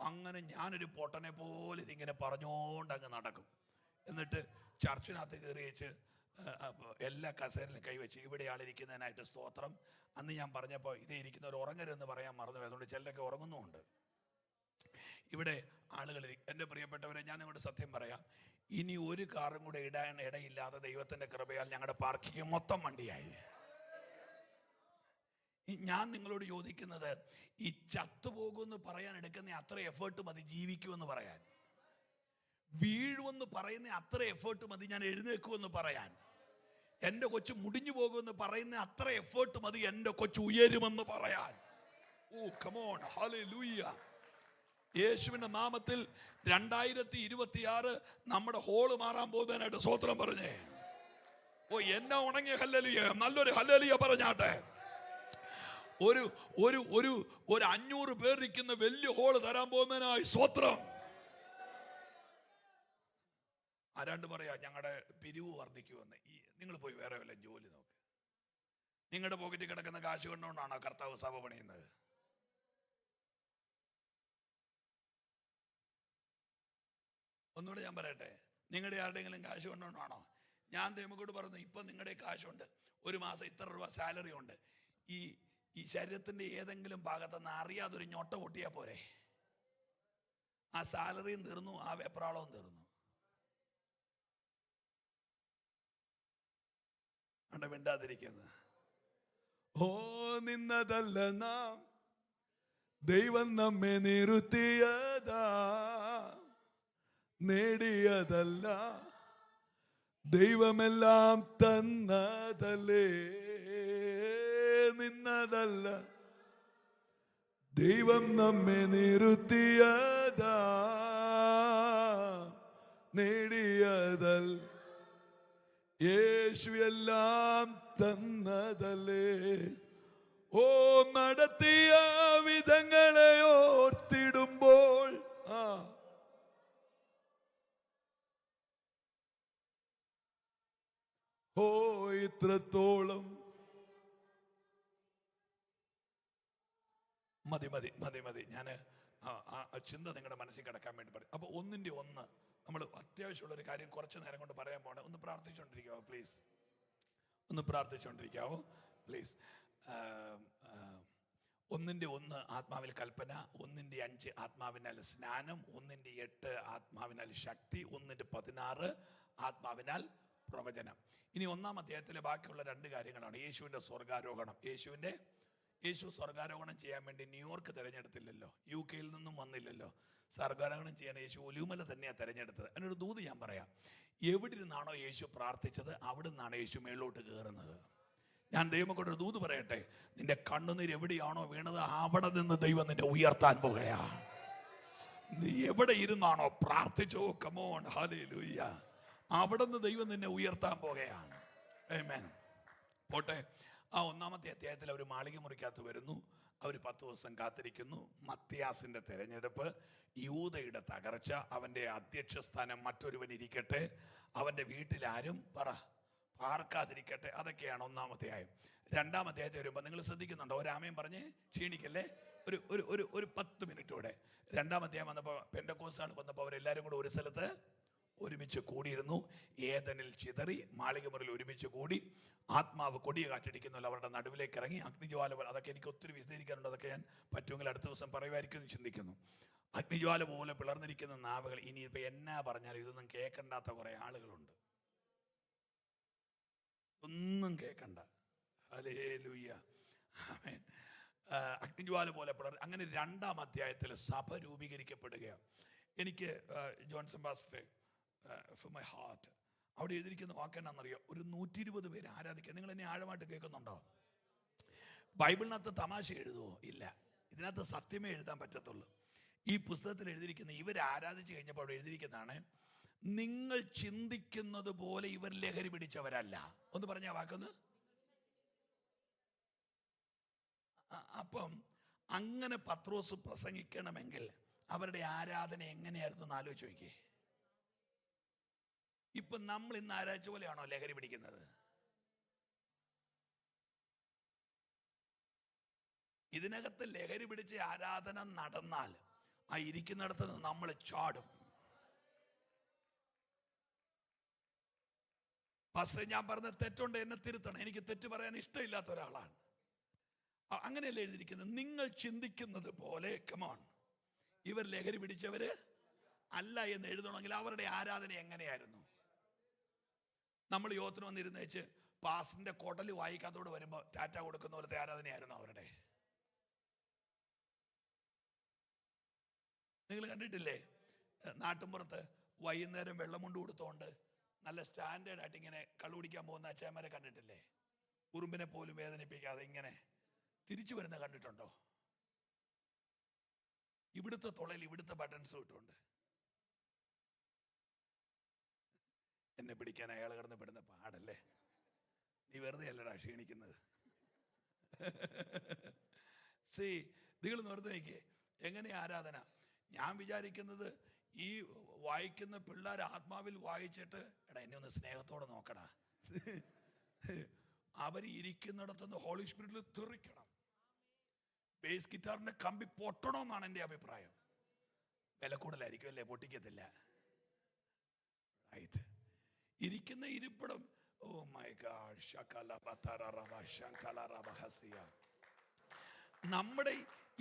അങ്ങനെ ഞാനൊരു പൊട്ടനെ പോലെ ഇതിങ്ങനെ പറഞ്ഞുകൊണ്ട് അങ്ങ് നടക്കും. എന്നിട്ട് ചർച്ചിനകത്ത് കയറി വെച്ച് എല്ലാ കസേരയിലും കൈവച്ച്, ഇവിടെ ആളിരിക്കുന്നതിനായിട്ട് സ്തോത്രം. അന്ന് ഞാൻ പറഞ്ഞപ്പോൾ ഇതേ ഇരിക്കുന്നവർ ഉറങ്ങരുതെന്ന് പറയാൻ മറന്നു. അതുകൊണ്ട് ചിലരൊക്കെ ഉറങ്ങുന്നുമുണ്ട്. ഇവിടെ ആളുകൾ, എൻ്റെ പ്രിയപ്പെട്ടവരെ, ഞാൻ നിങ്ങളുടെ സത്യം പറയാം, ഇനി ഒരു കാറും കൂടെ ഇടാൻ ഇടയില്ലാതെ ദൈവത്തിൻ്റെ കൃപയാൽ ഞങ്ങളുടെ പാർക്കിങ് മൊത്തം വണ്ടിയായി. ഞാൻ നിങ്ങളോട് ചോദിക്കുന്നത്, ഈ ചത്തുപോകുമെന്ന് പറയാൻ എടുക്കുന്ന അത്ര എഫേർട്ട് മതി ജീവിക്കുമെന്ന് പറയാൻ. വീഴുമെന്ന് പറയുന്ന അത്ര എഫേർട്ട് മതി ഞാൻ എഴുന്നേക്കുമെന്ന് പറയാൻ. എൻ്റെ കൊച്ചു മുടിഞ്ഞു പോകുമെന്ന് പറയുന്ന അത്ര എഫേർട്ട് മതി എൻ്റെ കൊച്ചു ഉയരുമെന്ന് പറയാൻ. ഓ കം ഓൺ, ഹല്ലേലൂയ. യേശുവിന്റെ നാമത്തിൽ 2026 നമ്മുടെ ഹോള് മാറാൻ പോകുന്നതിനായിട്ട് സ്വോത്രം പറഞ്ഞേ. ഓ എന്നെ ഉണങ്ങിയ ഹല്ലേലൂയ, നല്ലൊരു ഹല്ലേലൂയ പറഞ്ഞാട്ടെ. ഒരു 500 പേർ ഇരിക്കുന്ന വലിയ ഹോള് തരാൻ പോകുന്നതിനായി സ്വോത്രം. ആരാണ്ട് പറയാ ഞങ്ങളുടെ പിരിവ് വർദ്ധിക്കുമെന്ന്. നിങ്ങൾ പോയി വേറെ വല്ല ജോലി നോക്ക്. നിങ്ങളുടെ പോക്കറ്റിൽ കിടക്കുന്ന കാശ് കൊണ്ടുകൊണ്ടാണോ കർത്താവ് സഭ പണിയുന്നത്? ഒന്നുകൂടെ ഞാൻ പറയട്ടെ, നിങ്ങളുടെ ആരുടെയെങ്കിലും കാശ് കൊണ്ടുകൊണ്ടാണോ? ഞാൻ ദൈവമോട് പറഞ്ഞു, ഇപ്പം നിങ്ങളുടെ കാശുണ്ട്, ഒരു മാസം ഇത്ര രൂപ സാലറി ഉണ്ട്. ഈ ശരീരത്തിൻ്റെ ഏതെങ്കിലും ഭാഗത്തുനിന്ന് അറിയാതൊരു ഞൊട്ട പൊട്ടിയാൽ പോരെ? ആ സാലറിയും തീർന്നു, ആ വെപ്രാളവും തീർന്നു. അണ്ട മിണ്ടാതിരിക്കുന്നത്. ഓ നിന്നതല്ല നാം, ദൈവം നമ്മെ നിർത്തിയതാ. നേടിയതല്ല, ദൈവമെല്ലാം തന്നതല്ലേ. നിന്നതല്ല, ദൈവം നമ്മെ നിർത്തിയതാ. നേടിയതൽ യേശു എല്ലാം തന്നതല്ലേ. ഓ നടത്തിയ വിധങ്ങളെ ഓർത്തിടുമ്പോൾ ഓ ഇത്രത്തോളം. മതി മതി മതി മതി. ഞാൻ ചിന്ത നിങ്ങളുടെ മനസ്സിൽ കിടക്കാൻ വേണ്ടി പറയും. അപ്പോൾ ഒന്നിൻ്റെ ഒന്ന് നമ്മൾ അത്യാവശ്യമുള്ളൊരു കാര്യം കുറച്ച് നേരം കൊണ്ട് പറയാൻ പോകണം. ഒന്ന് പ്രാർത്ഥിച്ചുകൊണ്ടിരിക്കാവോ പ്ലീസ്? ഒന്ന് പ്രാർത്ഥിച്ചുകൊണ്ടിരിക്കാവോ പ്ലീസ്? 1:1 ആത്മാവിൽ കൽപ്പന, 1:5 ആത്മാവിനാൽ സ്നാനം, 1:8 ആത്മാവിനാൽ ശക്തി, 1:16 ആത്മാവിനാൽ പ്രവചനം. ഇനി 1-ാം അധ്യായത്തിലെ ബാക്കിയുള്ള 2 കാര്യങ്ങളാണ്. യേശുവിൻ്റെ സ്വർഗാരോഹണം. യേശു സ്വർഗാരോഹണം ചെയ്യാൻ വേണ്ടി ന്യൂയോർക്ക് തിരഞ്ഞെടുത്തില്ലല്ലോ, UK നിന്നും വന്നില്ലല്ലോ. സ്വർഗാരോഹണം ചെയ്യാൻ യേശു ഒലിവുമല തന്നെയാണ് തിരഞ്ഞെടുത്തത്. അതിനൊരു ദൂത് ഞാൻ പറയാം. എവിടെ നിന്നാണോ യേശു പ്രാർത്ഥിച്ചത് അവിടെ നിന്നാണ് യേശു മേളിലോട്ട് കയറുന്നത്. ഞാൻ ദൈവം കൊണ്ടൊരു ദൂത് പറയട്ടെ, നിന്റെ കണ്ണുനീർ എവിടെയാണോ വീണത് അവിടെ നിന്ന് ദൈവം നിന്നെ ഉയർത്താൻ പോകുകയാണ്. നീ എവിടെ ഇരുന്നാണോ പ്രാർത്ഥിച്ചോ, കമോൺ ഹല്ലേലൂയ, അവിടെ നിന്ന് ദൈവം നിന്നെ ഉയർത്താൻ പോകുകയാണ്. ആമേൻ. പോട്ടെ. ആ 1-ാമത്തെ അധ്യായത്തിൽ അവർ മാളിക മുറിക്കകത്ത് വരുന്നു. അവർ 10 ദിവസം കാത്തിരിക്കുന്നു. മത്തിയാസിൻ്റെ തിരഞ്ഞെടുപ്പ്, യൂദയുടെ തകർച്ച, അവൻ്റെ അധ്യക്ഷ സ്ഥാനം മറ്റൊരുവൻ ഇരിക്കട്ടെ, അവൻ്റെ വീട്ടിലാരും പാർക്കാതിരിക്കട്ടെ. അതൊക്കെയാണ് 1-ാം അധ്യായം. 2-ാം അധ്യായത്തിൽ വരുമ്പോൾ നിങ്ങൾ ശ്രദ്ധിക്കുന്നുണ്ടോ? ഒരാമയും പറഞ്ഞ് ക്ഷീണിക്കല്ലേ. ഒരു 10 മിനിറ്റ് കൂടെ. 2-ാം അധ്യായം വന്നപ്പോൾ പെന്തക്കോസ്താൾ വന്നപ്പോൾ അവരെല്ലാവരും കൂടെ ഒരു സ്ഥലത്ത് ഒരുമിച്ച് കൂടിയിരുന്നു. ഏദനിൽ ചിതറി മാളികമുറിയിൽ ഒരുമിച്ച് കൂടി. ആത്മാവ് കൊടിയ കാറ്റടിക്കുന്നല്ലോ അവരുടെ നടുവിലേക്ക് ഇറങ്ങി. അഗ്നിജ്വാല പോലെ, അതൊക്കെ എനിക്ക് ഒത്തിരി വിശദീകരിക്കാനുണ്ട്. അതൊക്കെ ഞാൻ പറ്റുമെങ്കിൽ അടുത്ത ദിവസം പറയുമായിരിക്കും എന്ന് ചിന്തിക്കുന്നു. അഗ്നിജ്വാല പോലെ പിളർന്നിരിക്കുന്ന നാവുകൾ. ഇനിയിപ്പോൾ എന്നാ പറഞ്ഞാലും ഇതൊന്നും കേൾക്കണ്ടാത്ത കുറേ ആളുകളുണ്ട്. ഒന്നും കേൾക്കണ്ട. ഹല്ലേലൂയ, ആമേൻ. അഗ്നിജ്വാല പോലെ പിളർ. അങ്ങനെ 2-ാം അധ്യായത്തിൽ സഭ രൂപീകരിക്കപ്പെടുകയാണ്. എനിക്ക് Johnson pastor for my heart അവിടെ എഴുതിയിരിക്കുന്ന വാക്കെന്നാണെന്നറിയോ? ഒരു 120 പേര് ആരാധിക്കുക. നിങ്ങൾ എന്നെ ആഴമായിട്ട് കേൾക്കുന്നുണ്ടോ? ബൈബിളിനകത്ത് തമാശ എഴുതുമോ? ഇല്ല. ഇതിനകത്ത് സത്യമേ എഴുതാൻ പറ്റത്തുള്ളൂ. ഈ പുസ്തകത്തിൽ എഴുതിയിരിക്കുന്ന ഇവർ ആരാധിച്ചു കഴിഞ്ഞപ്പോൾ അവിടെ എഴുതിയിരിക്കുന്നതാണ്, നിങ്ങൾ ചിന്തിക്കുന്നത് പോലെ ഇവർ ലഹരി പിടിച്ചവരല്ല. ഒന്ന് പറഞ്ഞ വാക്കൊന്ന്. അപ്പം അങ്ങനെ പത്രോസ് പ്രസംഗിക്കണമെങ്കിൽ അവരുടെ ആരാധന എങ്ങനെയായിരുന്നു എന്ന് ആലോചിച്ച് നോക്കിയേ. ഇപ്പൊ നമ്മൾ ഇന്ന് ആരാധിച്ച പോലെയാണോ ലഹരി പിടിക്കുന്നത്? ഇതിനകത്ത് ലഹരി പിടിച്ച് ആരാധന നടന്നാൽ ആ ഇരിക്കുന്നിടത്ത് നിന്ന് നമ്മൾ ചാടും. പാസ്റ്റർ, ഞാൻ പറഞ്ഞ തെറ്റുണ്ട്, എന്നെ തിരുത്തണം. എനിക്ക് തെറ്റ് പറയാൻ ഇഷ്ടമില്ലാത്ത ഒരാളാണ്. അങ്ങനെയല്ല എഴുതിയിരിക്കുന്നത്. നിങ്ങൾ ചിന്തിക്കുന്നത് പോലെ കമോൺ ഇവർ ലഹരി പിടിച്ചവര് അല്ല എന്ന് എഴുതണമെങ്കിൽ അവരുടെ ആരാധന എങ്ങനെയായിരുന്നു? നമ്മൾ യോത്തിന് വന്നിരുന്നേച്ച് പാസ്റ്ററിന്റെ കൊടല് വായിക്കാത്തോട് വരുമ്പോൾ ടാറ്റ കൊടുക്കുന്ന പോലത്തെ ആരാധനയായിരുന്നു അവരുടെ. നിങ്ങൾ കണ്ടിട്ടില്ലേ നാട്ടുമ്പുറത്ത് വൈകുന്നേരം വെള്ളം കൊണ്ട് കൊടുത്തോണ്ട് നല്ല സ്റ്റാൻഡേർഡ് ആയിട്ട് ഇങ്ങനെ കള്ളു കുടിക്കാൻ പോകുന്ന അച്ഛന്മാരെ കണ്ടിട്ടില്ലേ? ഉറുമ്പിനെ പോലും വേദനിപ്പിക്കാതെ ഇങ്ങനെ തിരിച്ചു വരുന്ന കണ്ടിട്ടുണ്ടോ? ഇവിടുത്തെ തുളയിൽ ഇവിടുത്തെ ബട്ടൺസ് ഇട്ടുണ്ട്. എന്നെ പിടിക്കാൻ അയാൾ കിടന്ന് പെടുന്ന പാടല്ലേ. നീ വെറുതെ അല്ലടാ ക്ഷീണിക്കുന്നത്. നിങ്ങൾ നോർത്ത് നോക്കിയേ എങ്ങനെ ആരാധന. ഞാൻ വിചാരിക്കുന്നത് ഈ വായിക്കുന്ന പിള്ളേർ ആത്മാവിൽ വായിച്ചിട്ട് എടാ എന്നെ ഒന്ന് സ്നേഹത്തോടെ നോക്കടാ, അവർ ഇരിക്കുന്നിടത്തുനിന്ന് ഹോളി സ്പിരിറ്റിൽ തെറിക്കണം. ബേസ് ഗിറ്റാറിന്റെ കമ്പി പൊട്ടണമെന്നാണ് എൻ്റെ അഭിപ്രായം. വില കൂടുതലായിരിക്കും അല്ലേ, പൊട്ടിക്കത്തില്ല. റൈറ്റ്. ഇരിക്കുന്ന ഇരിപ്പിടം, ഓ മൈ ഗാഡ്, നമ്മുടെ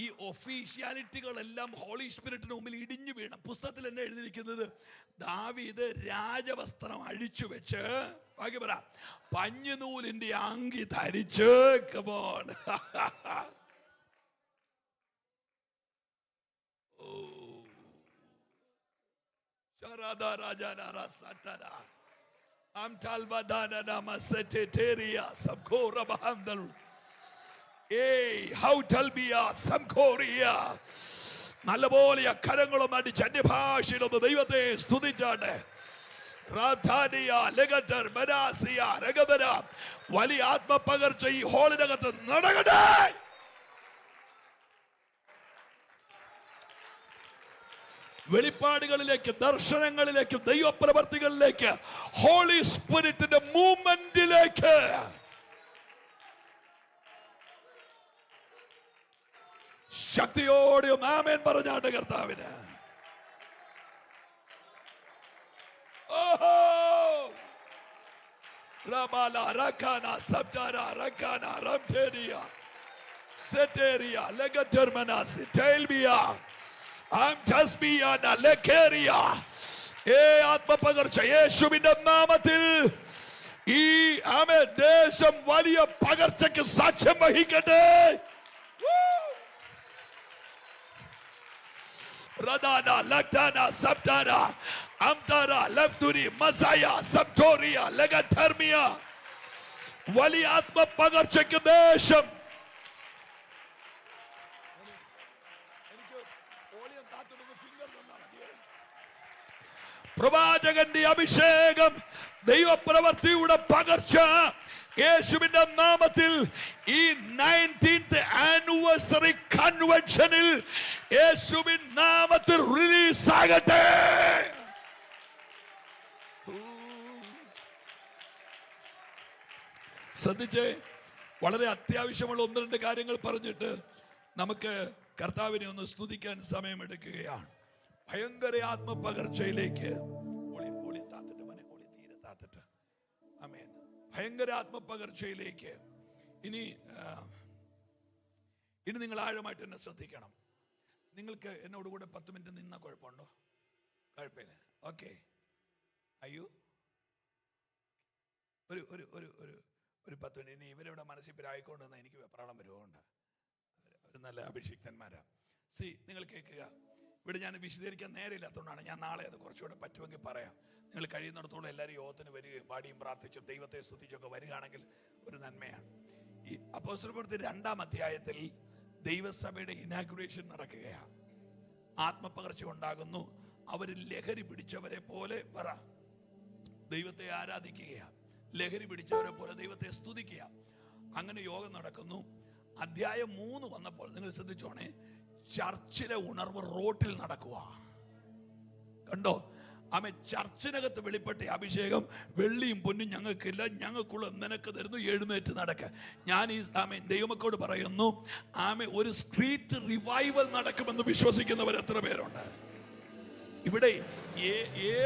ഈ ഒഫീഷ്യാലിറ്റികളെല്ലാം ഹോളി സ്പിരിറ്റിന് മുമ്പിൽ ഇടിഞ്ഞു വീണം. പുസ്തകത്തിൽ എന്നെ എഴുതിയിരിക്കുന്നത്, ദാവീദ് രാജവസ്ത്രം അഴിച്ചു വെച്ച് ബാക്കി പറ പഞ്ഞുനൂലിന്റെ അങ്കി ധരിച്ച് കമോൺ നല്ലപോലെ ആ കരങ്ങളും അടിച്ച് അന്യഭാഷയിലൊന്ന് ദൈവത്തെ സ്തുതിച്ചാട്ടെ. വലിയ ആത്മപകർച്ച ഈ ഹോളിനകത്ത് നടക്കട്ടെ. വെളിപ്പാടുകളിലേക്ക്, ദർശനങ്ങളിലേക്ക്, ദൈവപ്രവർത്തികളിലേക്ക്, ഹോളി സ്പിരിറ്റിന്റെ മൂവ്മെന്റിലേക്ക് ശക്തിയോടെ ആമേൻ പറഞ്ഞാട്ട് കർത്താവിന്. ഓഹോ റബാല റക്കാന സബ്ദാര റക്കാന റംതേരിയ സെറ്റേരിയ ലഗറ്റർമനാസി ടൈൽബിയ ആംജസ്ബിയ ലക്കേരിയ. ആത്മപകർച്ച യേശുവിന്റെ നാമത്തിൽ ഈ ആമേൻ ദേശം വലിയ പകർച്ചയ്ക്ക് സാക്ഷ്യം വഹിക്കട്ടെ. Radana, Lactana, Sabdara, Amdara, Labduri, Masaya, Sabtoria, Legatermia. വലിയ ആത്മപകർച്ചയ്ക്ക് ദേശം. പ്രവാചകന്റെ അഭിഷേകം, ദൈവപ്രവർത്തിയുടെ പകർച്ച യേശുവിന്റെ നാമത്തിൽ ഈ 19th ആനിവേഴ്സറി കൺവെൻഷനിൽ യേശുവിൻ നാമത്തിൽ റിലീസ് ആകട്ടെ. ശ്രദ്ധിച്ചേ, വളരെ അത്യാവശ്യമുള്ള ഒന്ന് രണ്ട് കാര്യങ്ങൾ പറഞ്ഞിട്ട് നമുക്ക് കർത്താവിനെ ഒന്ന് സ്തുതിക്കാൻ സമയമെടുക്കുകയാണ്. ഭയങ്കര ആത്മപകർച്ചയിലേക്ക് ഭയങ്കര ആത്മപകർച്ചയിലേക്ക് ഇനി നിങ്ങൾ ആഴമായിട്ട് എന്നെ ശ്രദ്ധിക്കണം. നിങ്ങൾക്ക് എന്നോട് കൂടെ 10 മിനിറ്റ് നിന്ന കുഴപ്പമുണ്ടോ? കുഴപ്പമില്ല. ഓക്കെ. അയ്യോ ഒരു ഒരു ഒരു ഒരു ഒരു 10 മിനിറ്റ്. ഇനി ഇവരിവിടെ മനസ്സിലായിക്കൊണ്ടെന്ന് എനിക്ക് വെപ്രാളം വരുമുണ്ട്. അവർ നല്ല അഭിഷിക്തന്മാരാ. നിങ്ങൾ കേൾക്കുക. ഇവിടെ ഞാൻ വിശദീകരിക്കാൻ നേരമില്ലാത്തതുകൊണ്ടാണ്. ഞാൻ നാളെ അത് കുറച്ചുകൂടെ പറ്റുമെങ്കിൽ പറയാം. നിങ്ങൾ കഴിയുന്നിടത്തോളം എല്ലാവരും യോഗത്തിന് വരികയും പാടിയും പ്രാർത്ഥിച്ചും ദൈവത്തെ സ്തുതിച്ചൊക്കെ വരികയാണെങ്കിൽ ഒരു നന്മയാണ്. ഈ അപ്പോസ്തലപ്രവൃത്തി 2-ാം അധ്യായത്തിൽ ദൈവസഭയുടെ ഇനാഗുറേഷൻ നടക്കുകയാണ്. ആത്മപകർച്ച ഉണ്ടാകുന്നു. അവർ ലഹരി പിടിച്ചവരെ പോലെ ദൈവത്തെ ആരാധിക്കുകയാണ്. ലഹരി പിടിച്ചവരെ പോലെ ദൈവത്തെ സ്തുതിക്കുക. അങ്ങനെ യോഗം നടക്കുന്നു. അധ്യായം 3 വന്നപ്പോൾ നിങ്ങൾ ശ്രദ്ധിച്ചോണേ, ചർച്ചിലെ ഉണർവ് റോട്ടിൽ നടക്കുക. കണ്ടോ? ആമേ, ചർച്ചിനകത്ത് വെളിപ്പെട്ട അഭിഷേകം വെള്ളിയും പൊന്നും ഞങ്ങൾക്കില്ല, ഞങ്ങൾക്കുള്ള നിനക്ക് തരുന്നു, എഴുന്നേറ്റ് നടക്ക. ഞാൻ ഈ ആമേ ദൈവമക്കോട് പറയുന്നു, ആമേ ഒരു സ്ട്രീറ്റ് റിവൈവൽ നടക്കുമെന്ന് വിശ്വസിക്കുന്നവർ എത്ര പേരുണ്ട് ഇവിടെ?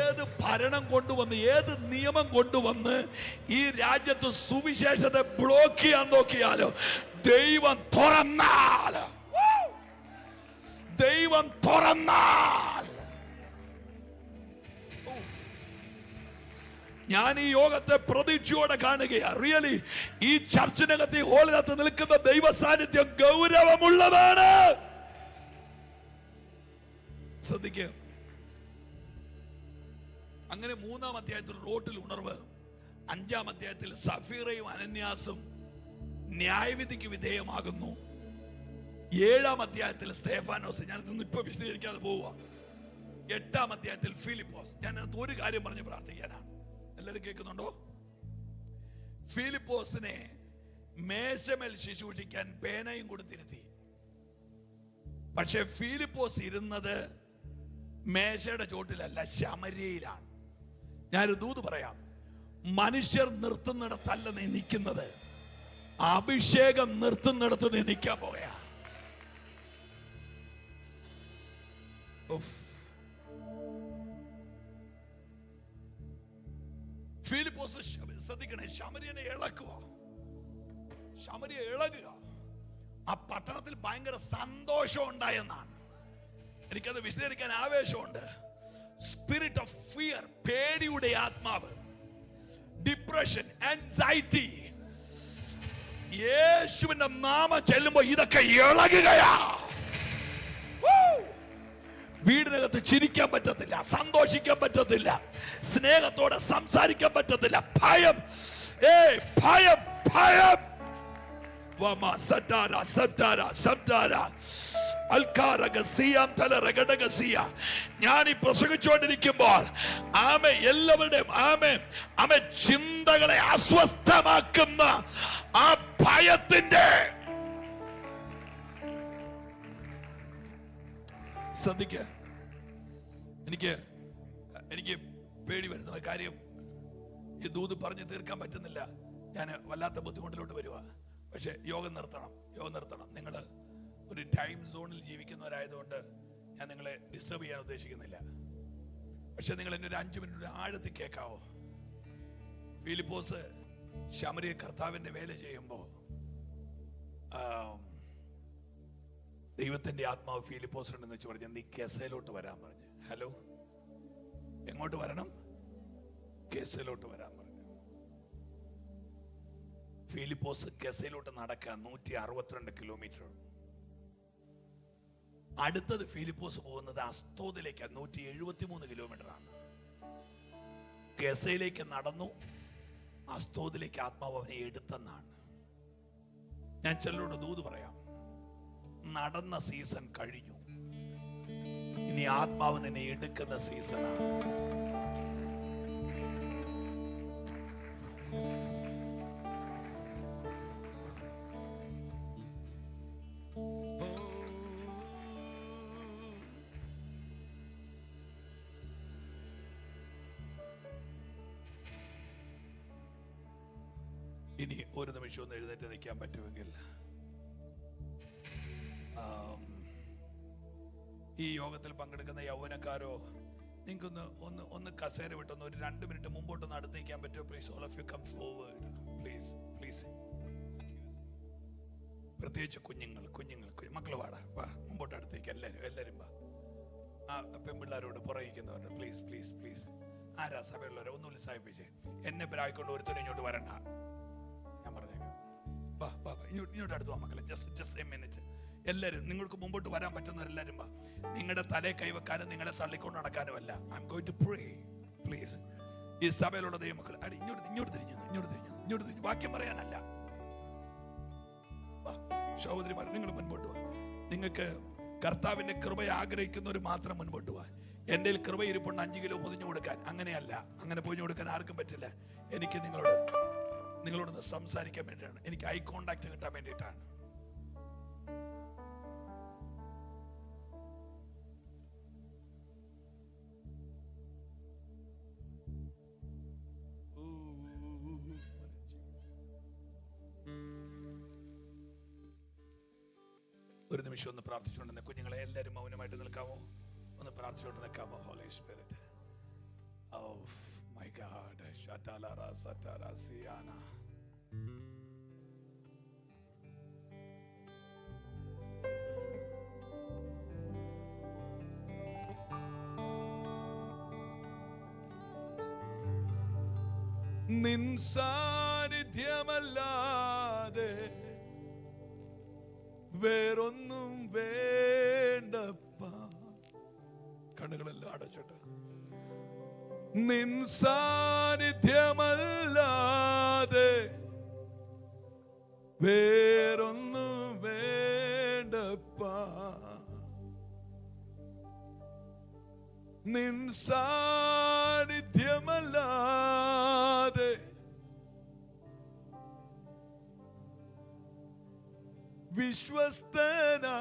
ഏത് ഭരണം കൊണ്ടുവന്ന്, ഏത് നിയമം കൊണ്ടുവന്ന് ഈ രാജ്യത്ത് സുവിശേഷത്തെ ബ്ലോക്ക് ചെയ്യാൻ നോക്കിയാലോ, ദൈവം തുറന്നാൽ ഞാൻ ഈ യോഗത്തെ പ്രതീക്ഷയോടെ കാണുകയാണ്. റിയലി ഈ ചർച്ചിനകത്ത്, ഈ ഹോളിനകത്ത് നിൽക്കുന്ന ദൈവ സാന്നിധ്യം ഗൗരവമുള്ളതാണ്. ശ്രദ്ധിക്കുക. അങ്ങനെ 3-ാം അധ്യായത്തിൽ റോട്ടിൽ ഉണർവ്, 5-ാം അധ്യായത്തിൽ സഫീറയും അനന്യാസും ന്യായവിധിക്ക് വിധേയമാകുന്നു. 7-ാം അധ്യായത്തിൽ സ്തേഫാനോസ്, ഞാനിതൊന്നും ഇപ്പൊ വിശദീകരിക്കാതെ പോവുക. 8-ാം അധ്യായത്തിൽ ഫിലിപ്പോസ്. ഞാൻ ഒരു കാര്യം പറഞ്ഞ് പ്രാർത്ഥിക്കാനാണ്. എല്ലാവരും കേൾക്കുന്നുണ്ടോ? ഫിലിപ്പോസിനെ മേശമേൽ ശുശ്രൂഷിക്കാൻ പേനയും കൊടുത്തിരുത്തി. പക്ഷെ ഫിലിപ്പോസ് ഇരുന്നത് മേശയുടെ ചോട്ടിലല്ല, ശമര്യയിലാണ്. ഞാനൊരു ദൂത് പറയാം. മനുഷ്യർ നിർത്തുന്നിടത്തല്ല നീ നിൽക്കുന്നത്, അഭിഷേകം നിർത്തുന്നിടത്ത് നീ നിൽക്കാൻ പോയാ. ഫിലിപ്പോസ് ശ്രദ്ധിക്കണേ, ശമര്യനെ ഇളക്കുക. ശമര്യ ഇളകുക. ആ പട്ടണത്തിൽ ഭയങ്കര സന്തോഷം ഉണ്ടായെന്നാണ്. എനിക്കത് വിശദീകരിക്കാൻ ആവേശമുണ്ട്. സ്പിരിറ്റ് ഓഫ് ഫിയർ, പേടിയുടെ ആത്മാവ്, ഡിപ്രഷൻ, ആൻസൈറ്റി, യേശുവിന്റെ നാമം ചെല്ലുമ്പോൾ ഇതൊക്കെ ഇളകുകയാ. വീടിനകത്ത് ചിരിക്കാൻ പറ്റത്തില്ല, സന്തോഷിക്കാൻ പറ്റത്തില്ല, സ്നേഹത്തോടെ സംസാരിക്കാൻ പറ്റത്തില്ല. ഭയം, ഭയം, ഭയം. ഞാൻ ഈ പ്രസംഗിച്ചുകൊണ്ടിരിക്കുമ്പോൾ ആമേ എല്ലാവരുടെയും ആമേ ചിന്തകളെ അസ്വസ്ഥമാക്കുന്ന ആ ഭയത്തിന്റെ ശ്രദ്ധിക്കുക. എനിക്ക് പേടി വരുന്നു. കാര്യം ഈ ദൂത് പറഞ്ഞു തീർക്കാൻ പറ്റുന്നില്ല. ഞാൻ വല്ലാത്ത ബുദ്ധിമുട്ടിലോട്ട് വരുക. പക്ഷെ യോഗം നിർത്തണം. നിങ്ങൾ ഒരു ടൈം സോണിൽ ജീവിക്കുന്നവരായതുകൊണ്ട് ഞാൻ നിങ്ങളെ ഡിസ്റ്റർബ് ചെയ്യാൻ ഉദ്ദേശിക്കുന്നില്ല. പക്ഷെ നിങ്ങൾ എന്നെ ഒരു 5 മിനിറ്റ് ആഴത്തിൽ കേൾക്കാവോ? ഫിലിപ്പോസ് ശമരിയ കർത്താവിന്റെ വേല ചെയ്യുമ്പോ ദൈവത്തിന്റെ ആത്മാവ് ഫിലിപ്പോസിനോട് വെച്ച് പറഞ്ഞു, നീ കെസയിലോട്ട് വരാൻ പറഞ്ഞു. ഹലോ, എങ്ങോട്ട് വരണം? കെസയിലോട്ട് വരാൻ പറഞ്ഞു. ഫിലിപ്പോസ് കെസയിലോട്ട് നടക്കാൻ 162 കിലോമീറ്റർ. അടുത്തത് ഫിലിപ്പോസ് പോകുന്നത് അസ്തോദിലേക്ക് 173 കിലോമീറ്റർ ആണ്. കെസയിലേക്ക് നടന്നു, അസ്തോദിലേക്ക് ആത്മാവ് അവനെ എടുത്തെന്നാണ്. ഞാൻ ചിലരോട് ദൂത് പറയാം, നടന്ന സീസൺ കഴിഞ്ഞു. ഇനി ആത്മാവ് നിന്നെ എടുക്കുന്ന സീസണാണ്. ഇനി ഒരു നിമിഷം ഒന്ന് എഴുന്നേറ്റ് നിൽക്കാൻ പറ്റുമെങ്കിൽ ഈ യോഗത്തിൽ പങ്കെടുക്കുന്ന യൗവനക്കാരോ നിങ്ങൾക്കൊന്ന് ഒന്ന് കസേര വിട്ടൊന്ന് ഒരു 2 മിനിറ്റ് മുമ്പോട്ടൊന്ന് അടുത്ത് നിൽക്കാൻ പറ്റുമോ? Please, all of you come forward please. പ്രത്യേകിച്ച് കുഞ്ഞുങ്ങൾ മക്കൾ വാ മുമ്പോട്ട് അടുത്തേക്ക്. എല്ലാവരും വാ. ആ പെൺപിള്ളാരോട് പുറകിക്കുന്നവരോട് പ്ലീസ്. ആരാ സഭയുള്ളവരെ ഒന്ന് ഉത്സാഹിപ്പിച്ചേ. എന്നെ പ്രായിക്കൊണ്ട് ഒരുത്തരും ഇങ്ങോട്ട് വരണ്ട. ഞാൻ പറഞ്ഞേക്കാം, വാ ഇങ്ങോട്ട് അടുത്ത് വാ മക്കളെ. Just A minute. എല്ലാവരും നിങ്ങൾക്ക് മുമ്പോട്ട് വരാൻ പറ്റുന്നവരെല്ലാവരും വാ. നിങ്ങളുടെ തലയെ കൈവെക്കാനും നിങ്ങളെ തള്ളിക്കൊണ്ട് നടക്കാനും അല്ല. I am going to pray please. ഈ സഭയിലുള്ള ദൈവമക്കൾ ഇങ്ങോട്ട് തിരിഞ്ഞു വാക്യം പറയാനല്ല. സഹോദരിമാർ, നിങ്ങൾ മുൻപോട്ട് വാ. നിങ്ങൾക്ക് കർത്താവിന്റെ കൃപ ആഗ്രഹിക്കുന്നവർ മാത്രം മുൻപോട്ട് വാ. എൻ്റെ കൃപ ഇരിപ്പുണ്ട് 5 കിലോ പൊതിഞ്ഞു കൊടുക്കാൻ. അങ്ങനെയല്ല, അങ്ങനെ പൊതിഞ്ഞു കൊടുക്കാൻ ആർക്കും പറ്റില്ല. എനിക്ക് നിങ്ങളോടൊന്ന് സംസാരിക്കാൻ വേണ്ടിയിട്ടാണ്. എനിക്ക് ഐ കോണ്ടാക്ട് കിട്ടാൻ വേണ്ടിയിട്ടാണ്. ഒരു നിമിഷം ഒന്ന് പ്രാർത്ഥിച്ചുകൊണ്ട് കുഞ്ഞുങ്ങളെ എല്ലാവരും മൗനമായിട്ട് നിൽക്കാമോ? ഒന്ന് പ്രാർത്ഥിച്ചുകൊണ്ട് നിൽക്കാമോ? Holy spirit, of my god, ഷട്ടാലാറ സറ്റാറാസിയാന. നിൻ സാന്നിധ്യമല്ലാതെ വേറൊന്നും വേണ്ടപ്പ. കണ്ണുകളെല്ലാം അടച്ചിട്ട്, നിൻ സാന്നിധ്യമല്ലാതെ വേറൊന്നും വേണ്ടപ്പ. നിൻ സാന്നിധ്യമല്ലാതെ വിശ്വസ്തനായി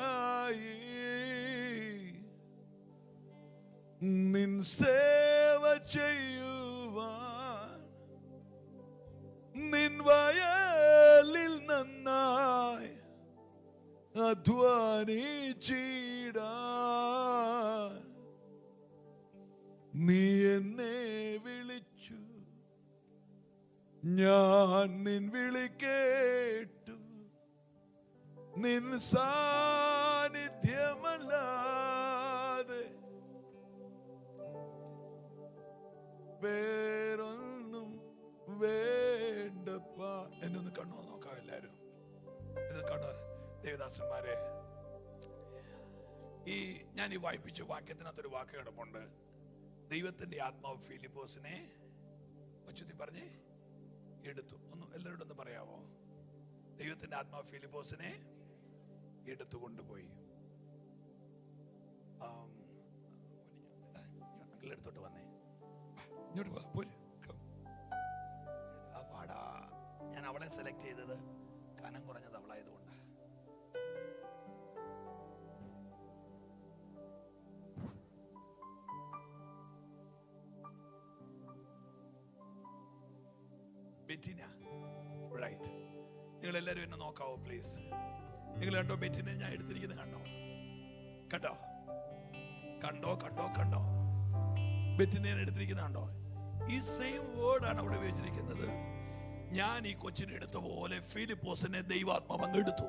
നിൻ സേവ ചെയ്യുവാൻ, നിൻ വയലിൽ നന്നായി അധ്വാനിച്ചിടാൻ നീ എന്നെ വിളിച്ചു. ഞാൻ നിൻ വിളി കേട്ടു. നിൻ സാന്നിധ്യമല്ലാതെ വേറൊന്നും വേണ്ടപ്പ. എന്നെ ഒന്ന് കണ്ണോ നോക്കാം എല്ലാരും. എന്നെ കണ്ണോ ദേവദാസന്മാരെ. ഞാൻ ഈ വായിപ്പിച്ച വാക്യത്തിനകത്തൊരു വാക്ക് കിടപ്പുണ്ട്. ദൈവത്തിന്റെ ആത്മാവ് ഫിലിപ്പോസിനെ ഉച്ചത്തി പറഞ്ഞേ എടുത്തു. എല്ലാവരോടും ഒന്ന് പറയാവോ? ദൈവത്തിന്റെ ആത്മാവ് ഫിലിപ്പോസിനെ എടുത്തുകൊണ്ടുപോയി. എടുത്തോട്ട് വന്നേ, ഇങ്ങോട്ട് വാ, പോര്. ആ പാടാ, ഞാൻ അവളെ സെലക്ട് ചെയ്തത് കനം കുറഞ്ഞത് അവളായതുകൊണ്ട്. ബെറ്റിന, റൈറ്റ്. നിങ്ങൾ എല്ലാവരും എന്നെ നോക്കാവോ പ്ലീസ്? നിങ്ങൾ കണ്ടോ ബെറ്റിനെ ഞാൻ എടുത്തിരിക്കുന്നത്? കണ്ടോ കണ്ടോ കണ്ടോ കണ്ടോ കണ്ടോ ബെറ്റിനെ ഞാൻ എടുത്തിരിക്കുന്നത് കണ്ടോ? ഈ സെയിം വേർഡാണ് അവിടെ ഉപയോഗിച്ചിരിക്കുന്നത്. ഞാൻ ഈ കൊച്ചിനെ എടുത്ത പോലെ ഫിലിപ്പോസിനെ ദൈവാത്മാവ് അങ്ങ് എടുത്തു.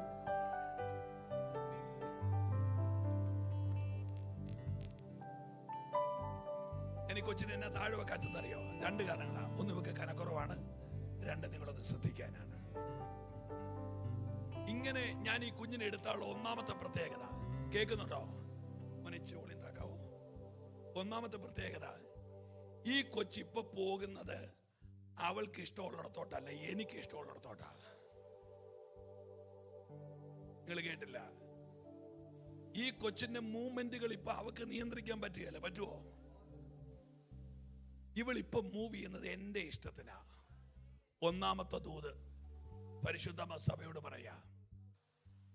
എനിക്ക് കൊച്ചിനെ എന്നെ താഴെ വെക്കാത്തതറിയോ? 2 കാരണങ്ങളാണ്. ഒന്ന്, ഇവക്ക് കനക്കുറവാണ്. 2, നിങ്ങളൊന്ന് ശ്രദ്ധിക്കാനാണ്. ഇങ്ങനെ ഞാൻ ഈ കുഞ്ഞിനെ എടുത്താലുള്ള ഒന്നാമത്തെ പ്രത്യേകത കേൾക്കുന്നുണ്ടോ? മോനിച്ചോളിന്താക്കാവോ? ഒന്നാമത്തെ പ്രത്യേകത, ഈ കൊച്ചിപ്പൊ പോകുന്നത് അവൾക്ക് ഇഷ്ടമുള്ളിടത്തോട്ടല്ല, എനിക്ക് ഇഷ്ടമുള്ളിടത്തോട്ടാണ്. നിങ്ങൾ കേട്ടില്ല? ഈ കൊച്ചിന്റെ മൂവ്മെന്റുകൾ ഇപ്പൊ അവൾക്ക് നിയന്ത്രിക്കാൻ പറ്റുകയല്ല. പറ്റുമോ? ഇവളിപ്പൊ മൂവ് ചെയ്യുന്നത് എന്റെ ഇഷ്ടത്തിനാ. ഒന്നാമത്തെ ദൂത് പരിശുദ്ധ സഭയോട് പറയാ,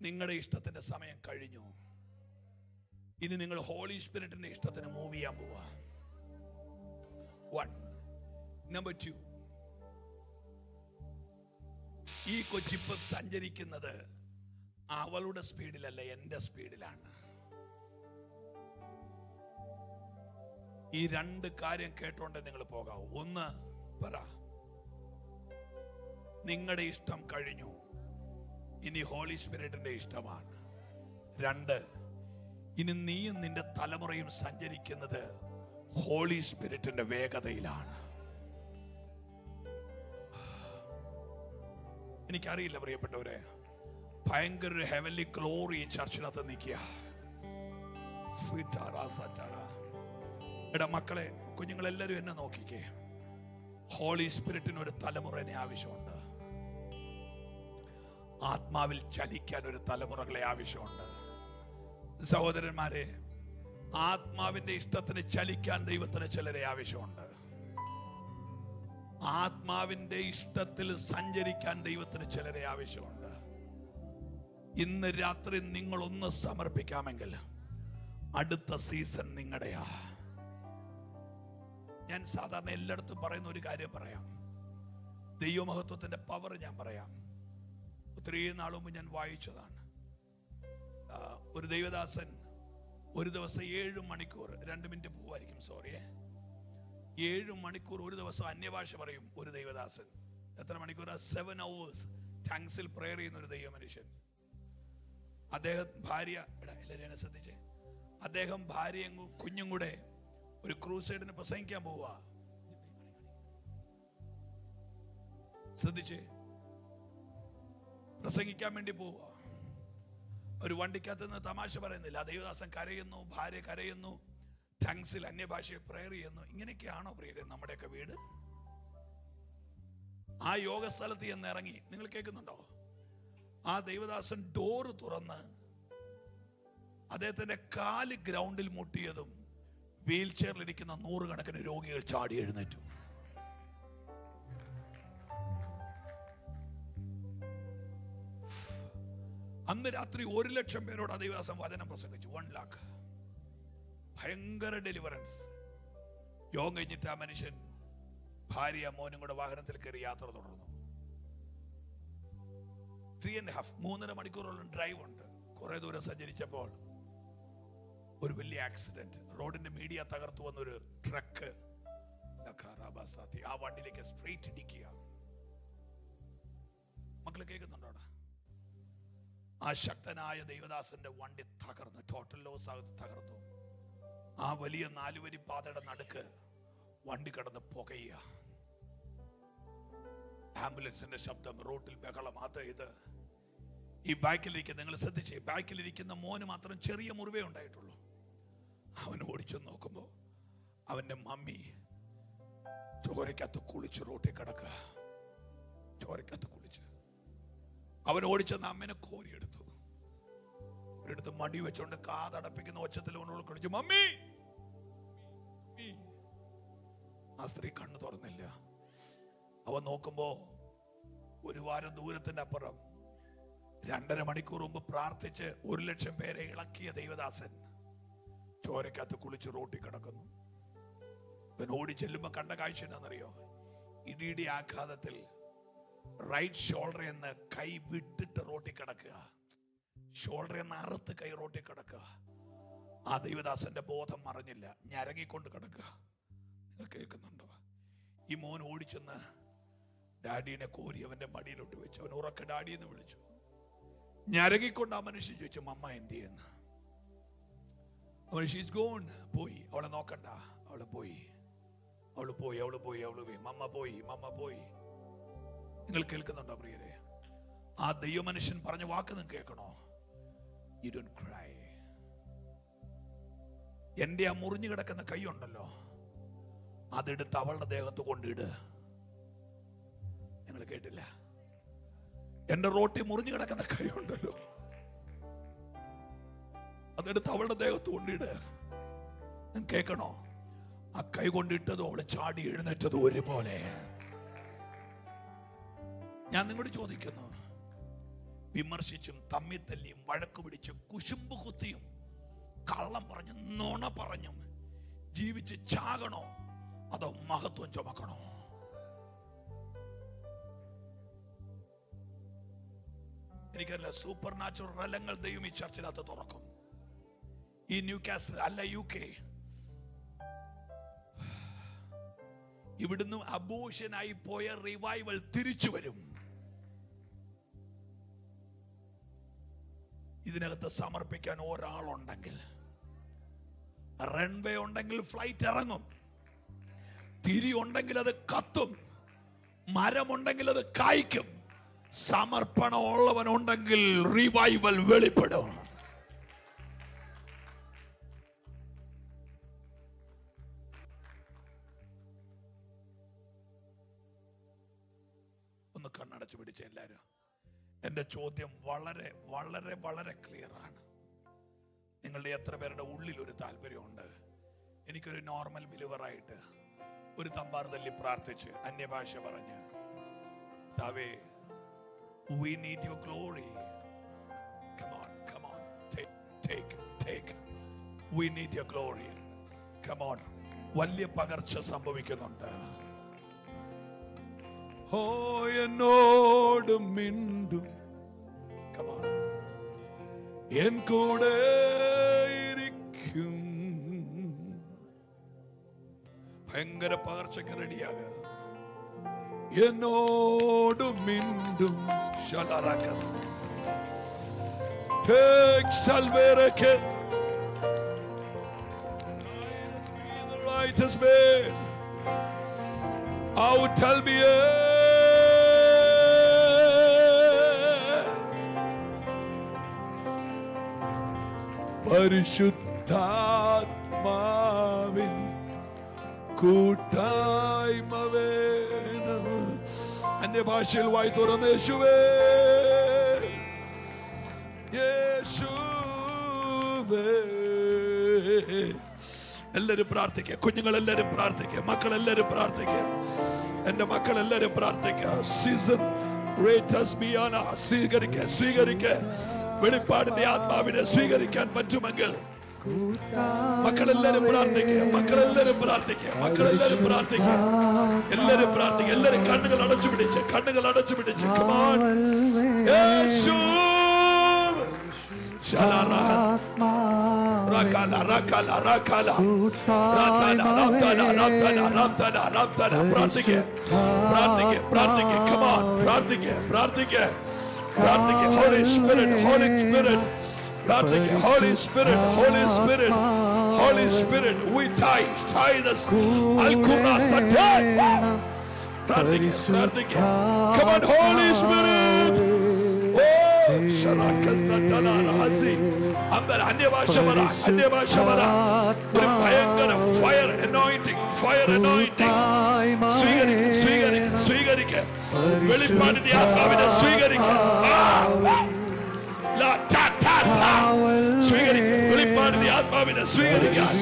നിങ്ങളുടെ ഇഷ്ടത്തിന്റെ സമയം കഴിഞ്ഞു. ഇനി നിങ്ങൾ ഹോളി സ്പിരിറ്റിന്റെ ഇഷ്ടത്തിന് മൂവ് ചെയ്യാൻ പോവാ. 1. നമ്പർ 2, ഈ കൊച്ചിപ്പ് സഞ്ചരിക്കുന്നത് അവളുടെ സ്പീഡിലല്ല, എന്റെ സ്പീഡിലാണ്. ഈ 2 കാര്യം കേട്ടോണ്ടേ നിങ്ങൾ പോകാവൂ. 1, പറ, നിങ്ങളുടെ ഇഷ്ടം കഴിഞ്ഞു, ഇനി ഹോളി സ്പിരിറ്റിന്റെ ഇഷ്ടമാണ്. 2, ഇനി നീയും നിന്റെ തലമുറയും സഞ്ചരിക്കുന്നത് ഹോളി സ്പിരിറ്റിന്റെ വേഗതയിലാണ്. എനിക്കറിയില്ല പ്രിയപ്പെട്ടവരെ, ഭയങ്കര ഹെവൻലി ഗ്ലോറി ചർച്ചിനകത്ത് നിൽക്കുക. എടാ മക്കളെ, കുഞ്ഞുങ്ങളെല്ലാരും എന്നെ നോക്കിക്കേ. ഹോളി സ്പിരിറ്റിന് ഒരു തലമുറനെ ആവശ്യമുണ്ട്. ആത്മാവിൽ ചലിക്കാൻ ഒരു തലമുറകളെ ആവശ്യമുണ്ട്. സഹോദരന്മാരെ, ആത്മാവിന്റെ ഇഷ്ടത്തിന് ചലിക്കാൻ ദൈവത്തിന് ചിലരെ ആവശ്യമുണ്ട്. ആത്മാവിന്റെ ഇഷ്ടത്തിൽ സഞ്ചരിക്കാൻ ദൈവത്തിന് ചിലരെ ആവശ്യമുണ്ട്. ഇന്ന് രാത്രി നിങ്ങളൊന്ന് സമർപ്പിക്കാമെങ്കിൽ അടുത്ത സീസൺ നിങ്ങളുടെയാ. ഞാൻ സാധാരണ എല്ലായിടത്തും പറയുന്ന ഒരു കാര്യം പറയാം. ദൈവമഹത്വത്തിന്റെ പവർ ഞാൻ പറയാം. ഒത്തിരി നാൾ മുമ്പ് ഞാൻ വായിച്ചതാണ്. ഒരു ദൈവദാസൻ ഒരു ദിവസം 7 മണിക്കൂർ, 2 മിനിറ്റ് പോവായിരിക്കും, സോറിയേ, 7 മണിക്കൂർ ഒരു ദിവസം അന്യഭാഷ പറയും ഒരു ദൈവദാസൻ. എത്ര മണിക്കൂർ? 7 hours ടങ്സിൽ പ്രേയർ ചെയ്യുന്ന ഒരു ദൈവ മനുഷ്യൻ. അദ്ദേഹം ഭാര്യ, എല്ലാവരും എന്നെ ശ്രദ്ധിച്ചേ, അദ്ദേഹം ഭാര്യയും കുഞ്ഞും കൂടെ ഒരു ക്രൂസൈഡിന് പ്രസംഗിക്കാൻ പോവുക. ശ്രദ്ധിച്ചേ, പ്രസംഗിക്കാൻ വേണ്ടി പോവുക. ഒരു വണ്ടിക്കകത്ത് നിന്ന് തമാശ പറയുന്നില്ല. ദൈവദാസൻ കരയുന്നു, ഭാര്യ കരയുന്നു, ടങ്സിൽ അന്യഭാഷയെ പ്രേയർ ചെയ്യുന്നു. ഇങ്ങനെയൊക്കെയാണോ പ്രിയരെ നമ്മുടെയൊക്കെ വീട്? ആ യോഗ സ്ഥലത്ത് ചെന്ന് ഇറങ്ങി, നിങ്ങൾ കേൾക്കുന്നുണ്ടോ? ആ ദൈവദാസൻ ഡോറ് തുറന്ന് അദ്ദേഹത്തിന്റെ കാല് ഗ്രൗണ്ടിൽ മുട്ടിയതും വീൽ ചെയറിലിരിക്കുന്ന 100 കണക്കിന് രോഗികൾ ചാടി എഴുന്നേറ്റു. അന്ന് രാത്രി 1,00,000 പേരോട് ആ ദൈവദാസൻ വചനം പ്രസംഗിച്ചു. 1 lakh. ഭയങ്കര ഡെലിവറൻസ്. യോഗം കഴിഞ്ഞിട്ട് ആ മനുഷ്യൻ ഭാര്യ മോനും കൂടെ വാഹനത്തിൽ കയറി യാത്ര തുടർന്നു. 3.5 മണിക്കൂറോളം ഡ്രൈവ് ഉണ്ട്. കുറെ ദൂരം സഞ്ചരിച്ചപ്പോൾ ഒരു വലിയ ആക്സിഡന്റ്. റോഡിന്റെ മീഡിയ തകർത്തു വന്നൊരു ട്രക്ക് ആ വണ്ടിയിലേക്ക് സ്ട്രെയിറ്റ് ഇടിക്കുക. മക്കള് കേൾക്കുന്നുണ്ടോ? ആ ശക്തനായ ദൈവദാസന്റെ വണ്ടി തകർന്നു, ടോട്ടൽ ലോസ് ആകത്ത് തകർന്നു. ആ വലിയ 4 വരി പാതയുടെ നടുക്ക് വണ്ടി കടന്ന് പുകയുക. ആംബുലൻസിന്റെ ശബ്ദം, റോട്ടിൽ ബഹളം, അത് ഇത്. ഈ ബാക്കിലിരിക്കുന്ന, നിങ്ങൾ ശ്രദ്ധിച്ചേ, ബാക്കിലിരിക്കുന്ന മോന് മാത്രം ചെറിയ മുറിവേ ഉണ്ടായിട്ടുള്ളൂ. അവൻ ഓടിച്ചു നോക്കുമ്പോ അവന്റെ മമ്മി ചോരക്കകത്ത് കുളിച്ച് റോട്ടിൽ കിടക്കുക. ചോരക്കകത്ത് കുളിച്ച് അവൻ ഓടിച്ചെന്ന് അമ്മേനെ കോരിയെടുത്തു. ഒരിടത്ത് മടി വെച്ചോണ്ട് കാതടപ്പിക്കുന്ന ഒച്ചത്തിൽ അവനോട് കളിച്ചു, മമ്മി. ആ സ്ത്രീ കണ്ണു തുറന്നില്ല. അവൻ നോക്കുമ്പോ ഒരു വാരം ദൂരത്തിന്റെ അപ്പുറം 2.5 മണിക്കൂർ മുമ്പ് പ്രാർത്ഥിച്ച് 1,00,000 പേരെ ഇളക്കിയ ദൈവദാസൻ ചോരക്കകത്ത് കുളിച്ച് റോട്ടി കിടക്കുന്നു. ഇവൻ ഓടി ചെല്ലുമ്പോ കണ്ട കാഴ്ച എന്താണെന്നറിയോ? ഇടിയുടെ ആഘാതത്തിൽ റൈറ്റ് ഷോൾഡറിൽ നിന്ന് കൈ വിട്ടിട്ട് റോട്ടി കിടക്കുക, ഷോൾഡറിൽ നിന്ന് അറുത്ത് കൈ റോട്ടി കിടക്കുക. ആ ദൈവദാസന്റെ ബോധം മറിഞ്ഞില്ല, ഞരങ്ങിക്കൊണ്ട് കിടക്കുക. നിങ്ങൾ കേൾക്കുന്നുണ്ടോ? ഈ മോൻ ഓടിച്ചെന്ന് ഡാഡിനെ കോരി അവന്റെ മടിയിലോട്ട് വെച്ചു. അവൻ ഉറക്കെ ഡാഡി എന്ന് വിളിച്ചു. ഞരങ്ങിക്കൊണ്ട് ആ മനുഷ്യൻ ചോദിച്ചു, മമ്മ എന്ത് ചെയ്യുന്നു? അവൻ ഷീസ് ഗോൺ, പോയി, അവളെ നോക്കണ്ട, അവള് പോയി. മമ്മ പോയി. നിങ്ങൾ കേൾക്കുന്നുണ്ടോ പ്രിയരെ? ആ ദൈവ മനുഷ്യൻ പറഞ്ഞ വാക്ക് നിങ്ങൾ കേൾക്കണോ? You don't cry. എന്റെ ആ മുറിഞ്ഞു കിടക്കുന്ന കൈ ഉണ്ടല്ലോ, അതെടുത്ത് അവളുടെ ദേഹത്ത് കൊണ്ടിട്. നിങ്ങൾ കേട്ടില്ല? എന്റെ റോട്ടി മുറിഞ്ഞു കിടക്കുന്ന കൈ ഉണ്ടല്ലോ, അതെടുത്ത് അവളുടെ ദേഹത്ത് കൊണ്ടിട്. നിങ്ങൾ കേൾക്കണോ? ആ കൈ കൊണ്ടിട്ടതും അവള് ചാടി എഴുന്നേറ്റതും ഒരുപോലെ. ഞാൻ നിങ്ങളോട് ചോദിക്കുന്നു, വിമർശിച്ചും തമ്മി തല്ലിയും വഴക്ക് പിടിച്ചും കുശുമ്പ് കുത്തിയും കള്ളം പറഞ്ഞും നുണ പറഞ്ഞും ജീവിച്ച് ചാകണോ അതോ മഹത്വം ചുമക്കണോ? എനിക്കല്ല, സൂപ്പർ നാച്ചുറൽ റലങ്ങൾ ദൈവം ഈ ചർച്ചിനകത്ത് തുറക്കും. ഈ ന്യൂകാസിൽ അല്ല, UK, ഇവിടുന്ന് അബോഷനായി പോയ റിവൈവൽ തിരിച്ചു വരും. ഇതിനകത്ത് സമർപ്പിക്കാൻ ഒരാളുണ്ടെങ്കിൽ, റൺവേ ഉണ്ടെങ്കിൽ ഫ്ലൈറ്റ് ഇറങ്ങും, തിരി ഉണ്ടെങ്കിൽ അത് കത്തും, മരമുണ്ടെങ്കിൽ അത് കായ്ക്കും. സമർപ്പണം ഉള്ളവനുണ്ടെങ്കിൽ റിവൈവൽ വെളിപ്പെടും. ഒന്ന് കണ്ണടച്ചു പിടിച്ച എല്ലാരും. എന്റെ ചോദ്യം വളരെ വളരെ വളരെ ക്ലിയർ ആണ്. നിങ്ങളുടെ എത്ര പേരുടെ ഉള്ളിൽ ഒരു താല്പര്യമുണ്ട്? എനിക്കൊരു നോർമൽ ബിലീവറായിട്ട് ഒരു തമ്പാർ തല്ലി പ്രാർത്ഥിച്ച് അന്യഭാഷ പറഞ്ഞ്, താവേ, we need your glory. Come on, take. We need your glory. Come on. വലിയ പകർച്ച സംഭവിക്കുന്നുണ്ട്. ഓ എന്നോട് മിണ്ടും, come on, എൻ കൂടെ ഇരിക്കും. ഭയങ്കര പകർച്ചയ്ക്ക് റെഡിയാകുക. എന്നോട് മിണ്ടും ശലറകസ് take salverekes the righteous man out tell me പരിശുദ്ധാത്മാവിൻ കൂട്ടായ്മ വേണം. അന്യഭാഷയിൽ വായി തുറന്ന് യേശുവേ, യേശുവേ. എല്ലാരും പ്രാർത്ഥിക്കുക, കുഞ്ഞുങ്ങളെല്ലാരും പ്രാർത്ഥിക്കുക, മക്കളെല്ലാരും പ്രാർത്ഥിക്കുക, എന്റെ മക്കളെല്ലാരും പ്രാർത്ഥിക്കുക. സീസൺ സ്വീകരിക്കുക. വെളിപ്പാടിന്റെ ആത്മാവിനെ സ്വീകരിക്കാൻ പറ്റുമെങ്കിൽ മക്കളെല്ലാരും പ്രാർത്ഥിക്കുക, എല്ലാരും പ്രാർത്ഥിക്കുക. എല്ലാരും കണ്ണുകൾ അടച്ചു പിടിച്ച് Come on. യേശു പ്രാർത്ഥിക്കുക. Come on, പ്രാർത്ഥിക്കുക. Holy Spirit. Holy Spirit, we tie this Al-Qur'an Satan. Pratika. Come on, Holy Spirit. Oh, Sharaka Satana Rahasi. Amber Anyabashamara. Fire anointing. Swigarike. വെളിപ്പാടിന്റെ ആത്മാവിനെ സ്വീകരിക്കുക. വെളിപ്പാടിന്റെ ആത്മാവിനെ സ്വീകരിക്കാൻ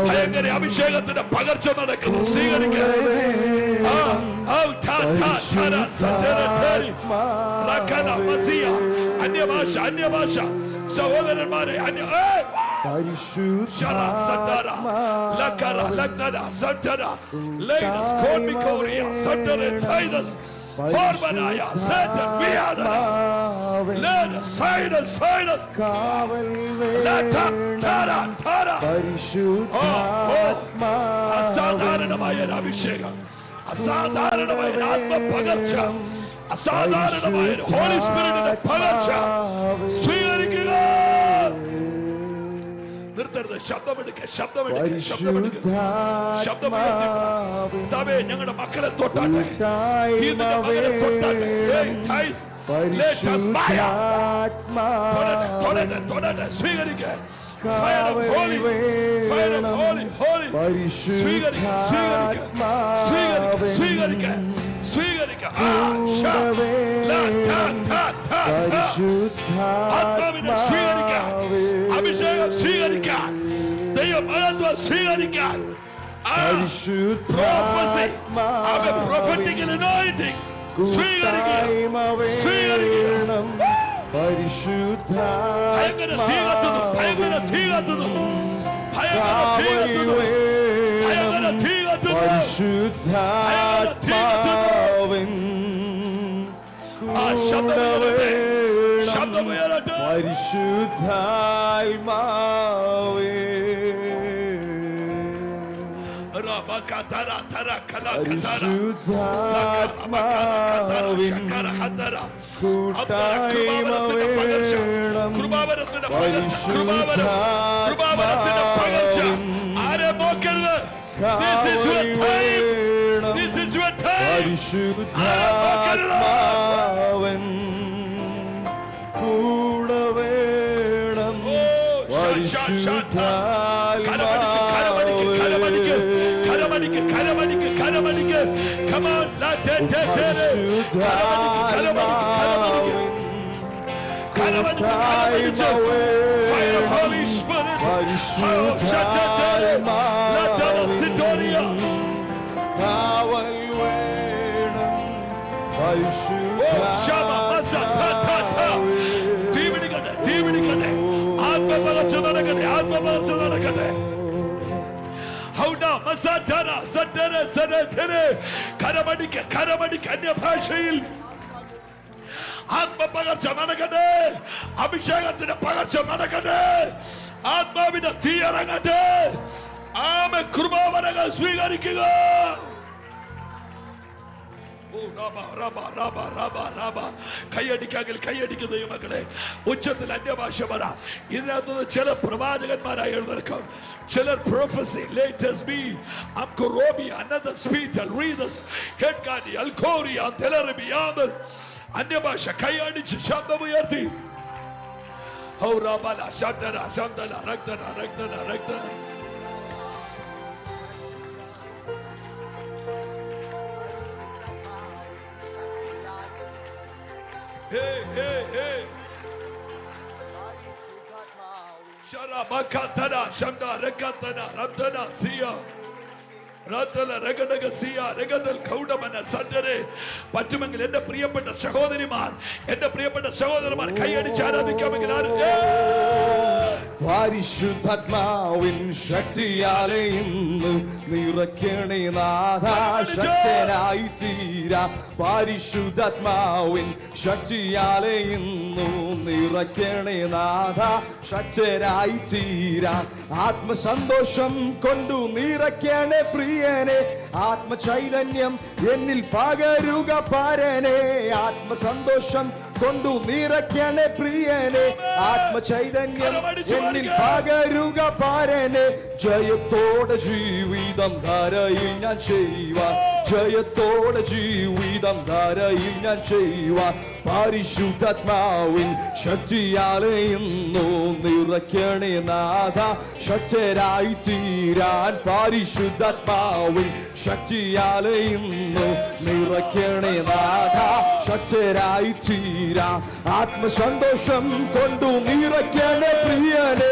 ഭയങ്കര അഭിഷേകത്തിന്റെ പകർച്ച നടക്കുന്നു. സ്വീകരിക്കാൻ അന്യഭാഷ അന്യഭാഷ സഹോദരന്മാരെ അസാധാരണമായ അഭിഷേകം, അസാധാരണമായ ആത്മപകർച്ച, അസാധാരണമായ ഹോളി സ്പിരിറ്റിന്റെ പകർച്ച സ്വീകരിക്കുക. നിർത്തരുത്. ശബ്ദമെടുക്കുക, ശബ്ദമെടുക്കുക, ശബ്ദമെടുക്കുക, ശബ്ദമെടുക്കുക. ഞങ്ങളുടെ മക്കളെ തൊട്ടാട്ടെ, മകളെ തൊട്ടാട്ടെ. തൊടട്ടെ, സ്വീകരിക്കുക. Fire of holy, fire of holy, holy. സ്വീകരിക്കുക, സ്വീകരിക്കുക, സ്വീകരിക്കുക, സ്വീകരിക്കുക. ആത്മാവിനെ സ്വീകരിക്കാൻ, അഭിഷേകം സ്വീകരിക്കാൻ, ദൈവമഹത്വം സ്വീകരിക്കാൻ, prophecy, prophetic anointing സ്വീകരിക്കുക, സ്വീകരിക്കുക. ഭയങ്കര തീ കത്തുന്നു, ഭയങ്കര തീ കത്തുന്നു, ഭയങ്കര തീ കത്തുന്നു, ഭയങ്കര തീ കത്തുന്നു, ഭയങ്കര തീ കത്തുന്നു. ആ ശബ്ദമുയരട്ടെ, ശബ്ദമുയരട്ടെ. പരിശുദ്ധാത്മാവേ കൃപാവരത്തിന്റെ പകർച്ച ആരെ നോക്കരുത്. This is your time. This is your time. കൂടെ വേണം കരമടിക്ക്. Come on, കരമടിക്ക്. Fire of Holy Spirit. തീപിടിക്കട്ടെ, ആത്മപകർച്ച നടക്കട്ടെ, ആത്മപകർച്ച നടക്കട്ടെ. കരമടിക്ക്, കരമടിക്ക്. അന്യഭാഷയിൽ ആത്മപകർച്ച നടക്കട്ടെ, അഭിഷേകത്തിന്റെ പകർച്ച നടക്കട്ടെ, ആത്മാവിന്റെ തീ ഇറങ്ങട്ടെ. ആമേ. കൃപാവരങ്ങൾ സ്വീകരിക്കുക. കൈയടിക്കാമെങ്കിൽ കൈയടിക്കുന്ന മക്കളെ ഉച്ചത്തിൽ അന്യഭാഷ പറ. ഇതിനകത്ത് ചില പ്രവാചകന്മാരായി എഴുന്നേൽക്കും, ചിലർ prophecy. Let us be Amkorobi, another speaker, readers, Hetkani, Alkori, Antelarabi, Amr. അന്യഭാഷ കൈയടിച്ച് ശബ്ദമുയർത്തി. ഔ റബല ശബ്ദന ശബ്ദന രക്തന രക്തന രക്തന. Hey, hey, hey. Shara makatana shamda rekatana rabdana siya. രാത്രിയില രഗടക സിയ രഗദൽ കൗഡമന സദ്ദരെ. പറ്റുമെങ്കിൽ എന്റെ പ്രിയപ്പെട്ട സഹോദരിമാർ, എന്റെ പ്രിയപ്പെട്ട സഹോദരന്മാർ കൈയടിച്ച് ആരാധിക്കാമെങ്കിൽ പരിശുദ്ധാത്മാവിൻ ശക്തിയാലെ ഇന്ന് നിറയ്ക്കണേ നാഥാ, ശക്തനായി തീരാ. പരിശുദ്ധാത്മാവിൻ ശക്തിയാലെ ഇന്നു നിറയ്ക്കണേ നാഥാ, ശക്തനായി തീരാ. ആത്മസന്തോഷം കൊണ്ടു നിറയ്ക്കണേ പ്രിയനെ, ആത്മചൈതന്യം എന്നിൽ പകരുക പരനെ. ആത്മസന്തോഷം കൊണ്ടു നിറയ്ക്കണേ പ്രിയനെ, ആത്മചൈതന്യം എന്നിൽ പകരുക പരനെ. ജയത്തോടെ ജീവിതം ധരയിൽ ഞാൻ ചെയ്യുവാൻ ജയത്തോടെ ജീവിതം ധരയിൽ ഞാൻ ചെയ്യുവാൻ പരിശുദ്ധാത്മാവിൻ ശക്തിയാലെ ഇന്നു നിറയ്ക്കണേ നാഥ. ശക്തരായി തീരാൻ പരിശുദ്ധാത്മാവിൻ ശക്തിയാലെ ഇന്നു നിറയ്ക്കണേ നാഥ. ശക്തരായി തീരാൻ ആത്മസന്തോഷം കൊണ്ടു നിറയ്ക്കണേ പ്രിയനെ.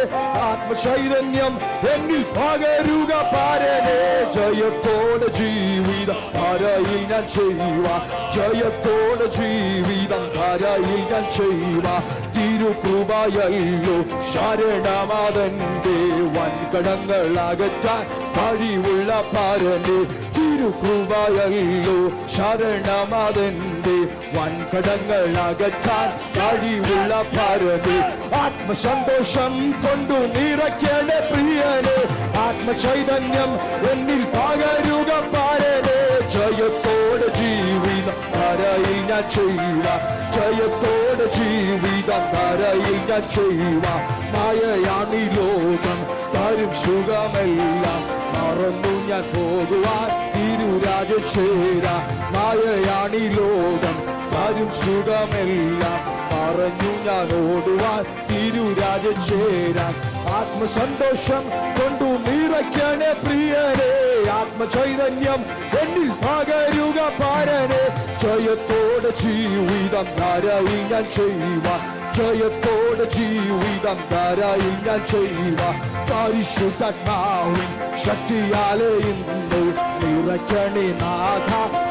ആത്മചൈതന്യം എന്നിൽ പകരുക പാരനെ. ജയത്തോടെ ജീവിതം ധരയിൽ ഞാൻ ചെയ്യുവാൻ, ജയത്തോടെ ജീവിതം ധരയിൽ ഞാൻ ചെയ്യുവാൻ തിരുകൃപയല്ലോ ശരണമാതന്റെ. വൻകടങ്ങൾ അകറ്റാൻ കഴിവുള്ള പാരനെ. തിരുകൃപയല്ലോ ശരണമാതന്റെ. വൻകടങ്ങൾ അകറ്റാൻ കഴിവുള്ള പാരനെ. ആത്മസന്തോഷം കൊണ്ടു നിറയ്ക്കണേ പ്രിയനെ. ആത്മചൈതന്യം എന്നിൽ പകരുക പാരനെ. ജയത്തോടെ ജീവിതം ധരയിൽ ഞാൻ ചെയ്യുവാൻ, ജയത്തോടെ ജീവിതം ധരയിൽ ഞാൻ ചെയ്യുവാൻ. മായയാണീ ലോകം തരും സുഖമെല്ലാം മറന്നു ഞാൻ പോകുവാൻ തിരുരാജ്യം ചേരാൻ. മായയാണീ ലോകം തരും സുഖമെല്ലാം പറഞ്ഞു ഞാൻ ഓടുവാൻ തിരുരാജ്യം ചേരാൻ. ആത്മസന്തോഷം കൊണ്ടു നിറയ്ക്കണേ പ്രിയനെ. ആത്മചൈതന്യം എന്നിൽ പകരുക പാരനെ. ജയത്തോടെ ജീവിതം ധരയിൽ ഞാൻ ചെയ്യുവാൻ, ജയത്തോടെ ജീവിതം ധരയിൽ ഞാൻ ചെയ്യുവാൻ പരിശുദ്ധാത്മാവിൻ ശക്തിയാലെ ഇന്ന് നിറയ്ക്കണേ നാഥ.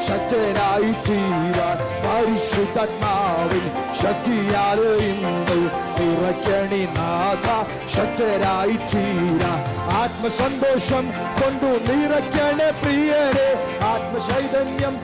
ശക്തനായി തീരാൻ പരിശുദ്ധാത്മാവിൻ ശക്തിയാലെ ഇന്ന് നിറയ്ക്കണേ നാഥ. ശക്തരായി തീരാൻ ആത്മസന്തോഷം കൊണ്ടു നിറയ്ക്കണേ പ്രിയനെ. ആത്മചൈതന്യം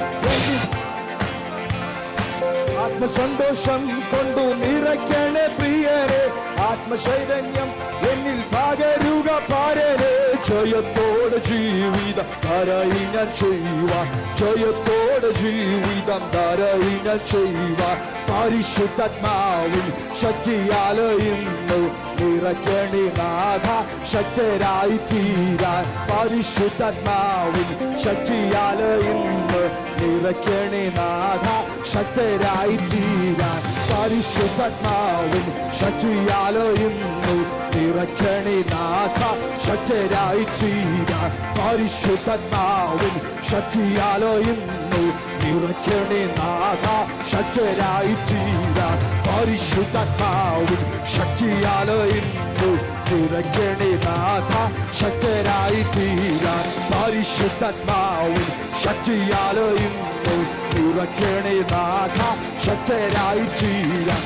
ആത്മസന്തോഷം കൊണ്ടു നിറയ്ക്കണേ പ്രിയനെ. ആത്മചൈതന്യം എന്നിൽ പകരുക പാരനെ. ജയത്തോടെ ജീവിതം ധരയിൽ ഞാൻ ചെയ്യുവാൻ, ജയത്തോടെ ജീവിതം ധരയിൽ ഞാൻ ചെയ്യുവാൻ പരിശുദ്ധാത്മാവിൻ ശക്തിയാലെ ഇന്ന് നിറയ്ക്കണേ നാഥ. ശക്തരായി തീരാൻ പരിശുദ്ധാത്മാവിൻ ശക്തിയാലെ ഇന്ന് നിറയ്ക്കണേ നാഥ. ശക്തരായി തീരാൻ പരിശുദ്ധാത്മാവിൻ ശക്തിയാലെ ഇന്ന് നിറയ്ക്കണേ നാഥ. ശക്തരായി തീരാൻ പരിശുദ്ധാത്മാവിൻ ശക്തിയാലെ ഇന്ന് നിറയ്ക്കണേ നാഥ. ശക്തരായി തീരാൻ പരിശുദ്ധാത്മാവിൻ ശക്തിയാലെ ഇന്ന് നിറയ്ക്കണേ നാഥ. ശക്തരായി തീരാൻ പരിശുദ്ധാത്മാവിൻ ശക്തിയാലെ ഇന്ന് നിറയ്ക്കണേ നാഥ. ശക്തരായി തീരാൻ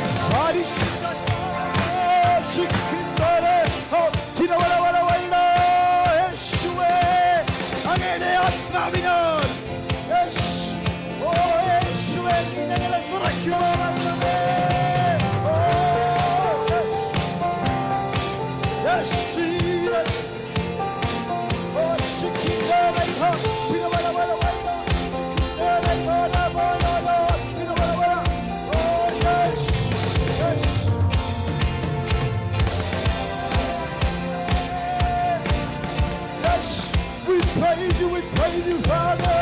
അങ്ങനെ ആത്മാവിനാൽ യേശുവേ ഞങ്ങളെ നിറയ്ക്കുവാനേ. We praise you, Father.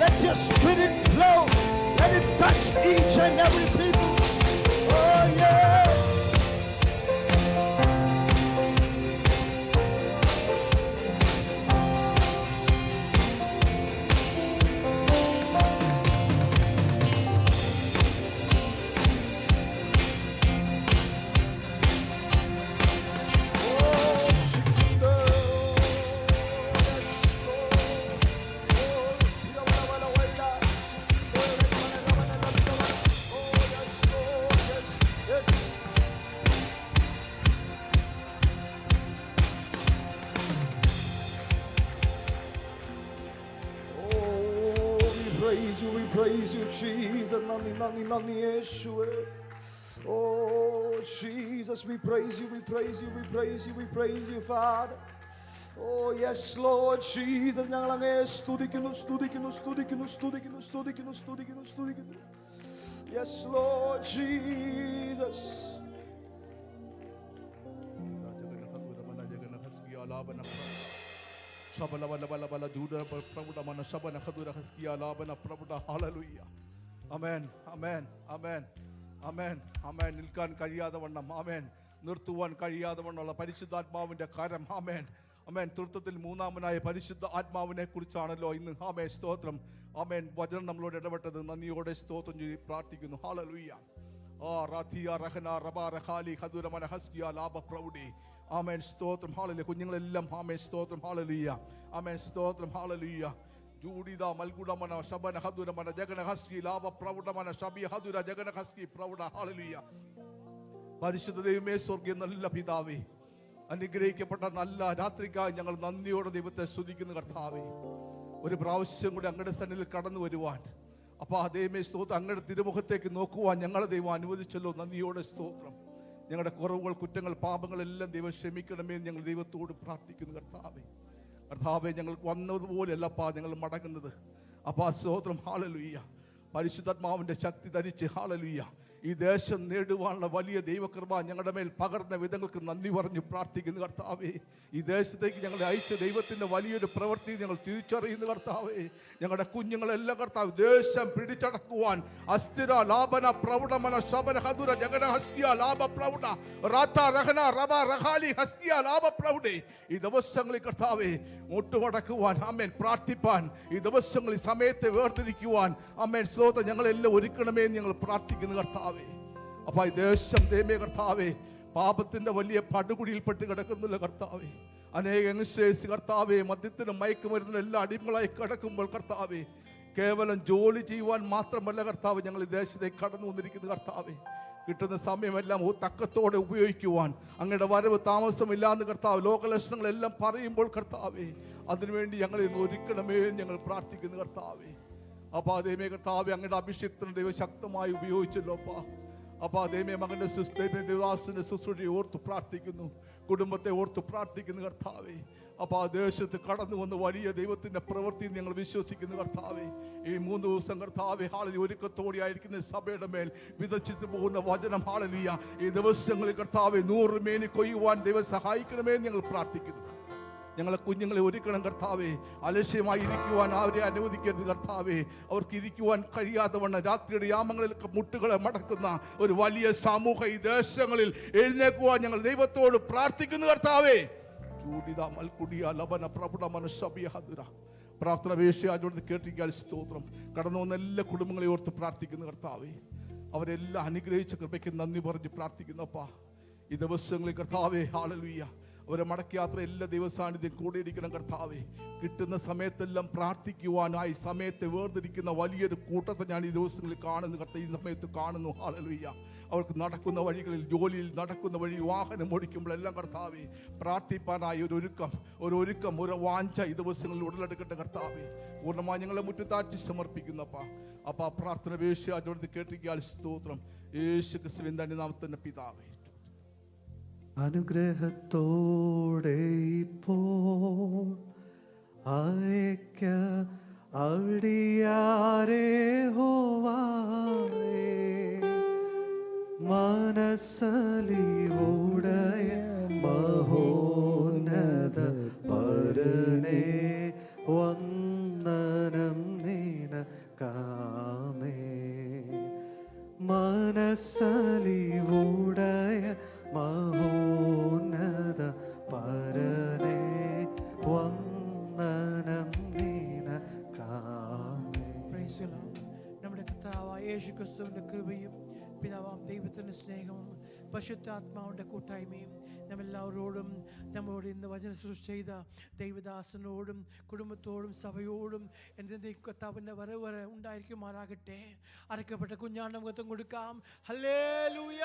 Let your spirit flow. Let it touch each and every people. Oh yeah. We praise you, Jesus. Nani Yeshua. Oh, Jesus, we praise you, we praise you, we praise you, we praise you, Father. Oh yes Lord Jesus, ഞങ്ങൾ അങ്ങേ സ്തുതിക്കുന്നു സ്തുതിക്കുന്നു സ്തുതിക്കുന്നു സ്തുതിക്കുന്നു സ്തുതിക്കുന്നു സ്തുതിക്കുന്നു സ്തുതിക്കുന്നു. Yes Lord Jesus. ആമേൻ ആമേൻ ആമേൻ ആമേൻ ആമേൻ. നിൽക്കാൻ കഴിയാതെ വണ്ണം, ആമേൻ, നിർത്തുവാൻ കഴിയാതെ വണ്ണമുള്ള പരിശുദ്ധാത്മാവിന്റെ കരം, ആമേൻ ആമേൻ. തൃത്വത്തിൽ മൂന്നാമനായ പരിശുദ്ധ ആത്മാവിനെ കുറിച്ചാണല്ലോ ഇന്ന്, ആമേൻ, സ്തോത്രം, ആമേൻ, വചനം നമ്മളോട് ഇടപെട്ടത്. നന്ദിയോടെ സ്തോത്രം ചെയ്ത് പ്രാർത്ഥിക്കുന്നു. ഹല്ലേലൂയ. ആമേൻ, സ്തോത്രം, ഹല്ലേലൂയ. കുഞ്ഞുങ്ങളെല്ലാം ആമേൻ, സ്തോത്രം, ഹല്ലേലൂയ, ആമേൻ, സ്തോത്രം, ഹല്ലേലൂയ. ജൂഡിദ മൽഗുഡമന ശബന ഹദുരമന ജഗന ഹസ്കി ലാഭ പ്രൗഢമന ശബി ഹദുര ജഗന ഹസ്കി പ്രൗഢ. ഹല്ലേലൂയ. പരിശുദ്ധ ദൈവമേ, സ്വർഗ്ഗീയ നല്ല പിതാവേ, അനുഗ്രഹിക്കപ്പെട്ട നല്ല രാത്രിക്കായി ഞങ്ങൾ നന്ദിയോടെ ദൈവത്തെ സ്തുതിക്കുന്നു കർത്താവേ. ഒരു പ്രാവശ്യം കൂടി അങ്ങയുടെ സന്നിധിയിൽ കടന്നു വരുവാൻ, അപ്പോൾ ദൈവമേ സ്തോത്രം, അങ്ങയുടെ തിരുമുഖത്തേക്ക് നോക്കുവാൻ ഞങ്ങളെ ദൈവം അനുവദിച്ചല്ലോ. നന്ദിയോടെ സ്തോത്രം. ഞങ്ങളുടെ കുറവുകൾ, കുറ്റങ്ങൾ, പാപങ്ങളെല്ലാം ദൈവം ക്ഷമിക്കണമേ എന്ന് ഞങ്ങൾ ദൈവത്തോട് പ്രാർത്ഥിക്കുന്നു കർത്താവേ. കർത്താവേ, ഞങ്ങൾക്ക് വന്നതുപോലെയല്ലപ്പാ ഞങ്ങൾ മടങ്ങുന്നത്. അപ്പാ സ്തോത്രം, ഹല്ലേലൂയ. പരിശുദ്ധാത്മാവിന്റെ ശക്തി ധരിച്ച്, ഹല്ലേലൂയ, ഈ ദേശം നേടുവാനുള്ള വലിയ ദൈവകൃപ ഞങ്ങളുടെ മേൽ പകർന്ന വിധങ്ങൾക്ക് നന്ദി പറഞ്ഞു പ്രാർത്ഥിക്കുന്നു കർത്താവേ. ഈ ദേശത്തേക്ക് ഞങ്ങളെ അയച്ച ദൈവത്തിന്റെ വലിയൊരു പ്രവൃത്തി ഞങ്ങൾ തിരിച്ചറിയുന്നു കർത്താവേ. ഞങ്ങളുടെ കുഞ്ഞുങ്ങളെല്ലാം കർത്താവ് ദേശം പിടിച്ചടക്കുവാൻ അസ്ഥിര ലാഭന പ്രൗഢമന ശബന ഹദുര ജഗന ഹസ്കിയ ലാഭ പ്രൗഢ റാത്ത റഹന റബ റഹാലി ഹസ്കിയ ലാഭ പ്രൗഢേ. ഈ ദിവസങ്ങളിൽ കർത്താവേ മുട്ടുമടക്കുവാൻ, ആമേൻ, പ്രാർത്ഥിപ്പാൻ, ഈ ദിവസങ്ങളിൽ സമയത്തെ വേർതിരിക്കുവാൻ, ആമേൻ, സ്തോത്രം, ഞങ്ങളെല്ലാം ഒരുക്കണമേ എന്ന് ഞങ്ങൾ പ്രാർത്ഥിക്കുന്നു കർത്താവേ. അപ്പൊ ഈ ദേശം ദൈവമേ കർത്താവേ, പാപത്തിന്റെ വലിയ പടുകുടിയിൽപ്പെട്ട് കിടക്കുന്നില്ല കർത്താവേ. അനേക യങ്സ്റ്റേഴ്സ് കർത്താവേ മദ്യത്തിനും മയക്കുമരുന്നിനും എല്ലാം അടിമകളായി കിടക്കുമ്പോൾ കർത്താവേ, കേവലം ജോലി ചെയ്യുവാൻ മാത്രമല്ല കർത്താവ് ഞങ്ങൾ ഈ ദേശത്തേക്ക് കടന്നു വന്നിരിക്കുന്നു കർത്താവേ. കിട്ടുന്ന സമയമെല്ലാം തക്കത്തോടെ ഉപയോഗിക്കുവാൻ, അങ്ങയുടെ വരവ് താമസമില്ലാന്ന് കർത്താവ് ലോകലക്ഷണങ്ങളെല്ലാം പറയുമ്പോൾ കർത്താവേ, അതിനുവേണ്ടി ഞങ്ങളെ ഇന്ന് ഒരുക്കണമേ ഞങ്ങൾ പ്രാർത്ഥിക്കുന്നു കർത്താവേ. അപ്പാ ദൈവമേ കർത്താവേ, അങ്ങയുടെ അഭിഷേകത്തിന് ദൈവം ശക്തമായി ഉപയോഗിച്ചല്ലോ അപ്പാ. അപ്പാ ദൈവമേ, മകന്റെ ദേവദാസന്റെ ശുശ്രൂഷയെ ഓർത്ത് പ്രാർത്ഥിക്കുന്നു, കുടുംബത്തെ ഓർത്ത് പ്രാർത്ഥിക്കുന്നു കർത്താവേ. അപ്പൊ ആ ദേശത്ത് കടന്നു വന്ന് വലിയ ദൈവത്തിന്റെ പ്രവൃത്തി ഞങ്ങൾ വിശ്വസിക്കുന്നു കർത്താവേ. ഈ 3 ദിവസം കർത്താവേ, ഹല്ലേലൂയ, ഒരുക്കത്തോടെ ആയിരിക്കുന്ന സഭയുടെ മേൽ വിതച്ചിട്ട് പോകുന്ന വചനം, ഹല്ലേലൂയ, ഈ ദിവസങ്ങളിൽ കർത്താവേ 100 മേനി കൊയ്യുവാൻ ദൈവം സഹായിക്കണമേ ഞങ്ങൾ പ്രാർത്ഥിക്കുന്നു. ഞങ്ങളെ കുഞ്ഞുങ്ങളെ ഒരുക്കണം കർത്താവേ. അലക്ഷ്യമായി ഇരിക്കുവാൻ അവരെ അനുവദിക്കരുത് കർത്താവേ. അവർക്ക് ഇരിക്കുവാൻ കഴിയാതെ വണ്ണം രാത്രിയുടെ യാമങ്ങളിലൊക്കെ മുട്ടുകളെ മടക്കുന്ന ഒരു വലിയ സമൂഹ ഈ ദേശങ്ങളിൽ എഴുന്നേക്കുവാൻ ഞങ്ങൾ ദൈവത്തോട് പ്രാർത്ഥിക്കുന്നു കർത്താവേ. പ്രാർത്ഥന വേശ്യാജോട് കേട്ടിരിക്കാൻ സ്തോത്രം. കടന്നു വന്ന എല്ലാ കുടുംബങ്ങളെ ഓർത്ത് പ്രാർത്ഥിക്കുന്നു കർത്താവേ. അവരെല്ലാം അനുഗ്രഹിച്ച കൃപയ്ക്ക് നന്ദി പറഞ്ഞ് പ്രാർത്ഥിക്കുന്നപ്പാ. ഈ ദിവസങ്ങളിൽ കർത്താവേ, ഹല്ലേലൂയ, അവരെ മടക്കയാത്ര എല്ലാ ദൈവസാന്നിധ്യം കൂടെ ഇരിക്കണം കർത്താവേ. കിട്ടുന്ന സമയത്തെല്ലാം പ്രാർത്ഥിക്കുവാനായി സമയത്തെ വേർതിരിക്കുന്ന വലിയൊരു കൂട്ടത്തെ ഞാൻ ഈ ദിവസങ്ങളിൽ കാണുന്നു കർത്താവേ. ഈ സമയത്ത് കാണുന്നു, ഹല്ലേലൂയ. അവർക്ക് നടക്കുന്ന വഴികളിൽ, ജോലിയിൽ നടക്കുന്ന വഴി, വാഹനം ഓടിക്കുമ്പോഴെല്ലാം കർത്താവേ, പ്രാർത്ഥിപ്പാനായി ഒരു വാഞ്ച ഈ ദിവസങ്ങളിൽ ഉടലെടുക്കട്ടെ കർത്താവേ. പൂർണ്ണമായി ഞങ്ങളെ മുറ്റുതാഴ്ച സമർപ്പിക്കുന്നപ്പാ. അപ്പാ പ്രാർത്ഥന വേശ്യാജോട് കേട്ടിരിക്കാൻ സ്തോത്രം. യേശു ക്രിസ്തുവിൻ നാമത്തിന്റെ പിതാവേ. അനുഗ്രഹത്തോടെ ഇപ്പോൾ അയക്ക അടിയാരേ ഹോവായേ, മനസ്സലിവുടയ മഹോന്നത പരനേ, വന്ദനം നിനക്കാമേ. മനസ്സലിവുടയ മഹോന്നത പരനേ, വന്ദനം നിനക്കാമേ. നമ്മുടെ കർത്താവായ യേശു ക്രിസ്തുവിന്റെ കൃപയും പിതാവാം ദൈവത്തിന്റെ സ്നേഹവും പരിശുദ്ധാത്മാവിന്റെ കൂട്ടായ്മയും നമ്മെല്ലാവരോടും, നമ്മളോട് ഇന്ന് വചന സൃഷ്ടി ചെയ്ത ദൈവദാസനോടും കുടുംബത്തോടും സഭയോടും എന്തെങ്കിലും കർത്താവിൻ്റെ വരവ് വരെ ഉണ്ടായിരിക്കുമാറാകട്ടെ. അരക്കപ്പെട്ട കുഞ്ഞാണ്ട് മുഖത്തും കൊടുക്കാം. ഹല്ലേലൂയ,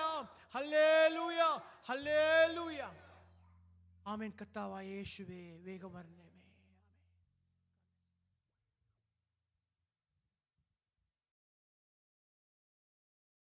ഹല്ലേലൂയ, ഹല്ലേലൂയ. ആമേൻ. കർത്താവായ യേശുവേ, വേഗം വരണേ.